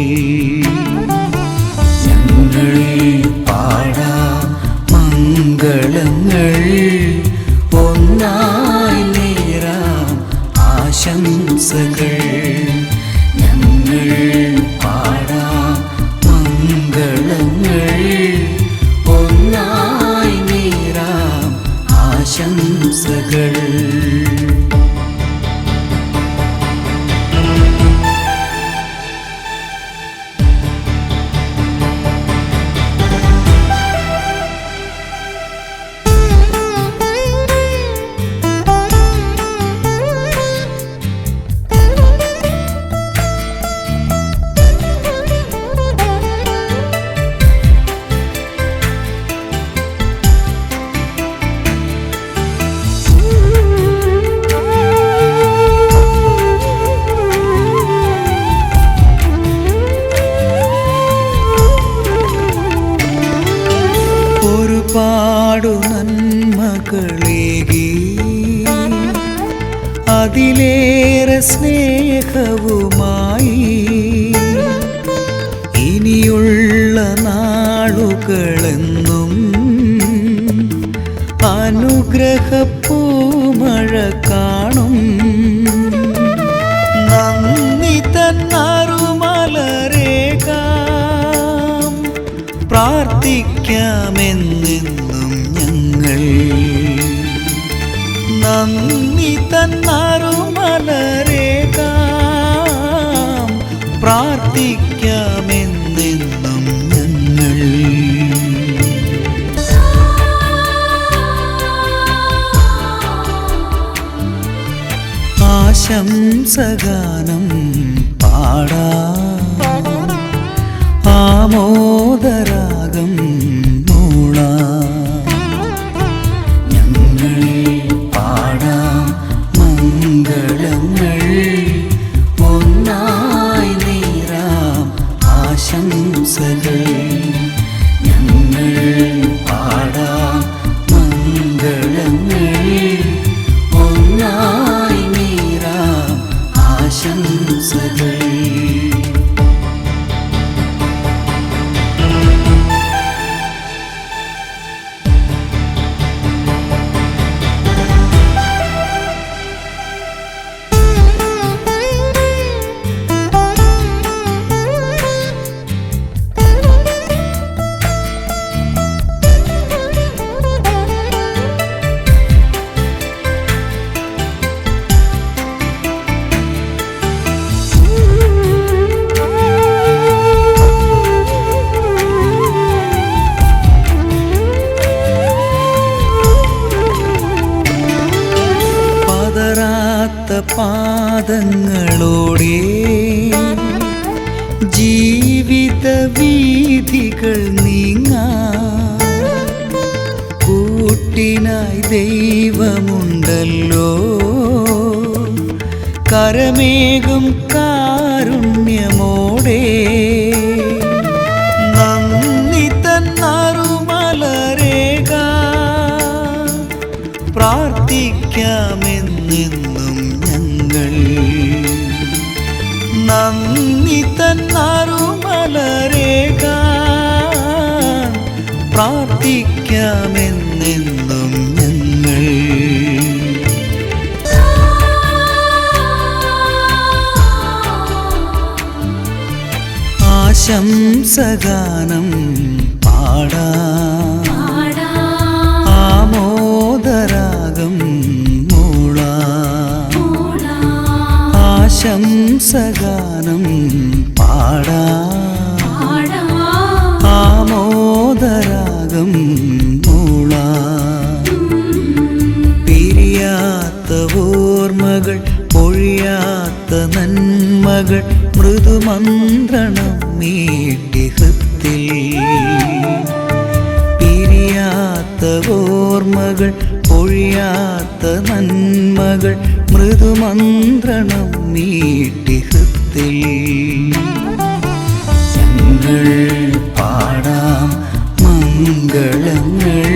ഞങ്ങൾ പാടാം മംഗളങ്ങൾ, ഒന്നായി നേരാം ആശംസകൾ. ഞങ്ങൾ പാടാം മംഗളങ്ങൾ, ഒന്നായി നേരാം ആശംസകൾ. ഒരുപാടു നന്മകളേകി, അതിലേറെ സ്നേഹവുമായി ഇനിയുള്ള നാളുകളെന്നും അനുഗ്രഹപ്പൂമഴ കാണും. ആശംസഗാനം പാടാം, ആമോദരാഗം മൂളാം. ഞങ്ങൾ പാടാം മംഗളങ്ങൾ, ഒന്നായി നേരാം ആശംസകൾ. ഞങ്ങൾ പാടാം മംഗളങ്ങൾ, ഒന്നായി നേരാം ആശംസകൾ. പാദങ്ങളോടെ ജീവിത വീഥികൾ നീങ്ങാൻ കൂട്ടിനായി ദൈവമുണ്ടല്ലോ. കരമേകും കാരുണ്യമോടെ നന്ദി തന്നറുമലരേക പ്രാർത്ഥിക്കാമെന്നെന്നും ഞങ്ങൾ. നന്ദി തന്നറുമലരേക പ്രാർത്ഥിക്കാമെന്നെന്നും ഞങ്ങൾ. ആശംസഗാനം പാടാം, ആമോദരാഗം മൂളാം. ആശംസഗാനം പാടാം, ആമോദരാഗം മൂളാം. പിരിയാത്ത ഓർമ്മകൾ, പൊഴിയാത്ത നന്മകൾ, മൃദുമന്ത്രണം മീട്ടി ഹൃത്തിൽ. പിരിയാത്ത ഓർമ്മകൾ, പൊഴിയാത്ത നന്മകൾ, മൃദുമന്ത്രണം മീട്ടി ഹൃത്തിൽ. ഞങ്ങൾ പാടാം മംഗളങ്ങൾ,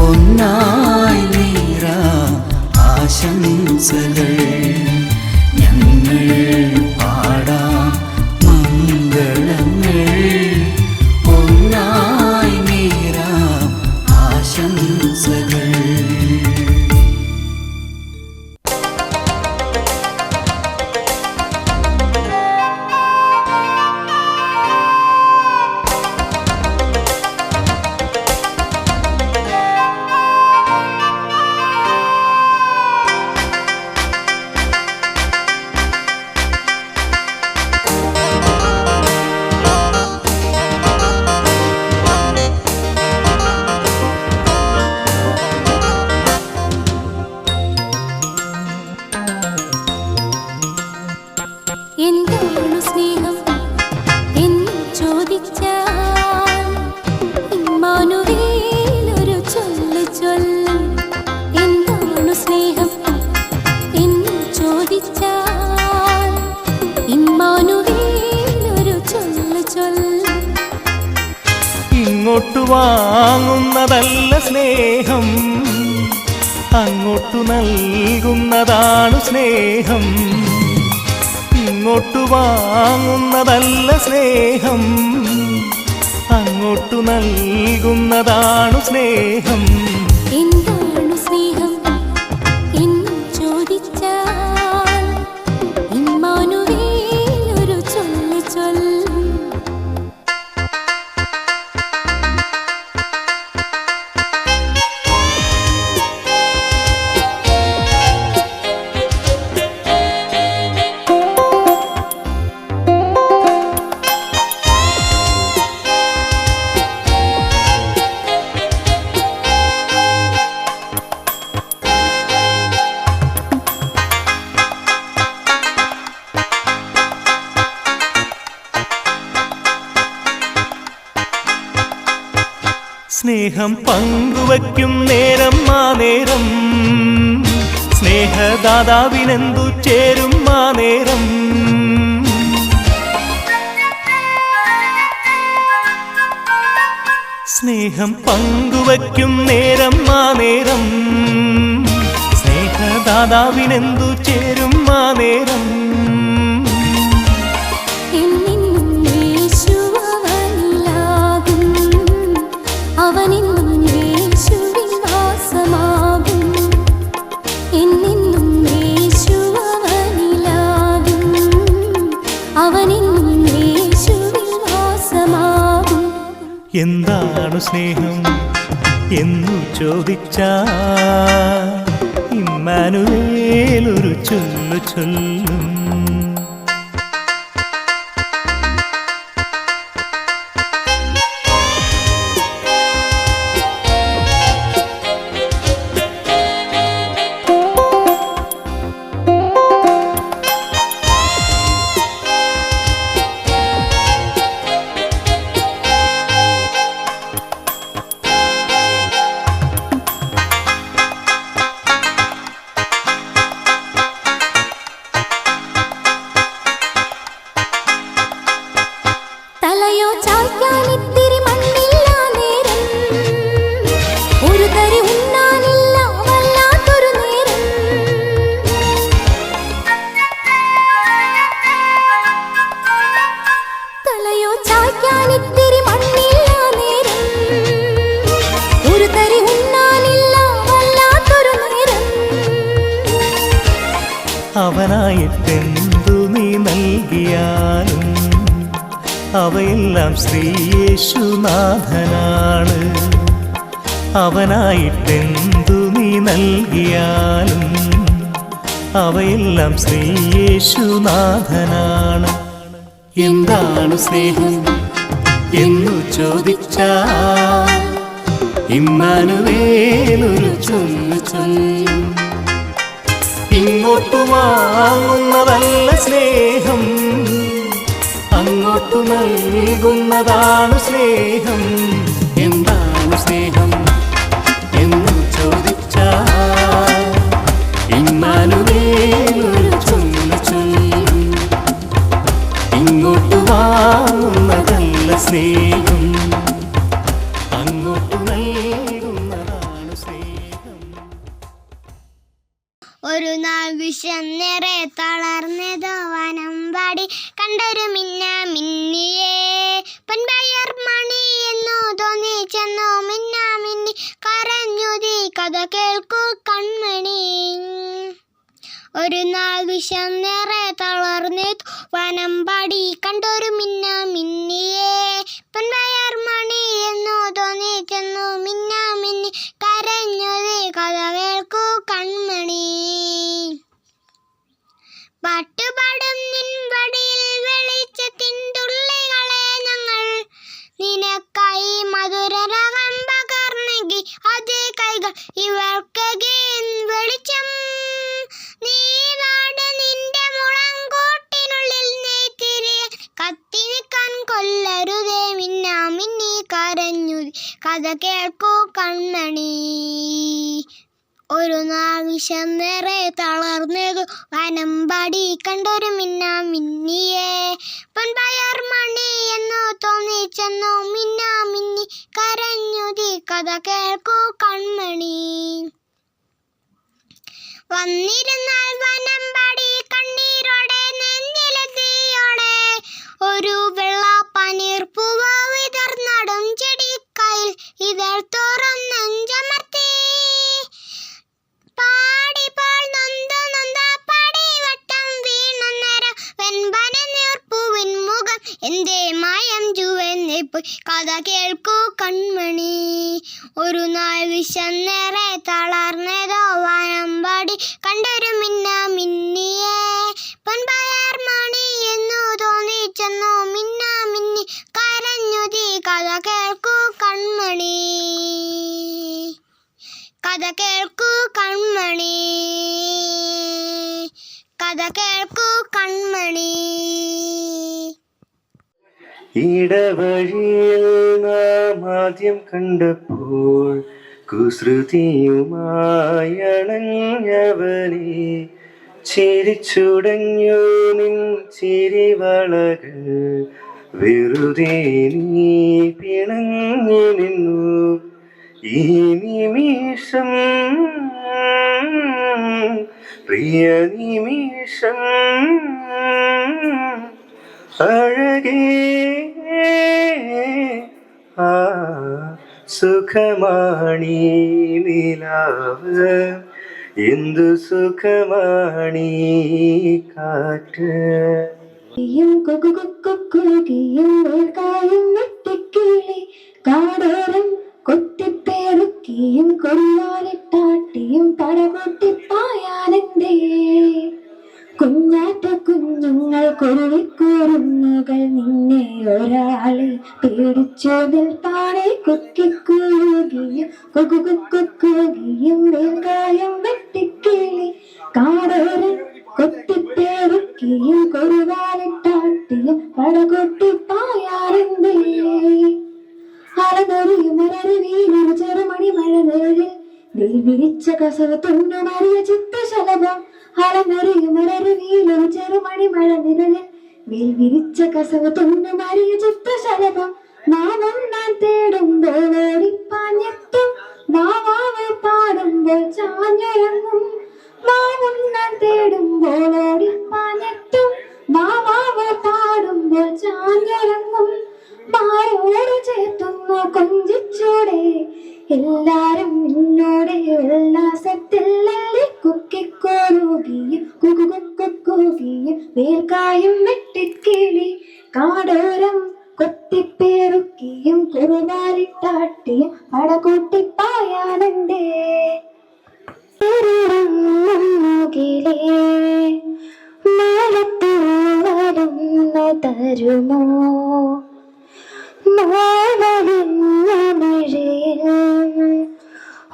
ഒന്നായി നേരാം ആശംസകൾ. ഞങ്ങൾ പാടാം മംഗളങ്ങൾ, ഒന്നായി നേരാം ആശംസകൾ. എന്താണ് സ്നേഹം എന്ന് ചോദിച്ചാൽ ഇമ്മാനുവേൽ ഒരു ചൊല്ല് ചൊല്ലും. എന്താണ് സ്നേഹം എന്ന് ചോദിച്ചാൽ ഇമ്മാനുവേൽ ഒരു ചൊല്ല് ചൊല്ലും. ഇങ്ങോട്ട് വാങ്ങുന്നതല്ല സ്നേഹം, അങ്ങോട്ടു നൽകുന്നതാണ് സ്നേഹം. ഇങ്ങോട്ടു വാങ്ങുന്നതല്ല സ്നേഹം, അങ്ങോട്ടു നൽകുന്നതാണ് സ്നേഹം. എന്താണ് സ്നേഹം എന്ന് ചോദിച്ചാൽ ഇമ്മാനുവേൽ ഒരു ചൊല്ല് ചൊല്ലും. സ്നേഹം പങ്കുവയ്ക്കും നേരം ആ നേരം, സ്നേഹദാതാവിനെന്തു ചേരും ആ നേരം. സ്നേഹം പങ്കുവയ്ക്കും നേരം ആ നേരം, സ്നേഹദാതാവിനെന്തു ചേരും ആ നേരം. എന്താണ് സ്നേഹം എന്നു ചോദിച്ചാൽ ഇമ്മാനുവേൽ ഒരു ചൊല്ലു ചൊല്ലും. അവനായിട്ടെന്തു നീ നൽകിയാലും അവയെല്ലാം ശ്രീയേശുനാഥനാണ്. അവനായിട്ടെന്തു നീ നൽകിയാലും അവയെല്ലാം ശ്രീയേശുനാഥനാണ്. എന്താണ് സ്നേഹം എന്നു ചോദിച്ചാൽ ഇമ്മാനുവേൽ ഒരു ചൊല്ലു ചൊല്ലും. ഇങ്ങോട്ടു വാങ്ങുന്നതല്ല സ്നേഹം, അങ്ങോട്ടു നൽകുന്നതാണ് സ്നേഹം. എന്താണ് സ്നേഹം എന്നു ചോദിച്ചാൽ ഇമ്മാനുവേൽ ഒരു ചൊല്ലു ചൊല്ലും. ഇങ്ങോട്ടു വാങ്ങുന്നതല്ല സ്നേഹം, അങ്ങോട്ടു നൽകുന്നതാണ് സ്നേഹം. ഒരു നാൾ വിശന്നേറെ തളർന്നതോ വനമ്പാടി കണ്ടൊരു മിന്ന മിന്നിയേ പൊൻപയർ മണി എന്നു തോന്നി ചെന്നു മിന്ന മിന്നി കരഞ്ഞുതി കഥ കേൾക്കൂ കൺമണി. ഒരു നാൾ വിശന്നേറെ തളർന്നതോ വനമ്പാടി കണ്ടൊരു മിന്ന മിന്നിയേ പൊൻപയർ മണി എന്നു തോന്നി ചെന്നു മിന്ന മിന്നി കരഞ്ഞുതി കഥ കേൾക്കൂ കൺമണി. പാട്ടുപാടും നിൻവടിയിൽ വെളിച്ചത്തിൻ തുള്ളികളെ ഞങ്ങൾ നിനക്കായി മധുരരകം പകർന്നെങ്കി അതേ കൈകൾ ഇവർക്കകെ വെളിച്ചം. നീ വാട് നിന്റെ മുളങ്കൂട്ടിനുള്ളിൽ നെയ്ത്തിരി കത്തി നിൽക്കാൻ കൊല്ലരുതേ മിന്ന മിന്നി കരഞ്ഞു കഥ കേൾക്കൂ കൺമണി. ഒരു നാൾ വിശന്നേറെ തളർന്നതു വനമ്പാടി കണ്ടൊരു മിന്ന മിന്നിയേ പൊൻപയർ മണി എന്നു തോന്നി ചെന്നു മിന്ന മിന്നി കരഞ്ഞുതി കഥ കേൾക്കൂ കൺമണി. വന്നിരുന്നാൽ വനമ്പാടി കണ്ണീരോടെ നെഞ്ചിലെത്തിയോടെ ഒരു വെള്ള പനീർ പൂവ വിതർന്നടും ചെടിക്കയിൽ ഇതൾ തുറന്നെഞ്ചമർത്തി പാടിപ്പോൾ നൊന്തു നൊന്ത പടിവട്ടം വീണുന്നേരം വെൺപന നീർപ്പൂവിൻ മുഖം എന്തേ മായം ചുവന്നിപ്പോയി കഥ കേൾക്കൂ കൺമണി. ഒരു നാൾ വിശന്നേറെ തളർന്നതോ വനമ്പാടി കണ്ടൊരു മിന്ന മിന്നിയേ പൊൻപയർ മണി എന്നു തോന്നി ചെന്നു മിന്ന മിന്നി കരഞ്ഞുതി കഥ കേൾക്കൂ കൺമണി. കഥ കേൾക്കൂ കൺമണി, കഥ കേൾക്കൂ കൺമണി. ഇടവഴിയിൽ നാം ആദ്യം കണ്ടപ്പോൾ കുസൃതിയുമായി അണഞ്ഞവനെ ചിരിച്ചുടഞ്ഞു നിൻ ചിരിവളകൾ വെറുതെ നീ പിണങ്ങി നിന്നു ഈ നിമിഷം പ്രിയ നിമിഷം അഴകേ ആ സുഖമാണീ നിലാവ് എന്തു സുഖമാണീ കാറ്റ് കാടോരം കൊത്തിപ്പേറുക്കിയും കൊല്ലാലിട്ടാട്ടിയും പടകൊട്ടിപ്പായാനെന്തേ കുഞ്ഞാറ്റ കുഞ്ഞുങ്ങൾ കുരുവിക്കൂറുന്നുകൾ നിന്നെ ഒരാളെ പേടിച്ചതിൽ താഴെ കുക്കിക്കൂകിയും കുക്കുകുക്കുകിയും വെങ്കായം വെട്ടിക്കിളി കാടോരം കൊത്തിപ്പേറുക്കിയും കൊരുവാലിട്ടാട്ടിയും പടകൊട്ടിപ്പായാനെന്തേ അലനൊറിയുമരവീനൊരു ചെറുമണി മഴ നേരിൽ വിരിച്ച കസവ് തുന്നുമറിയ ചിത്തശലഭം അലനൊറിയുമരവീനൊരു ചെറുമണി മഴ നിഴലിൽ വിരിച്ച കസവ് തുന്നുമറിയ ചിത്തശലഭം നാമം ഞാൻ തേടുമ്പോൾ ഓടിപ്പാഞ്ഞെത്തും നാവാവ് പാടുമ്പോൾ ചാഞ്ഞുറങ്ങും നാമം ഞാൻ തേടുമ്പോൾ ഓടിപ്പാഞ്ഞെത്തും നാവാവ് പാടുമ്പോൾ ചാഞ്ഞുറങ്ങും മാരോട് ചേർത്തുന്നു കൊഞ്ചിച്ചൂടെ എല്ലാരും നിന്നോടെ ഉല്ലാസത്തിൽ കുക്കിക്കോറുകയും കുക്കുകുക്കുകിയും വേർക്കായും വെട്ടിക്കിളി കാടോരം കൊത്തിപ്പേറുക്കിയും കുറുവാലിട്ടാട്ടിയും പടകൂട്ടിപ്പായാനെന്തേ നാളത്തൂവരുന്ന തരുമോ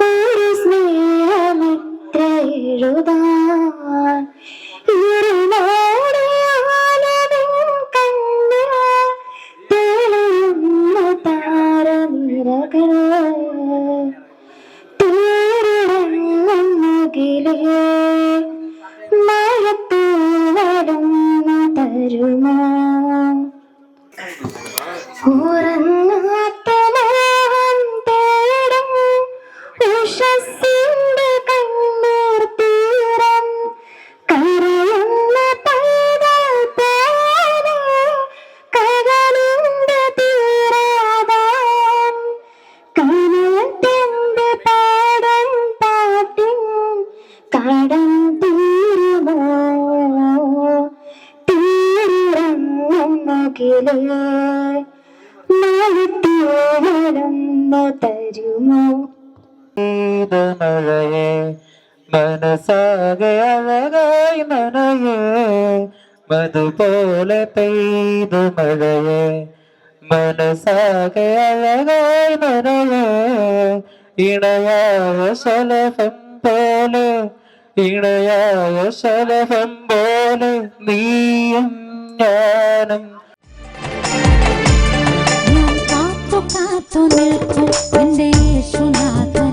ഒരു സ്നേഹമിത്ര എഴുതാൻ കണ്ണിൽ തെളിയുന്ന താരനിരകൾ തീരുടങ്ങുകിലേ മഴത്തൂവരുന്ന തരുമോ ഉറങ്ങാത്ത മോഹം തേടും ഉഷസ്സിന്റെ കണ്ണീർ തീരം കരയുന്ന പൈതൽ പോലെ കടലിന്റെ തീരാതാൻ കനത്തിന്റെ പാടം പാട്ടിൻ കടം തീരുമോ തീരുറങ്ങുകിലേ തരുമോ മഴയെ മനസ്സാകെ അഴകായി നനയെ മധുപോലെ പെയ്തു മഴയെ മനസ്സാകെ അഴകായി നനയെ ഇണയായ ശലഭം പോലെ ഇണയായ ശലഭം പോലെ നീയും ഞാനും കാത്തു നിൽക്കും എന്റെ യേശുനാഥൻ